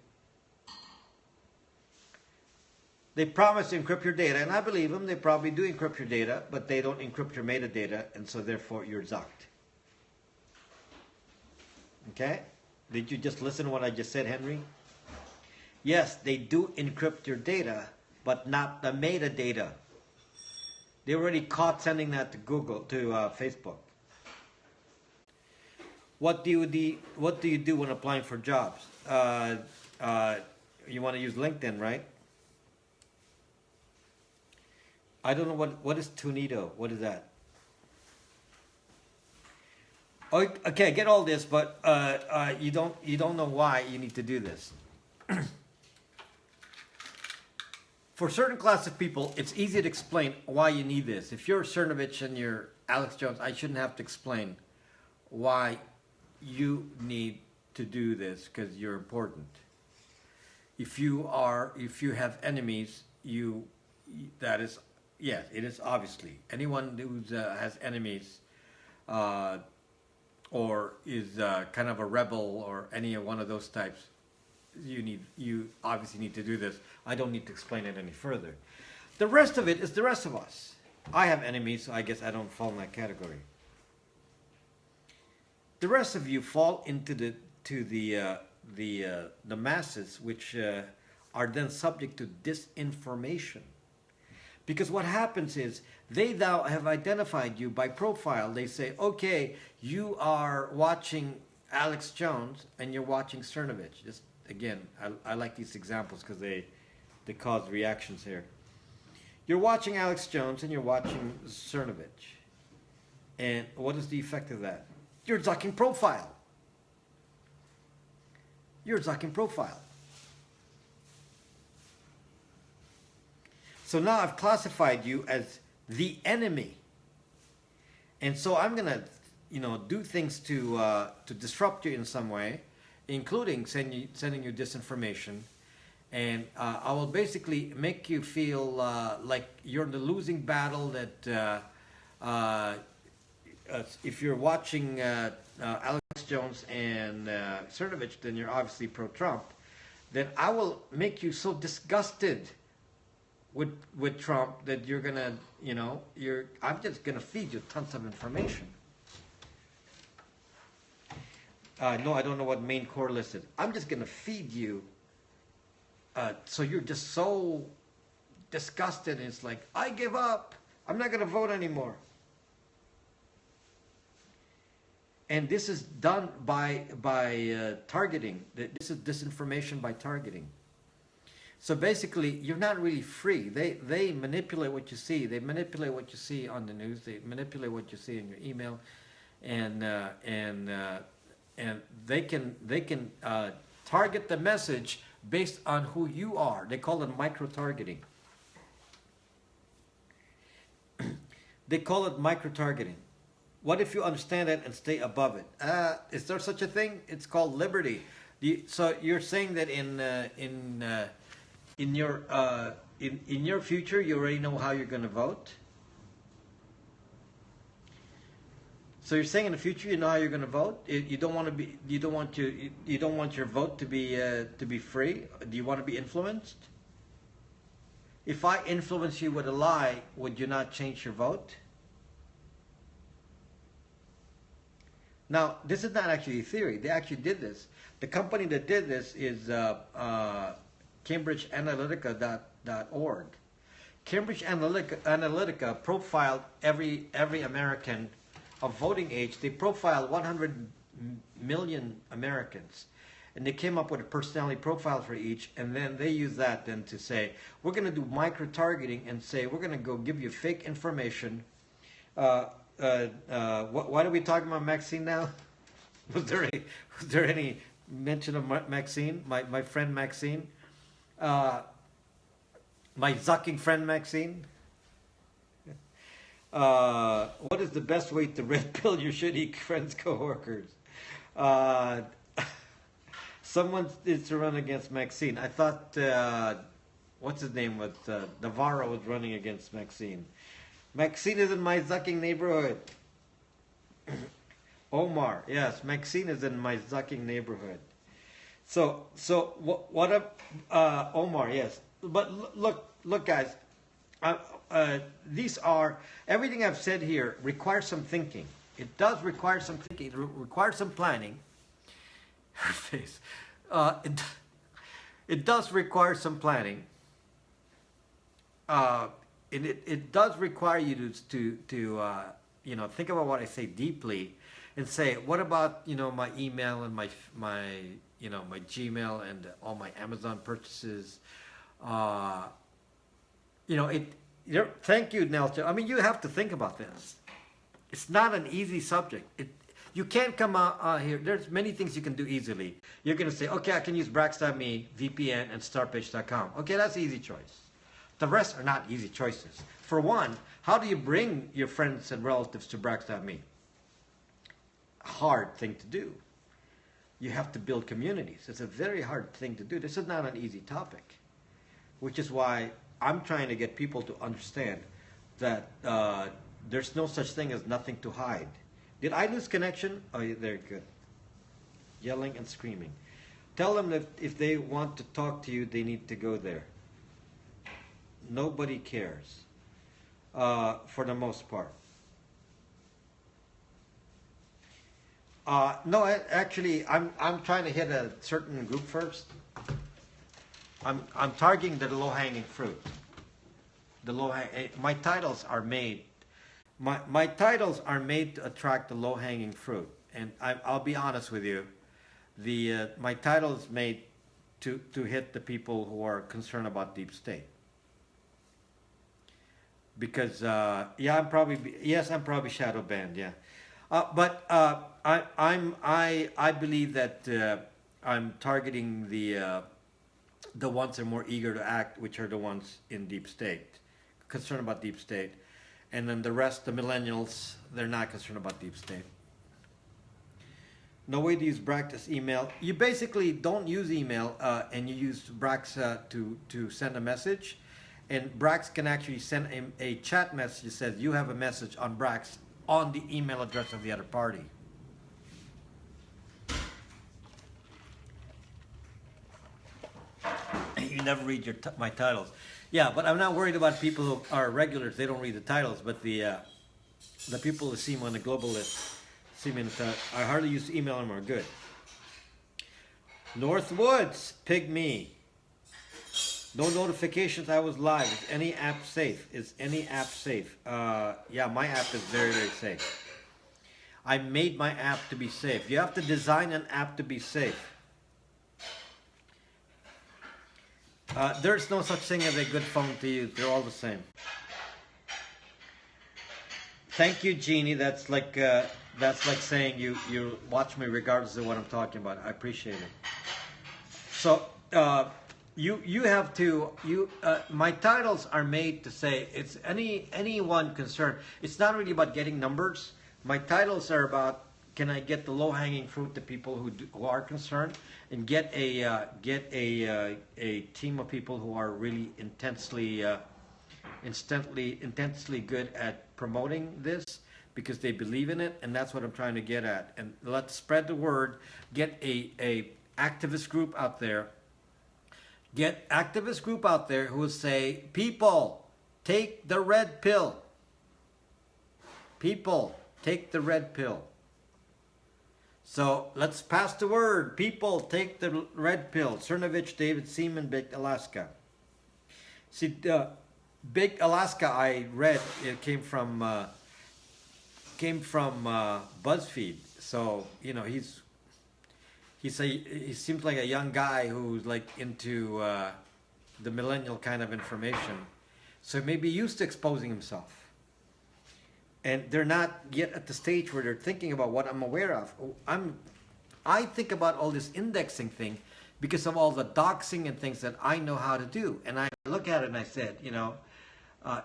They promise to encrypt your data, and I believe them. They probably do encrypt your data, but they don't encrypt your metadata, and so therefore you're zucked. Okay? Did you just listen to what I just said, Henry? Yes, they do encrypt your data, but not the metadata. They already caught sending that to Facebook. What do you do when applying for jobs? You want to use LinkedIn, right? I don't know what is Tunito. What is that? Okay, I get all this, but you don't know why you need to do this. For certain class of people, it's easy to explain why you need this. If you're Cernovich and you're Alex Jones, I shouldn't have to explain why you need to do this because you're important. If you have enemies, that is, yes, it is obviously. Anyone who has enemies or is kind of a rebel or any one of those types, you obviously need to do this. I don't need to explain it any further. The rest of it is the rest of us. I have enemies, so I guess I don't fall in that category. The rest of you fall into the masses, which are then subject to disinformation. Because what happens is they now have identified you by profile. They say, okay, you are watching Alex Jones and you're watching Cernovich. Just again, I like these examples because they cause reactions here. You're watching Alex Jones and you're watching Cernovich. And what is the effect of that? You're zucking profile. You're zucking profile. So now I've classified you as the enemy. And so I'm going to, do things to disrupt you in some way, including sending you disinformation. And I will basically make you feel like you're in the losing battle, that if you're watching Alex Jones and Cernovich, then you're obviously pro-Trump. Then I will make you so disgusted with Trump that you're gonna, I'm just gonna feed you tons of information. No, I don't know what main core list is. I'm just gonna feed you. So you're just so disgusted. It's like, I give up. I'm not gonna vote anymore. And this is done by targeting. This is disinformation by targeting. So basically, you're not really free. They manipulate what you see. They manipulate what you see on the news. They manipulate what you see in your email, and they can target the message based on who you are. They call it micro-targeting. They call it micro-targeting. What if you understand it and stay above it? Is there such a thing? It's called liberty. So you're saying that in your future, you already know how you're going to vote? So you're saying in the future you know how you're going to vote? You don't want your vote to be free? Do you want to be influenced? If I influence you with a lie, would you not change your vote? Now, this is not actually a theory. They actually did this. The company that did this is CambridgeAnalytica.org. Cambridge Analytica profiled every American of voting age. They profiled 100 million Americans. And they came up with a personality profile for each, and then they use that then to say, we're going to do micro-targeting and say, we're going to go give you fake information. Why are we talking about Maxine now? Was there any mention of Maxine, my friend Maxine? My zucking friend Maxine? What is the best way to red pill your shitty friends, coworkers? Someone is to run against Maxine. I thought, what's his name? Navarro was running against Maxine. Maxine is in my zucking neighborhood. Omar, yes, Maxine is in my zucking neighborhood. So what up, Omar? Yes, but look, guys. These are, everything I've said here requires some thinking. It does require some thinking. It requires some planning. Her face. It does require some planning. It does require you to think about what I say deeply, and say, what about my email and my Gmail and all my Amazon purchases. Thank you, Nelson. I mean, you have to think about this. It's not an easy subject. You can't come out here. There's many things you can do easily. You're going to say, okay, I can use Brax.me, VPN, and startpage.com. Okay, that's an easy choice. The rest are not easy choices. For one, how do you bring your friends and relatives to Brax.me? Hard thing to do. You have to build communities. It's a very hard thing to do. This is not an easy topic, which is why I'm trying to get people to understand that there's no such thing as nothing to hide. Did I lose connection? Oh, they're good. Yelling and screaming. Tell them that if they want to talk to you, they need to go there. Nobody cares, for the most part. No, actually, I'm trying to hit a certain group first. I'm targeting the low-hanging fruit. My titles are made. My titles are made to attract the low-hanging fruit, and I'll be honest with you. My title is made to hit the people who are concerned about deep state. because yeah, I'm probably shadow banned. Yeah, but I believe that I'm targeting the ones that are more eager to act, which are the ones in deep state, concerned about deep state, and then the rest, the millennials, they're not concerned about deep state. No way to use Brax as email. You basically don't use email, and you use Brax to send a message. And Brax can actually send a chat message that says you have a message on Brax on the email address of the other party. You never read my titles. Yeah, but I'm not worried about people who are regulars. They don't read the titles, but the people who see me on the global list see me in the title. I hardly use email anymore. Good. Northwoods, pig me. No notifications. I was live. Is any app safe? Is any app safe? Yeah, my app is very, very safe. I made my app to be safe. You have to design an app to be safe. There's no such thing as a good phone to use. They're all the same. Thank you, Jeannie. That's like saying you watch me regardless of what I'm talking about. I appreciate it. So you have to my titles are made to say it's anyone concerned. It's not really about getting numbers. My titles are about, can I get the low-hanging fruit to people who are concerned, and get a team of people who are really intensely good at promoting this because they believe in it, and that's what I'm trying to get at. And let's spread the word. Get a activist group out there. Get activist group out there who will say, people, take the red pill. People, take the red pill. So let's pass the word. People, take the red pill. Cernovich, David Seaman, Baked Alaska. See, Baked Alaska, I read, it came from BuzzFeed. So, you know, he seems like a young guy who's like into the millennial kind of information. So maybe used to exposing himself. And they're not yet at the stage where they're thinking about what I'm aware of. I think about all this indexing thing because of all the doxing and things that I know how to do. And I look at it and I said, you know,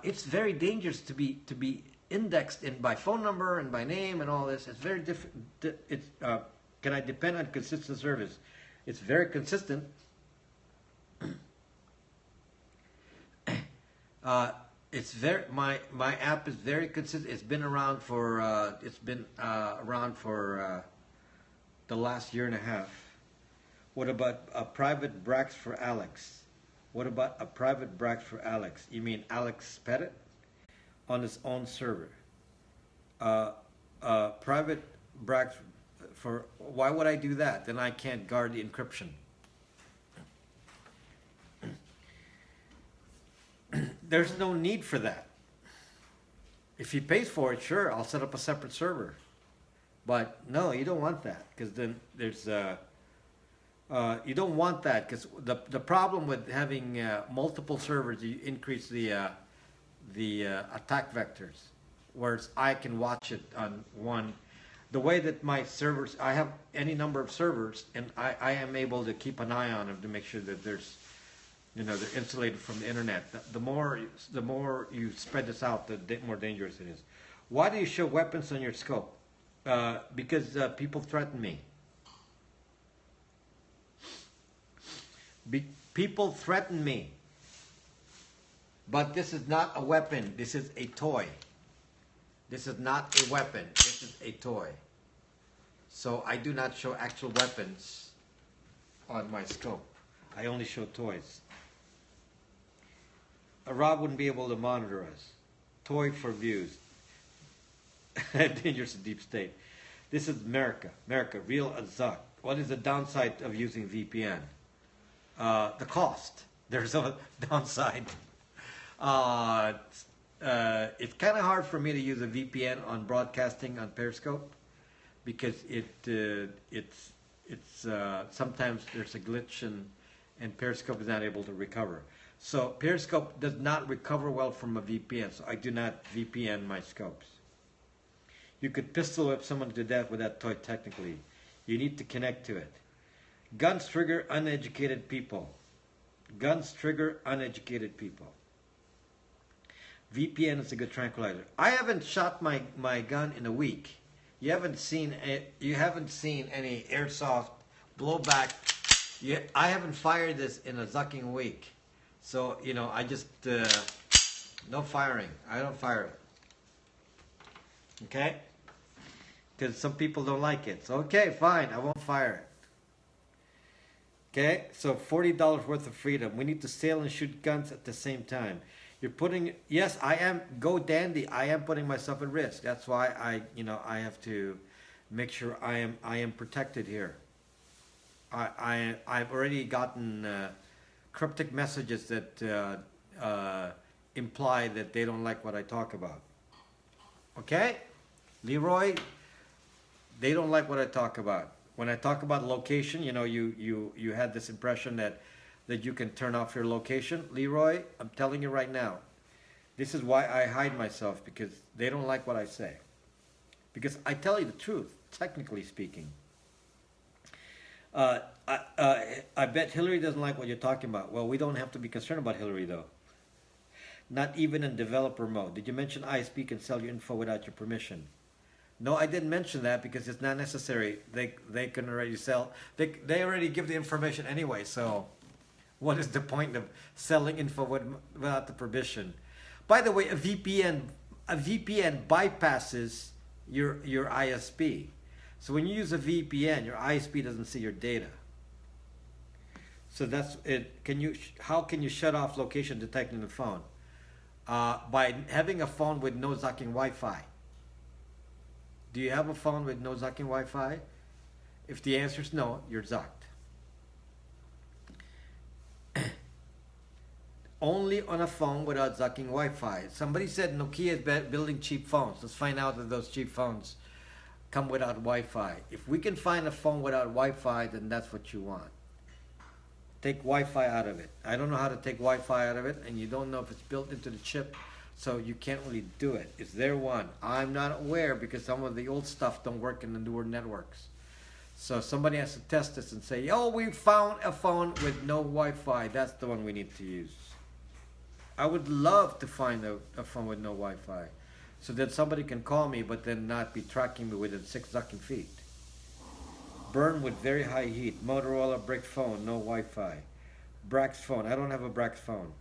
it's very dangerous to be indexed in by phone number and by name and all this. It's very different. Can I depend on consistent service? It's very consistent. It's very my app is very consistent. It's been around for the last year and a half. What about a private Brax for Alex? What about a private Brax for Alex? You mean Alex Pettit on his own server? Private Brax for, why would I do that? Then I can't guard the encryption. There's no need for that. If he pays for it, sure, I'll set up a separate server. But no, you don't want that, because then there's you don't want that, because the problem with having multiple servers, you increase the attack vectors, whereas I can watch it on one. The way that my servers, I have any number of servers, and I am able to keep an eye on them to make sure that there's, you know, they're insulated from the internet. The more you spread this out, the more dangerous it is. Why do you show weapons on your scope? Because people threaten me. People threaten me. But this is not a weapon. This is a toy. This is not a weapon. This is a toy. So I do not show actual weapons on my scope. I only show toys. Rob wouldn't be able to monitor us. Toy for views. Dangerous deep state. This is America. America, real Azak. What is the downside of using VPN? The cost. There's a downside. It's kind of hard for me to use a VPN on broadcasting on Periscope because it's sometimes there's a glitch and Periscope is not able to recover. So Periscope does not recover well from a VPN, so I do not VPN my scopes. You could pistol whip someone to death with that toy technically. You need to connect to it. Guns trigger uneducated people. Guns trigger uneducated people. VPN is a good tranquilizer. I haven't shot my gun in a week. You haven't seen any airsoft blowback. I haven't fired this in a zucking week. So, you know, I just no firing. I don't fire it. Okay? Because some people don't like it. So okay, fine, I won't fire it. Okay, so $40 worth of freedom. We need to sail and shoot guns at the same time. You're putting, yes, I am, go dandy. I am putting myself at risk. That's why I have to make sure I am protected here. I've already gotten cryptic messages that imply that they don't like what I talk about. Okay, Leroy, they don't like what I talk about. When I talk about location, you know, you had this impression that you can turn off your location. Leroy, I'm telling you right now, this is why I hide myself, because they don't like what I say. Because I tell you the truth, technically speaking. I bet Hillary doesn't like what you're talking about. Well, we don't have to be concerned about Hillary, though. Not even in developer mode. Did you mention ISP can sell your info without your permission? No, I didn't mention that because it's not necessary. They can already sell. They already give the information anyway, so what is the point of selling info without the permission? By the way, a VPN bypasses your ISP. So when you use a VPN, your ISP doesn't see your data. So that's it. How can you shut off location detecting the phone? By having a phone with no zucking Wi-Fi. Do you have a phone with no zucking Wi-Fi? If the answer is no, you're zucked. Only on a phone without zucking Wi-Fi. Somebody said Nokia is building cheap phones. Let's find out if those cheap phones come without Wi-Fi. If we can find a phone without Wi-Fi, then that's what you want. Take Wi-Fi out of it. I don't know how to take Wi-Fi out of it, and you don't know if it's built into the chip, so you can't really do it. Is there one? I'm not aware because some of the old stuff don't work in the newer networks. So somebody has to test this and say, oh, we found a phone with no Wi-Fi. That's the one we need to use. I would love to find a phone with no Wi-Fi so that somebody can call me but then not be tracking me within 6 zucking feet. Burn with very high heat. Motorola brick phone, no Wi-Fi. Brax phone. I don't have a Brax phone.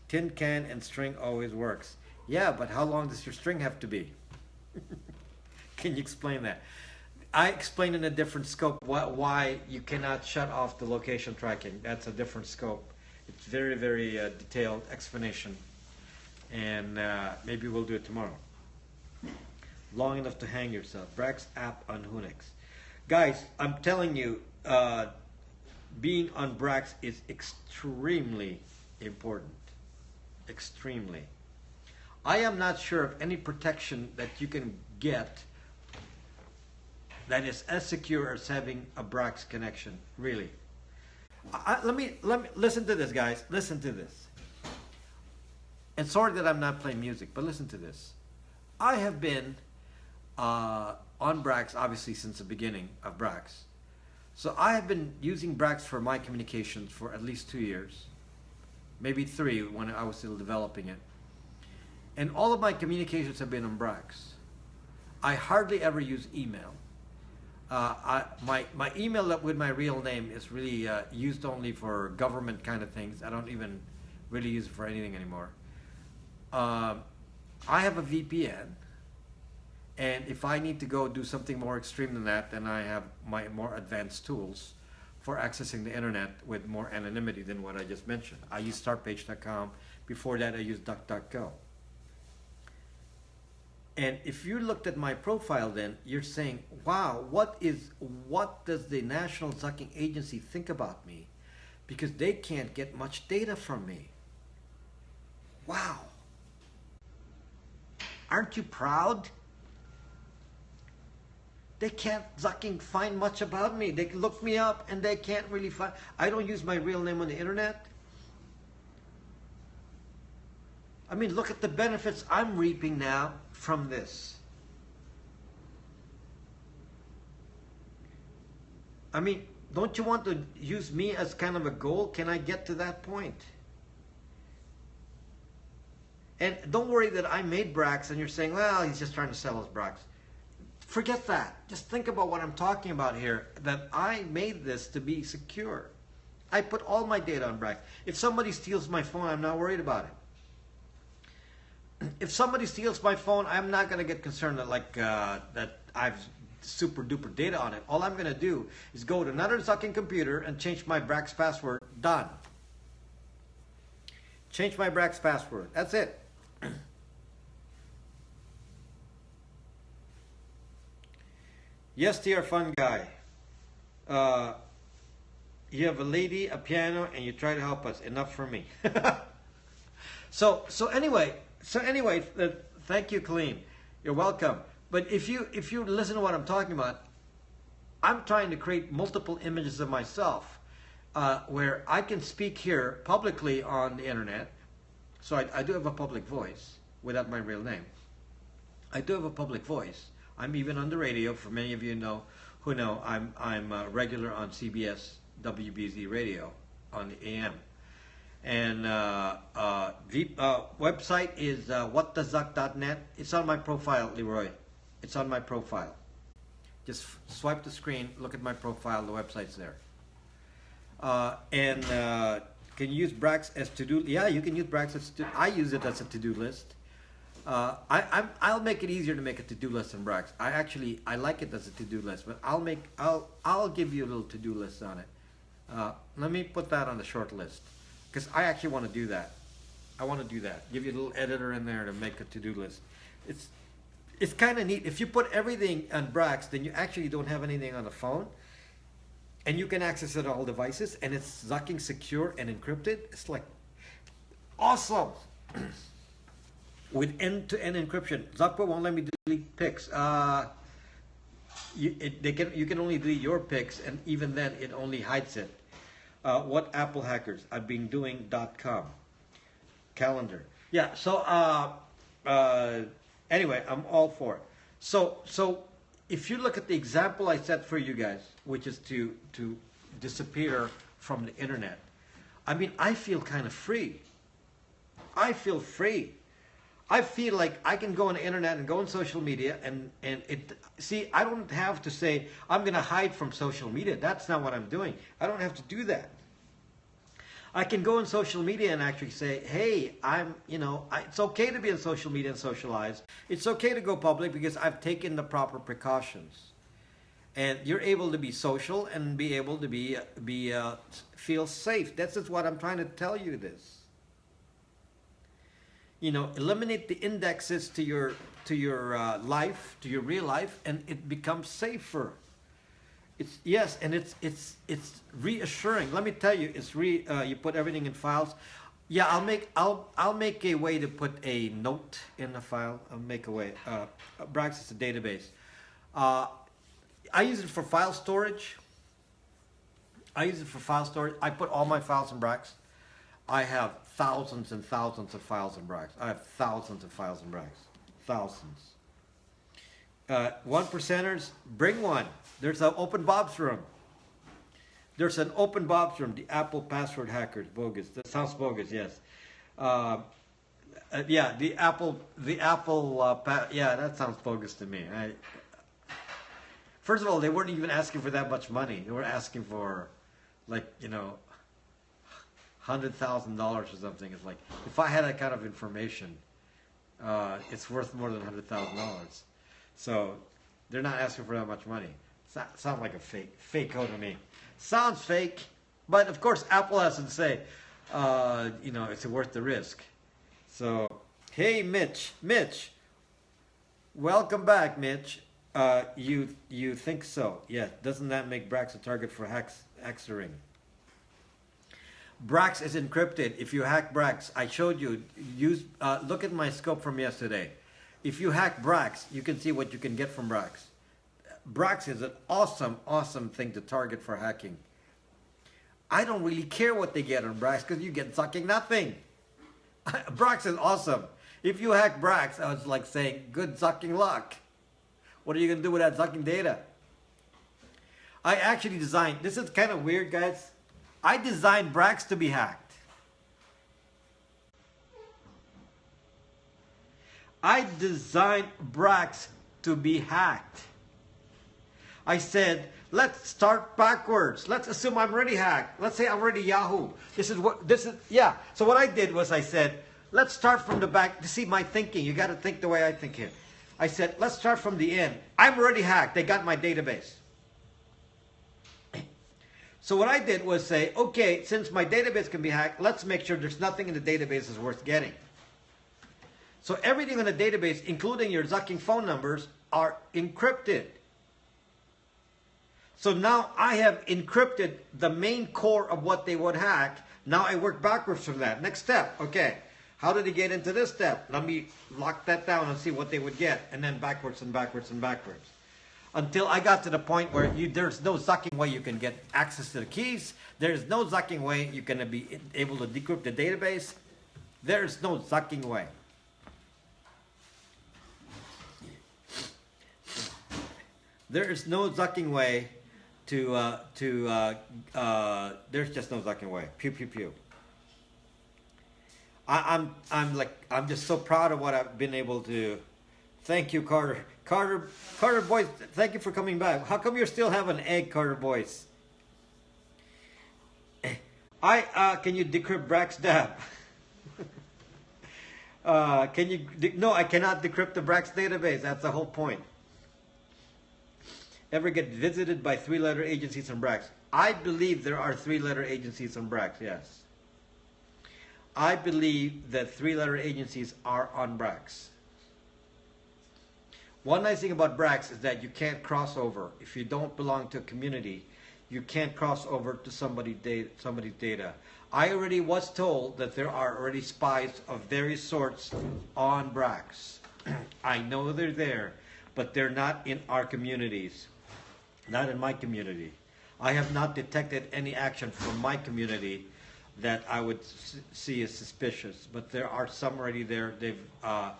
Tin can and string always works. Yeah, but how long does your string have to be? Can you explain that? I explained in a different scope why you cannot shut off the location tracking. That's a different scope. It's very, very detailed explanation. And maybe we'll do it tomorrow. Long enough to hang yourself. Brax app on Unix. Guys, I'm telling you, being on Brax is extremely important. Extremely. I am not sure of any protection that you can get that is as secure as having a Brax connection. Really. Let me listen to this, guys. Listen to this. And sorry that I'm not playing music, but listen to this. I have been on Brax obviously since the beginning of Brax. So I have been using Brax for my communications for at least 2 years. Maybe 3 when I was still developing it. And all of my communications have been on Brax. I hardly ever use email. My email with my real name is really used only for government kind of things. I don't even really use it for anything anymore. I have a VPN. And if I need to go do something more extreme than that, then I have my more advanced tools for accessing the internet with more anonymity than what I just mentioned. I use startpage.com. Before that, I used DuckDuckGo. And if you looked at my profile then, you're saying, wow, what does the National Zucking Agency think about me? Because they can't get much data from me. Wow. Aren't you proud? They can't zucking find much about me. They look me up and they can't really find. I don't use my real name on the internet. I mean, look at the benefits I'm reaping now from this. I mean, don't you want to use me as kind of a goal? Can I get to that point? And don't worry that I made Brax and you're saying, well, he's just trying to sell us Brax. Forget that. Just think about what I'm talking about here, that I made this to be secure. I put all my data on Brax. If somebody steals my phone, I'm not worried about it. If somebody steals my phone, I'm not going to get concerned that that I've super duper data on it. All I'm going to do is go to another sucking computer and change my Brax password. Done. Change my Brax password. That's it. Yes, dear fun guy. You have a lady, a piano, and you try to help us. Enough for me. So anyway, thank you, Colleen. You're welcome. But if you listen to what I'm talking about, I'm trying to create multiple images of myself, where I can speak here publicly on the internet. So I do have a public voice without my real name. I do have a public voice. I'm even on the radio. For many of you who know, I'm a regular on CBS WBZ radio on the AM. And the website is whatthezuck.net. It's on my profile, Leroy. It's on my profile. Just swipe the screen, look at my profile, the website's there. Can you use Brax as to-do? Yeah, you can use Brax as to-do. I use it as a to-do list. I'll make it easier to make a to-do list in Brax. I like it as a to-do list, but I'll give you a little to-do list on it. Let me put that on the short list, because I actually want to do that. I want to do that. Give you a little editor in there to make a to-do list. It's kind of neat. If you put everything on Brax, then you actually don't have anything on the phone, and you can access it on all devices, and it's zucking secure and encrypted. It's like awesome. With end-to-end encryption. Zuckboy won't let me delete pics. You can only delete your pics, and even then it only hides it. What Apple hackers? I've been doing .com. Calendar. Yeah, so anyway, I'm all for it. So if you look at the example I set for you guys, which is to disappear from the internet, I mean, I feel kind of free. I feel free. I feel like I can go on the internet and go on social media I don't have to say, I'm going to hide from social media. That's not what I'm doing. I don't have to do that. I can go on social media and actually say, hey, it's okay to be on social media and socialize. It's okay to go public because I've taken the proper precautions. And you're able to be social and be able to feel safe. That's just what I'm trying to tell you this. Eliminate the indexes to your life, to your real life, and it becomes safer. It's reassuring. Let me tell you, you put everything in files. Yeah, I'll make a way to put a note in the file. I'll make a way. Brax is a database. I use it for file storage. I put all my files in Brax. I have thousands and thousands of files in Brax. I have thousands of files in Brax. Thousands. 1%ers, bring one. There's an open Bob's room. There's an open Bob's room. The Apple password hackers, bogus. That sounds bogus, yes. Yeah, the Apple, yeah, that sounds bogus to me. First of all, they weren't even asking for that much money. They were asking for, $100,000 or something. It's like, if I had that kind of information, it's worth more than $100,000. So they're not asking for that much money. Sounds like a fake code to me. Sounds fake, but of course Apple has to say, it's worth the risk. So, hey Mitch, welcome back, Mitch. You think so? Yeah. Doesn't that make Brax a target for hackstering? Brax is encrypted. If you hack Brax, I showed you. Look at my scope from yesterday. If you hack Brax, you can see what you can get from Brax. Brax is an awesome thing to target for hacking. I don't really care what they get on Brax because you get fucking nothing. Brax is awesome. If you hack Brax, I was like saying, good zucking luck. What are you going to do with that zucking data? I actually designed, this is kind of weird, guys. I designed Brax to be hacked. I designed Brax to be hacked. I said, let's start backwards. Let's assume I'm already hacked. Let's say I'm already Yahoo. Yeah. So what I did was I said, let's start from the back. To see my thinking, you got to think the way I think here. I said, let's start from the end. I'm already hacked. They got my database. So what I did was say, okay, since my database can be hacked, let's make sure there's nothing in the database is worth getting. So everything in the database, including your zucking phone numbers, are encrypted. So now I have encrypted the main core of what they would hack. Now I work backwards from that. Next step, okay. How did they get into this step? Let me lock that down and see what they would get. And then backwards and backwards and backwards. Until I got to the point where there's no zucking way you can get access to the keys. There's no zucking way you can be able to decrypt the database. There's no zucking way. There is no zucking way there's just no zucking way. Pew pew pew. I'm just so proud of what I've been able to. Thank you, Carter. Carter boys, thank you for coming back. How come you still have an egg, Carter boys? Can you decrypt Brax Dab? No, I cannot decrypt the Brax database. That's the whole point. Ever get visited by 3-letter agencies on Brax? I believe there are 3-letter agencies on Brax, yes. I believe that 3-letter agencies are on Brax. One nice thing about Brax is that you can't cross over. If you don't belong to a community, you can't cross over to somebody's data. I already was told that there are already spies of various sorts on Brax. I know they're there, but they're not in our communities. Not in my community. I have not detected any action from my community that I would see as suspicious, but there are some already there. They are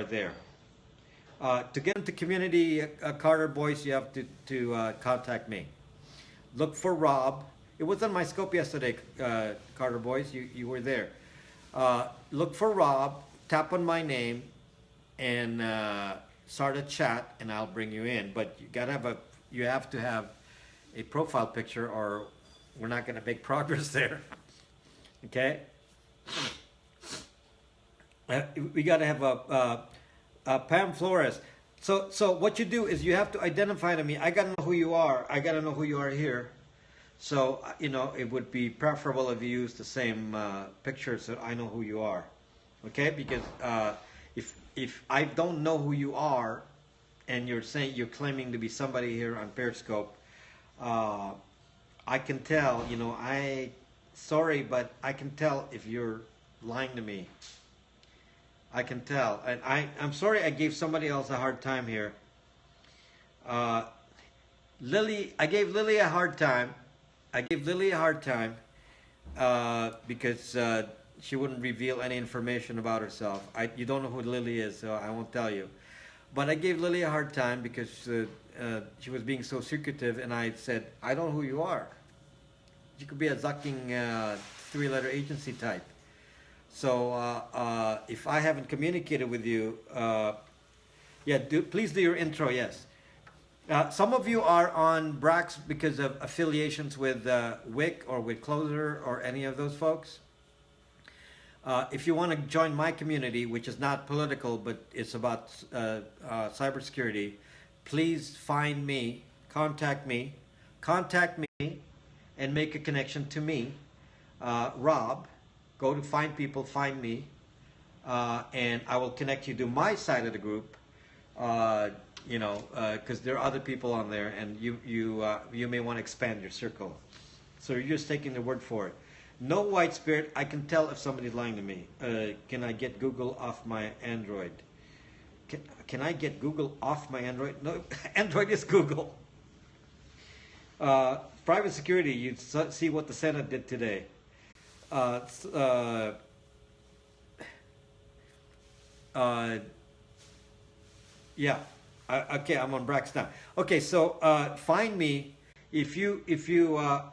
there. To get into community, Carter boys, you have to contact me. Look for Rob. It was on my scope yesterday, Carter boys. You were there. Look for Rob. Tap on my name, and start a chat, and I'll bring you in. But you have to have a profile picture, or we're not going to make progress there. Okay. We got to have a Pam Flores. So what you do is you have to identify to me. I got to know who you are. I got to know who you are here. So it would be preferable if you use the same picture so I know who you are. Okay, because if I don't know who you are, and you're claiming to be somebody here on Periscope, I can tell. Sorry, but I can tell if you're lying to me. I can tell, and I'm sorry I gave somebody else a hard time here. Lily, I gave Lily a hard time. Because she wouldn't reveal any information about herself. You don't know who Lily is, so I won't tell you. But I gave Lily a hard time because she was being so secretive, and I said, I don't know who you are. You could be a zucking 3-letter agency type. So if I haven't communicated with you, please do your intro, yes. Some of you are on Brax because of affiliations with WIC or with Closer or any of those folks. If you want to join my community, which is not political, but it's about cybersecurity, please find me, contact me, and make a connection to me, Rob. Go to Find People, find me, and I will connect you to my side of the group. Because there are other people on there, and you may want to expand your circle. So you're just taking the word for it. No white spirit. I can tell if somebody's lying to me. Can I get Google off my Android? Can I get Google off my Android? No, Android is Google. Private security. You see what the Senate did today. uh, yeah. Okay, I'm on Brax now. Okay, so find me if you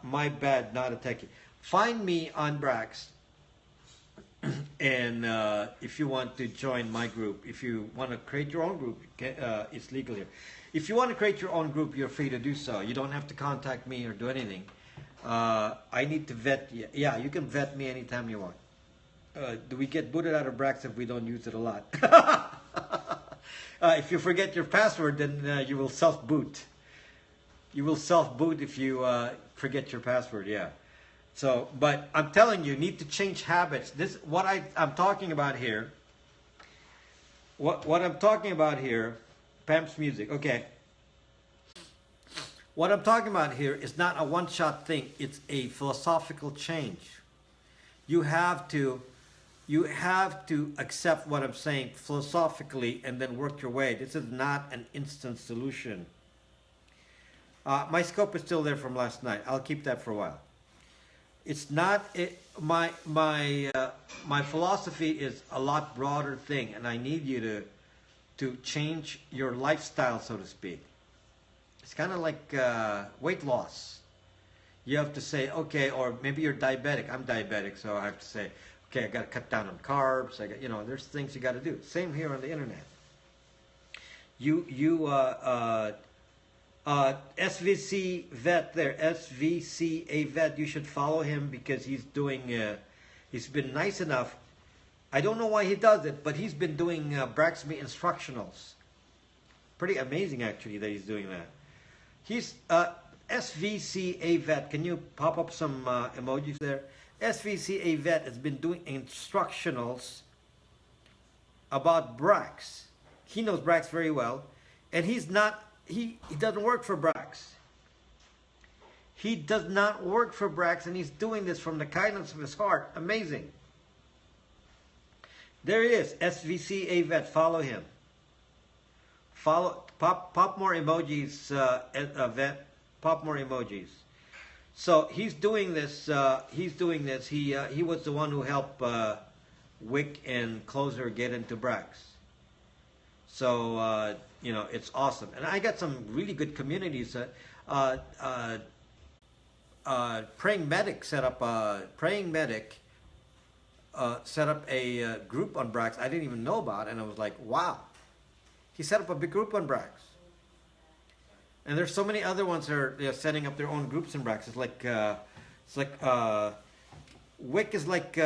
my bad, not a techie. Find me on Brax, and if you want to join my group, if you want to create your own group, it's legal here. If you want to create your own group, you're free to do so. You don't have to contact me or do anything. I need to vet you. Yeah, you can vet me anytime you want. Do we get booted out of Brax if we don't use it a lot? If you forget your password, then you will self-boot. You will self-boot if you forget your password, yeah. So, but I'm telling you, need to change habits. This, what I'm talking about here, what I'm talking about here, Pam's music, okay. What I'm talking about here is not a one-shot thing. It's a philosophical change. You have to accept what I'm saying philosophically and then work your way. This is not an instant solution. My scope is still there from last night. I'll keep that for a while. It's not my philosophy is a lot broader thing, and I need you to change your lifestyle, so to speak. It's kind of like weight loss. You have to say, okay, or maybe you're diabetic. I'm diabetic, so I have to say, okay, I got to cut down on carbs. I got, there's things you got to do. Same here on the internet. SVC vet there, SVCA vet. You should follow him because he's doing. He's been nice enough. I don't know why he does it, but he's been doing Braxme instructionals. Pretty amazing, actually, that he's doing that. He's SVCA vet. Can you pop up some emojis there? SVCA vet has been doing instructionals about Brax. He knows Brax very well, and he's not. He doesn't work for Brax. He does not work for Brax, and he's doing this from the kindness of his heart. Amazing. There he is, SVCA vet. Follow him. Pop more emojis, vet. Pop more emojis. So he's doing this. He was the one who helped Wick and Closer get into Brax. So it's awesome, and I got some really good communities. Praying Medic set up a group on Brax I didn't even know about, and I was like, wow. He set up a big group on Brax. And there's so many other ones that are setting up their own groups in Brax. It's like Wick is like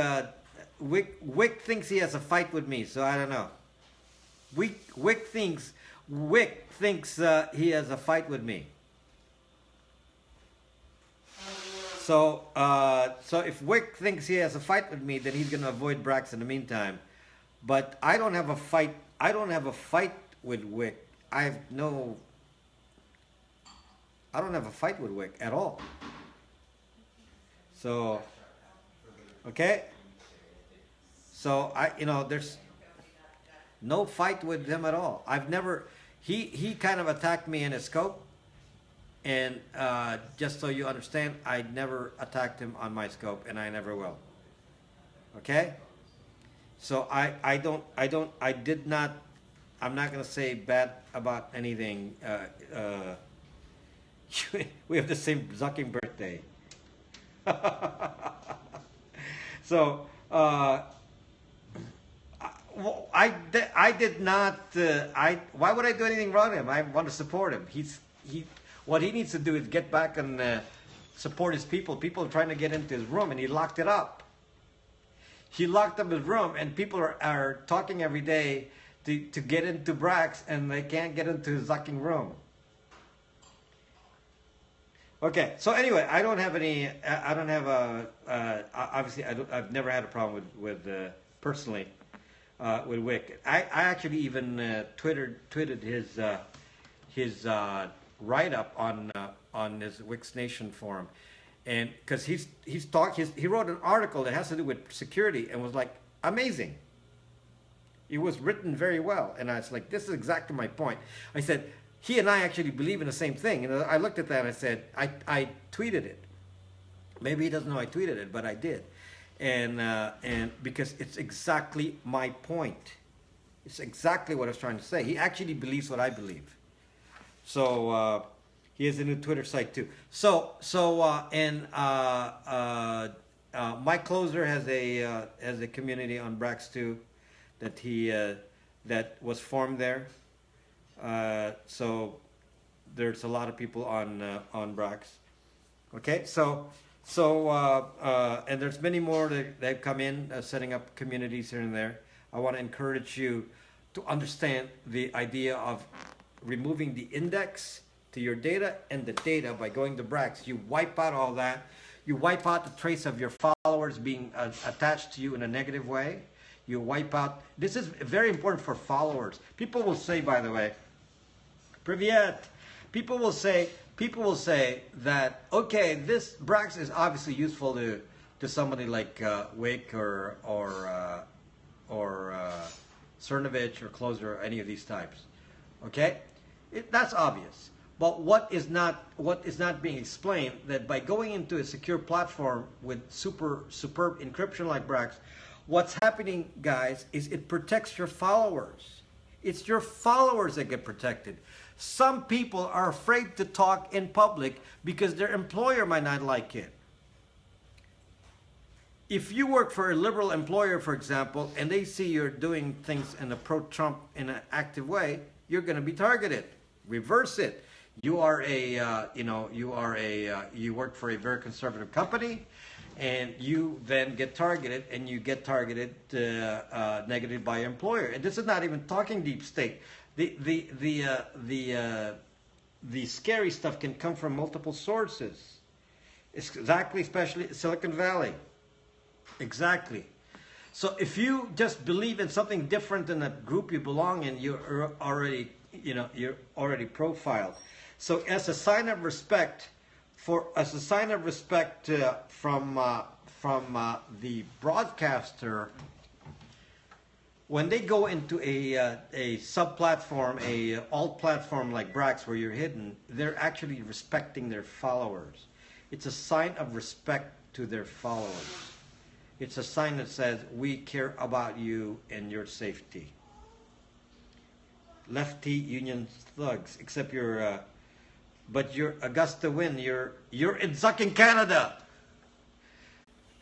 Wick thinks he has a fight with me, so I don't know. Wick thinks he has a fight with me. So if Wick thinks he has a fight with me, then he's gonna avoid Brax in the meantime. But I don't have a fight. I don't have a fight with Wick. I don't have a fight with Wick at all. So, okay. So there's no fight with him at all. I've never. He kind of attacked me in his scope, and just so you understand, I never attacked him on my scope, and I never will. Okay. So I did not. I'm not gonna say bad about anything. We have the same Zucking birthday. So I did not. Why would I do anything wrong to him? I want to support him. What he needs to do is get back and support his people. People are trying to get into his room, and he locked it up. He locked up his room, and people are talking every day to get into Brax, and they can't get into his Zucking room. Okay, so anyway, I don't have any. I don't have obviously, I've never had a problem with personally with Wick. I actually even tweeted his write up on his Wix Nation forum, and because he wrote an article that has to do with security and was like amazing. It was written very well, and I was like, this is exactly my point. I said, he and I actually believe in the same thing. And I looked at that and I said, I tweeted it. Maybe he doesn't know I tweeted it, but I did. And because it's exactly my point. It's exactly what I was trying to say. He actually believes what I believe. So he has a new Twitter site too. Mike Closer has a community on Brax too, that he that was formed there. So there's a lot of people on Brax. Okay, and there's many more that have come in, setting up communities here and there. I want to encourage you to understand the idea of removing the index to your data and the data by going to Brax. You wipe out all that. You wipe out the trace of your followers being attached to you in a negative way. You wipe out. This is very important for followers. People will say, by the way, Privyet. People will say that, okay, this Brax is obviously useful to somebody like Wick or Cernovich or Closer or any of these types. Okay, that's obvious. But what is not being explained, that by going into a secure platform with superb encryption like Brax, what's happening, guys, is it protects your followers. It's your followers that get protected. Some people are afraid to talk in public because their employer might not like it. If you work for a liberal employer, for example, and they see you're doing things in a pro-Trump in an active way, you're going to be targeted. Reverse it. You work for a very conservative company, and you then get targeted, and you get targeted negatively by your employer. And this is not even talking deep state. The scary stuff can come from multiple sources. Exactly, especially Silicon Valley. Exactly. So if you just believe in something different than that group you belong in, you're already profiled. So as a sign of respect from the broadcaster, when they go into a sub-platform, a alt platform like Brax where you're hidden, they're actually respecting their followers. It's a sign of respect to their followers. It's a sign that says, we care about you and your safety. Lefty union thugs, except but you're Augusta Win, you're in sucking Canada.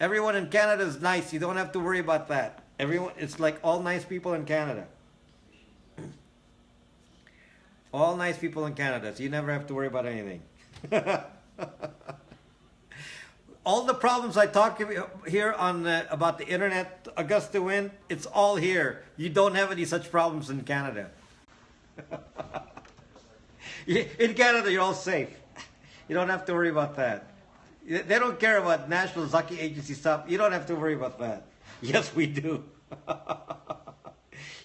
Everyone in Canada is nice. You don't have to worry about that. Everyone, it's like all nice people in Canada. All nice people in Canada, so you never have to worry about anything. All the problems I talk here on about the internet, Augusta Win, it's all here. You don't have any such problems in Canada. In Canada, you're all safe. You don't have to worry about that. They don't care about National Zaki Agency stuff. You don't have to worry about that. Yes, we do.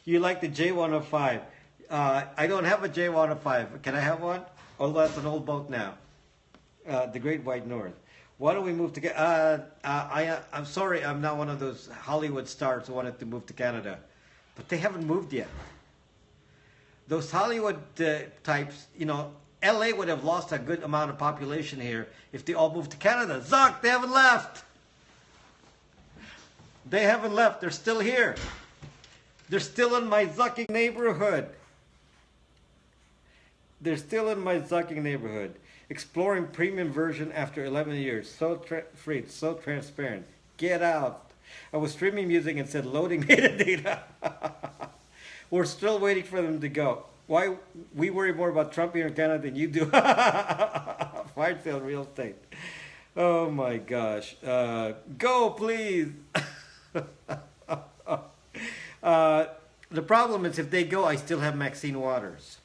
You like the J105. I don't have a J105. Can I have one? Oh, that's an old boat now. The Great White North. Why don't we move to I'm sorry, I'm not one of those Hollywood stars who wanted to move to Canada. But they haven't moved yet. Those Hollywood types, LA would have lost a good amount of population here if they all moved to Canada. Zuck, they haven't left. They haven't left. They're still here. They're still in my Zucking neighborhood. They're still in my Zucking neighborhood. Exploring premium version after 11 years. So free, so transparent. Get out. I was streaming music and said loading metadata. We're still waiting for them to go. Why we worry more about Trump here in Canada than you do. Fire sale real estate. Oh my gosh. Go please. The problem is if they go, I still have Maxine Waters.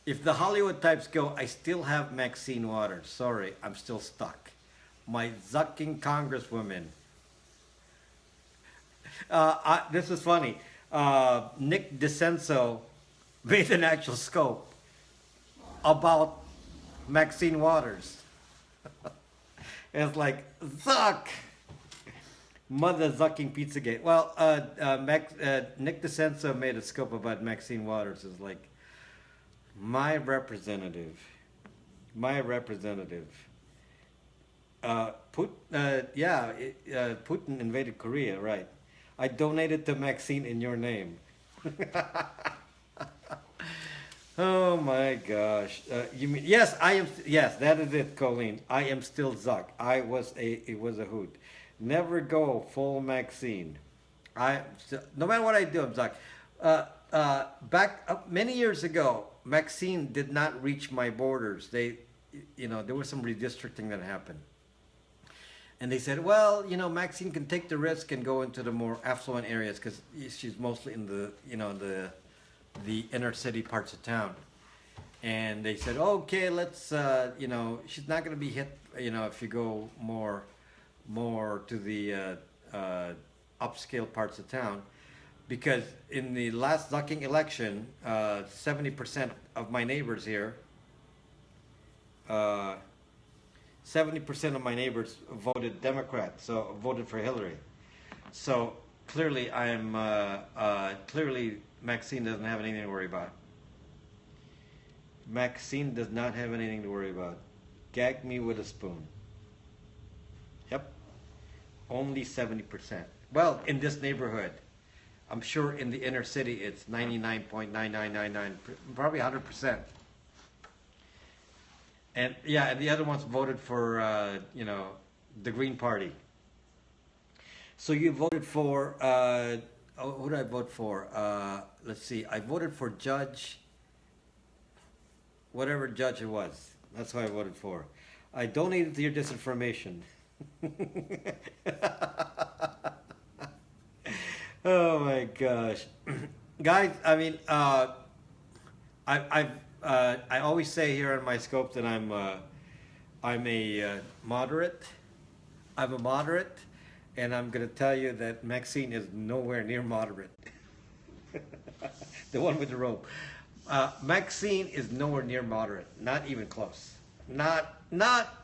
If the Hollywood types go, I still have Maxine Waters. Sorry, I'm still stuck. My Zucking congresswoman. This is funny. Nick DeCenso made an actual scope about Maxine Waters. It's like, Zuck! Mother Zucking Pizzagate. Well, Nick DeCenso made a scope about Maxine Waters. It's like, my representative. Putin invaded Korea, right? I donated to Maxine in your name. Oh my gosh. You mean yes, I am yes, that is it, Colleen. I am still Zuck. It was a hoot. Never go full Maxine. No matter what I do, I'm Zuck. Back many years ago, Maxine did not reach my borders. There was some redistricting that happened. And they said, well, Maxine can take the risk and go into the more affluent areas because she's mostly in the inner city parts of town. And they said, okay, let's, she's not going to be hit, if you go more to the upscale parts of town. Because in the last Zucking election, 70% of my neighbors here, 70% of my neighbors voted Democrat, so voted for Hillary. So clearly, clearly Maxine doesn't have anything to worry about. Maxine does not have anything to worry about. Gag me with a spoon. Yep, only 70%. Well, in this neighborhood, I'm sure in the inner city it's 99.9999, probably 100%. And yeah, and the other ones voted for, the Green Party. So you voted for, who did I vote for? Let's see, I voted for Judge, whatever judge it was. That's who I voted for. I donated to your disinformation. Oh my gosh. Guys, I mean, I always say here on my scope that I'm a moderate. I'm a moderate, and I'm going to tell you that Maxine is nowhere near moderate. The one with the rope. Maxine is nowhere near moderate. Not even close. Not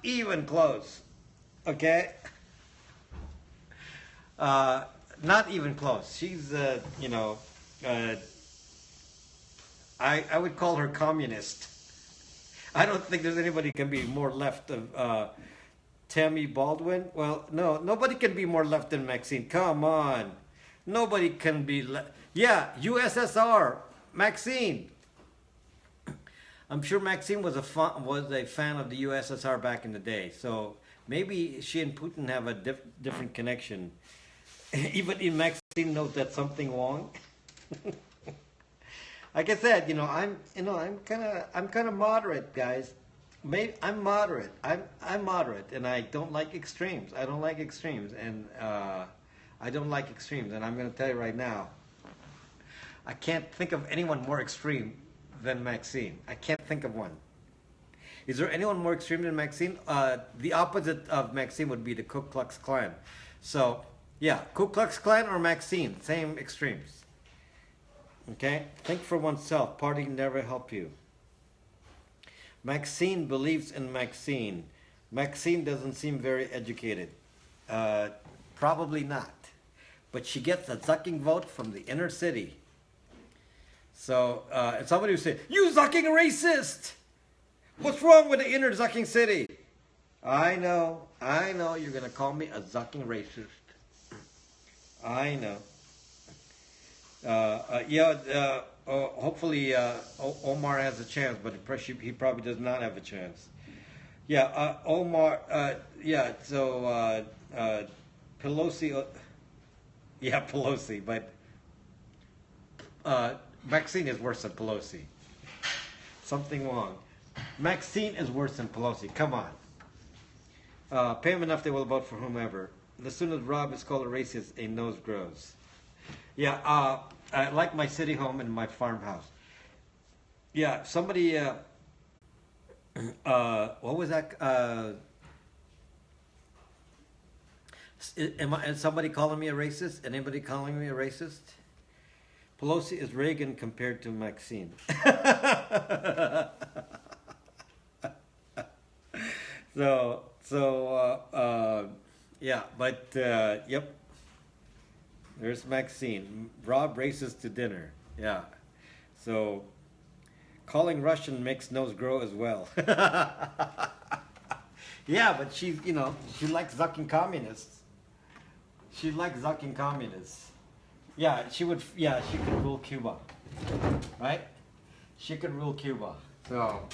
even close. Okay. Not even close. She's I would call her communist. I don't think there's anybody can be more left of Tammy Baldwin. Well, no, nobody can be more left than Maxine. Come on. Nobody can be yeah, USSR, Maxine. I'm sure Maxine was a fan of the USSR back in the day. So maybe she and Putin have a different connection. Even in Maxine knows that something wrong. Like I said, I'm kind of moderate, guys. I'm moderate. I'm moderate, and I don't like extremes. I don't like extremes, and I don't like extremes. And I'm going to tell you right now, I can't think of anyone more extreme than Maxine. I can't think of one. Is there anyone more extreme than Maxine? The opposite of Maxine would be the Ku Klux Klan. So, yeah, Ku Klux Klan or Maxine, same extremes. Okay? Think for oneself. Party never help you. Maxine believes in Maxine. Maxine doesn't seem very educated. Probably not. But she gets a Zucking vote from the inner city. So, and somebody would say, you Zucking racist! What's wrong with the inner Zucking city? I know, you're going to call me a Zucking racist. I know. Hopefully Omar has a chance, but he probably does not have a chance. Yeah, Omar, so Pelosi, Pelosi, but Maxine is worse than Pelosi. Something wrong. Maxine is worse than Pelosi, come on. Pay them enough, they will vote for whomever. As soon as Rob is called a racist, a nose grows. Yeah, I like my city home and my farmhouse. Yeah, somebody, what was that? Is somebody calling me a racist? Anybody calling me a racist? Pelosi is Reagan compared to Maxine. Yeah, but, yep. There's Maxine. Rob races to dinner. Yeah. So, calling Russian makes nose grow as well. Yeah, but she likes Zucking communists. She likes Zucking communists. Yeah, she would. Yeah, she could rule Cuba, right? She could rule Cuba. So,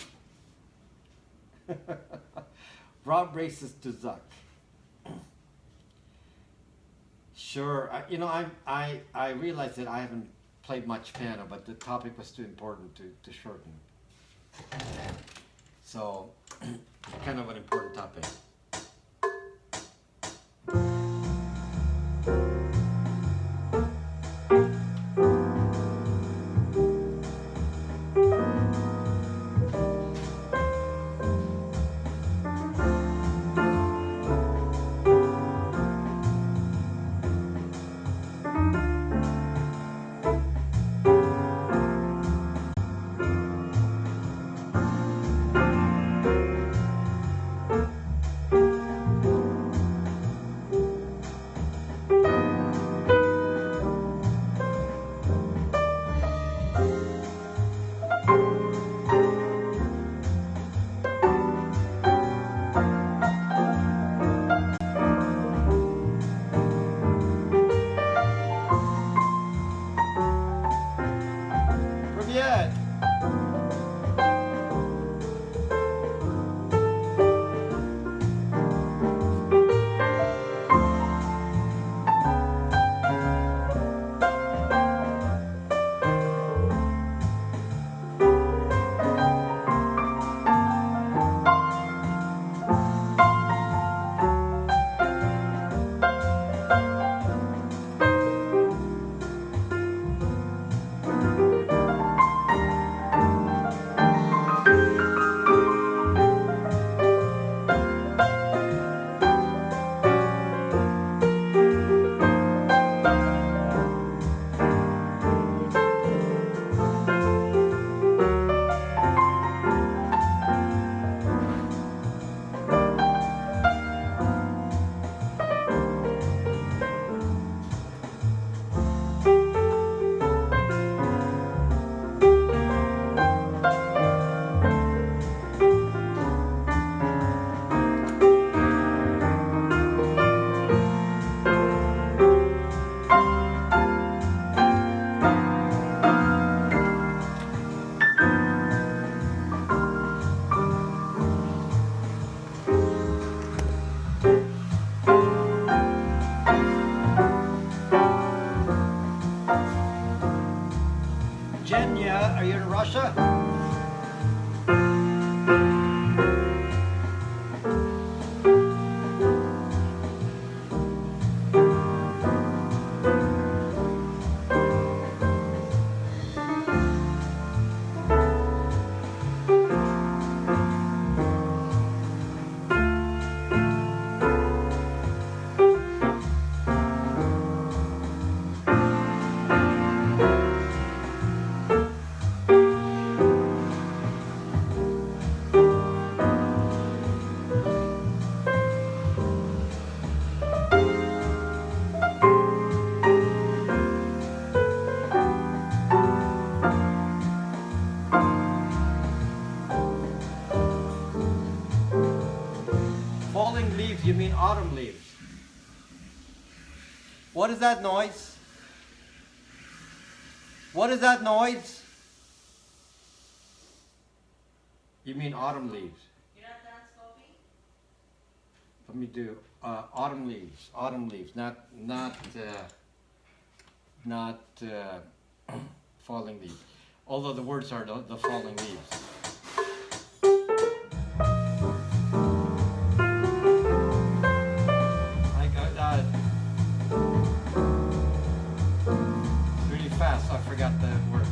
Rob races to Zuck. Sure. You know, I realized that I haven't played much piano, but the topic was too important to shorten. So, kind of an important topic. Are you in Russia? Falling leaves, you mean autumn leaves. What is that noise? What is that noise? You mean autumn leaves. You're not done smoking? Let me do autumn leaves, not falling leaves. Although the words are the falling leaves. Really fast, I forgot the word.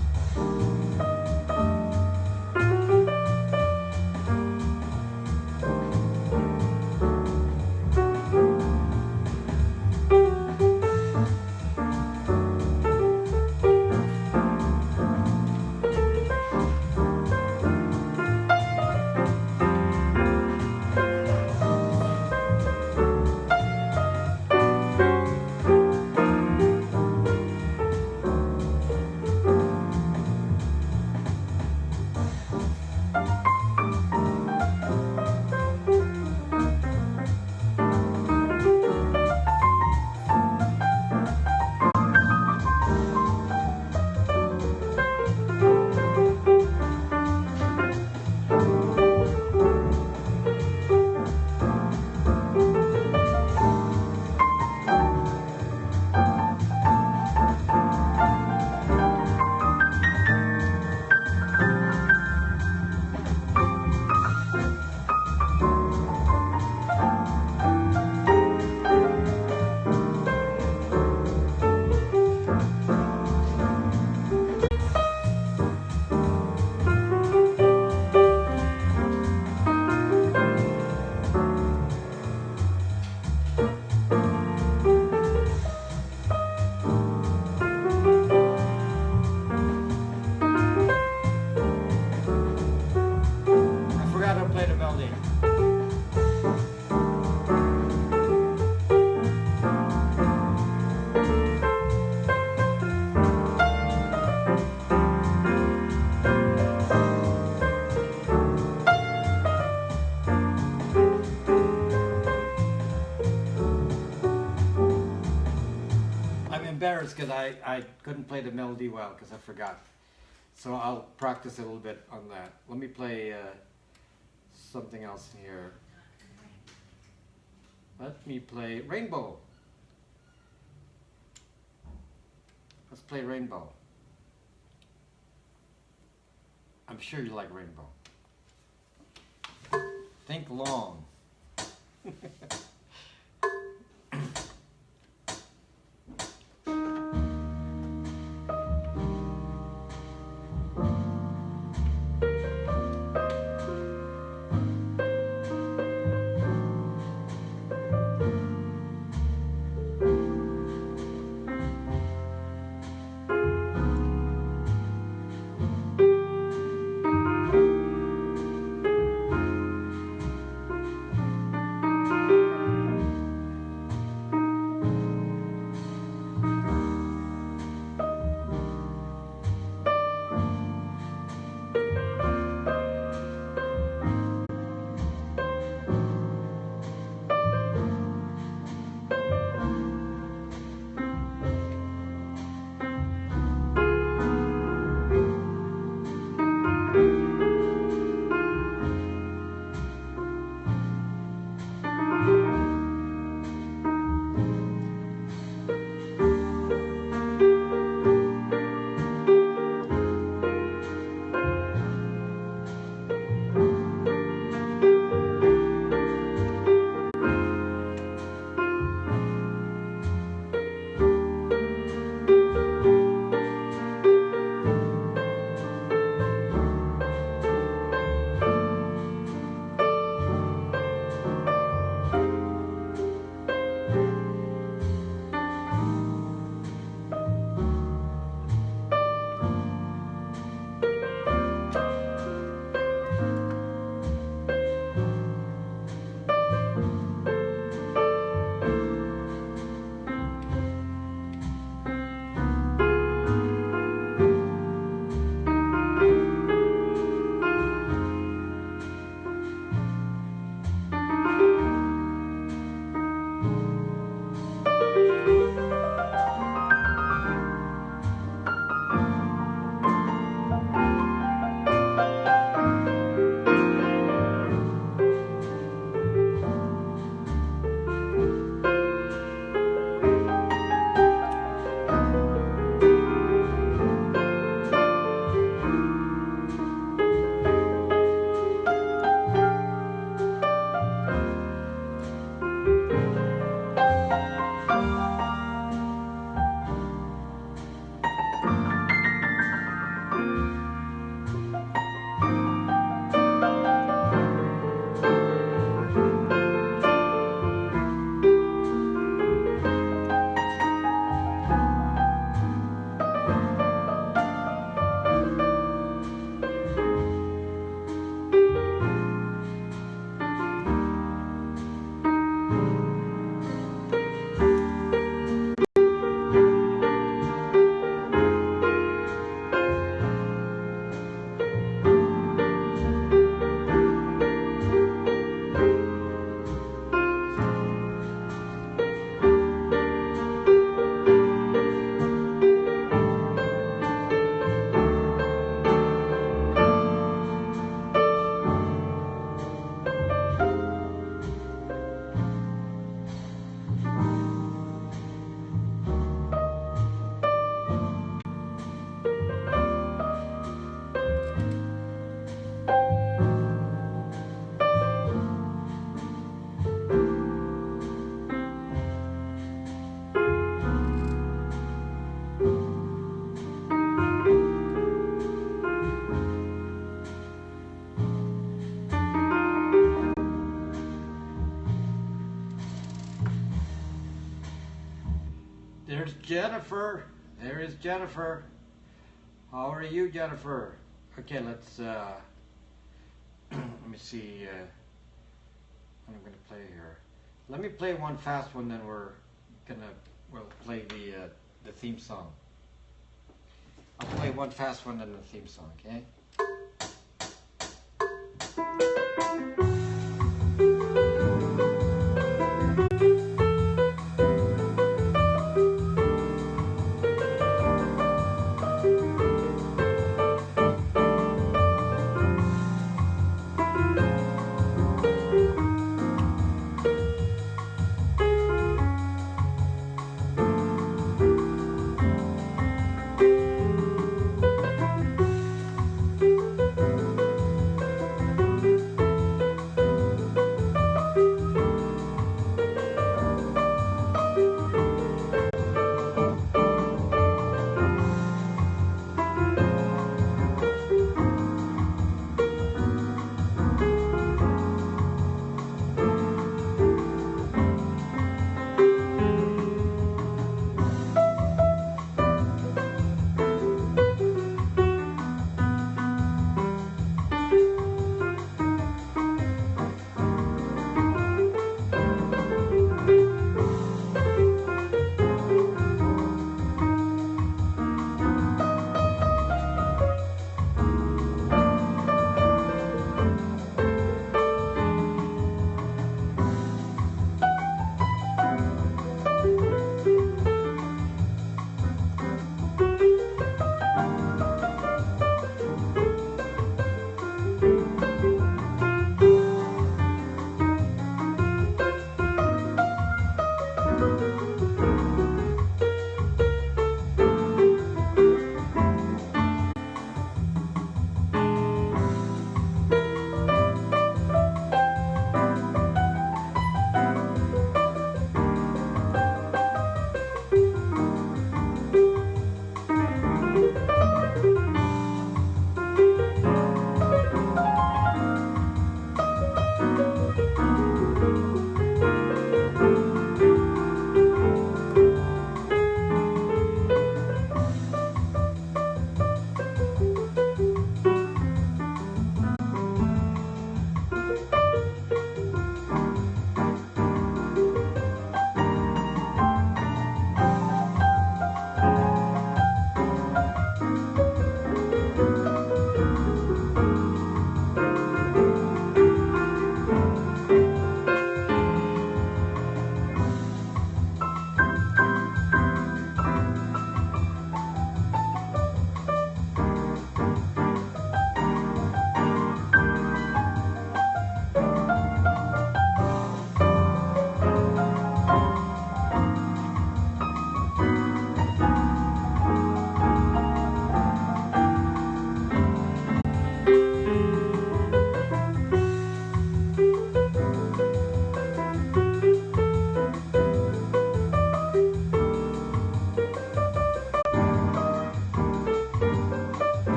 first because I couldn't play the melody well because I forgot. So I'll practice a little bit on that. Let me play something else here. Let me play Rainbow. Let's play Rainbow. I'm sure you like Rainbow. Think long. There's Jennifer. There is Jennifer. How are you, Jennifer? Okay, let's let me see what I'm gonna play here. Let me play one fast one, then we'll play the theme song. I'll play one fast one, then the theme song, okay?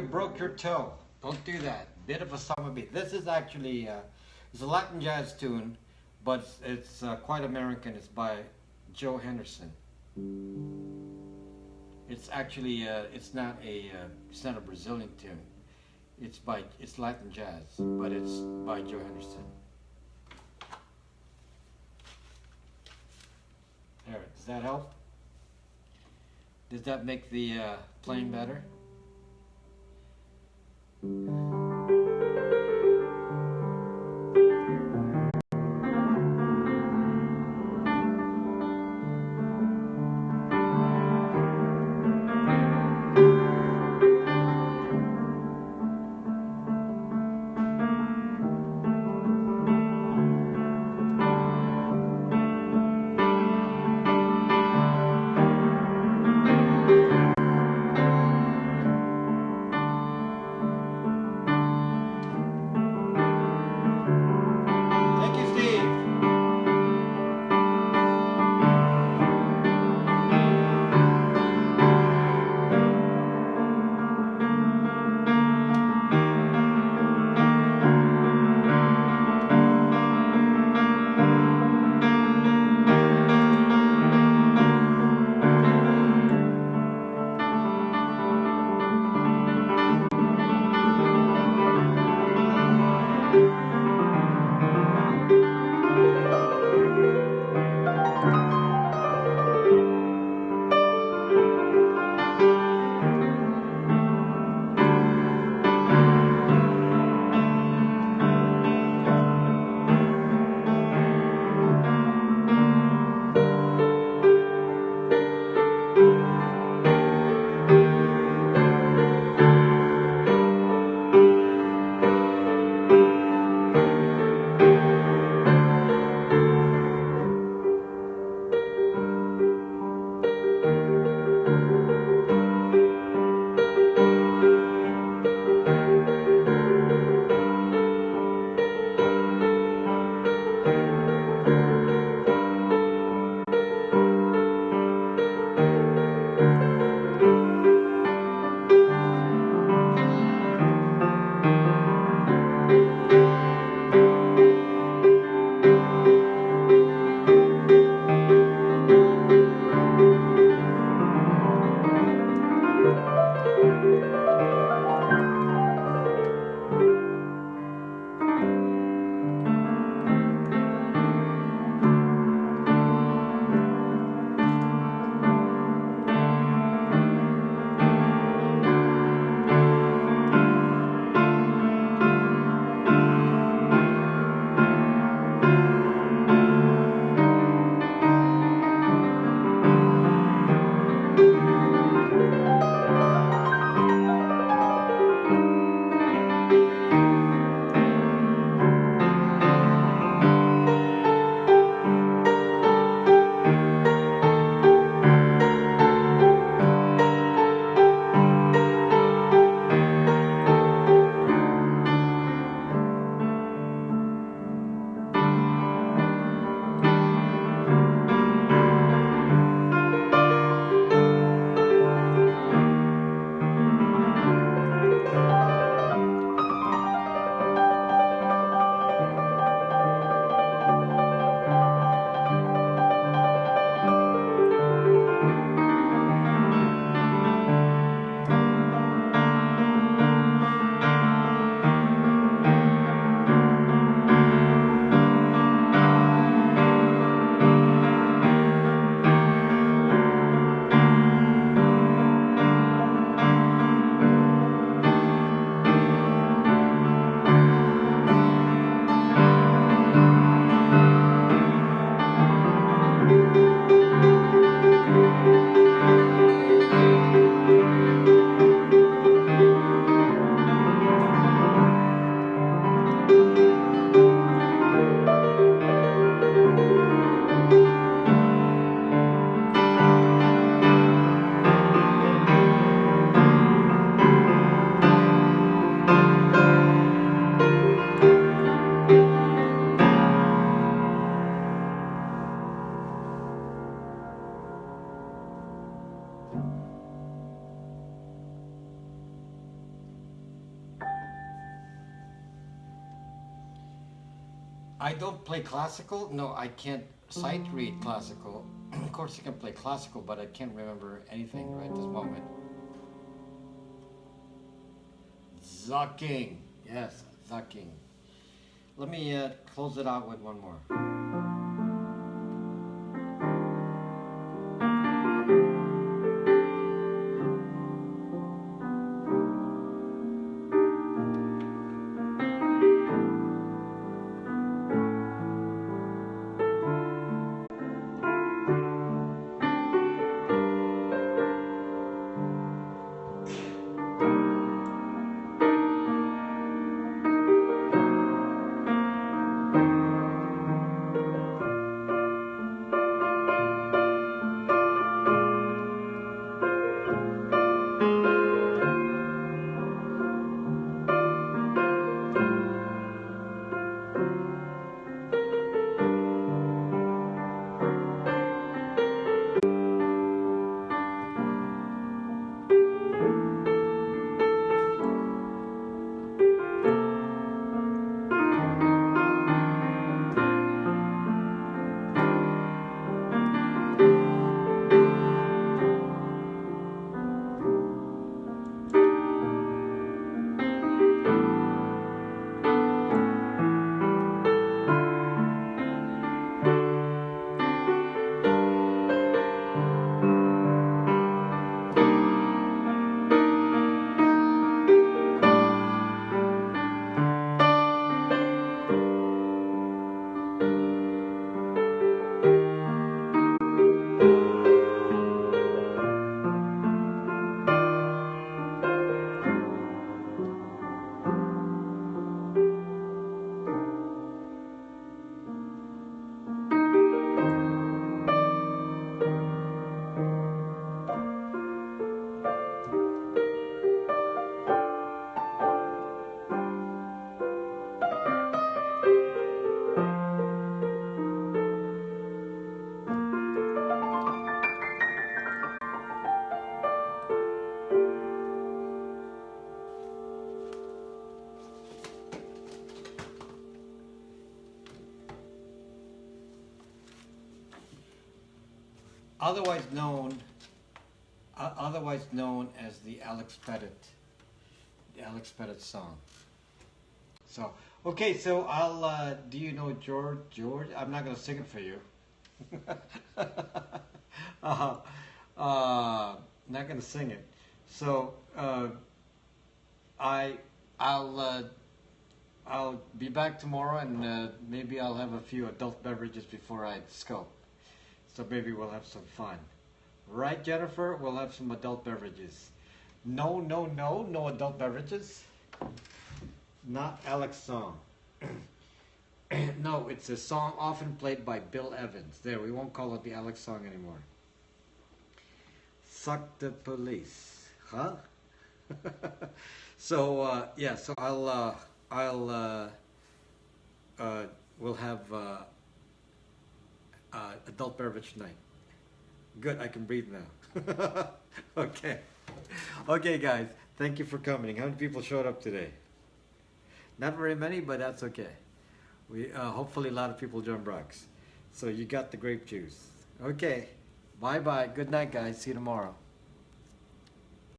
broke your toe. Don't do that. Bit of a summer beat. This is actually it's a Latin jazz tune, but it's quite American. It's by Joe Henderson. It's actually it's not a Brazilian tune. It's Latin jazz, but it's by Joe Henderson. There, does that help? Does that make the playing better? I don't play classical. No, I can't sight read classical. Of course, I can play classical, but I can't remember anything right this moment. Zucking. Yes, zucking. Let me close it out with one more. Otherwise known as the Alex Pettit song. So, okay, so I'll, do you know George? I'm not going to sing it for you. Not going to sing it. So, I'll be back tomorrow, and maybe I'll have a few adult beverages before I scope. So maybe we'll have some fun. Right, Jennifer? We'll have some adult beverages. No adult beverages. Not Alex song. No, it's a song often played by Bill Evans. There, we won't call it the Alex song anymore. Suck the police, huh? So yeah, so we'll have adult beverage night. Good, I can breathe now. Okay. Okay, guys, thank you for coming. How many people showed up today? Not very many, but that's okay. We hopefully a lot of people join Brox. So you got the grape juice. Okay, bye-bye. Good night, guys. See you tomorrow.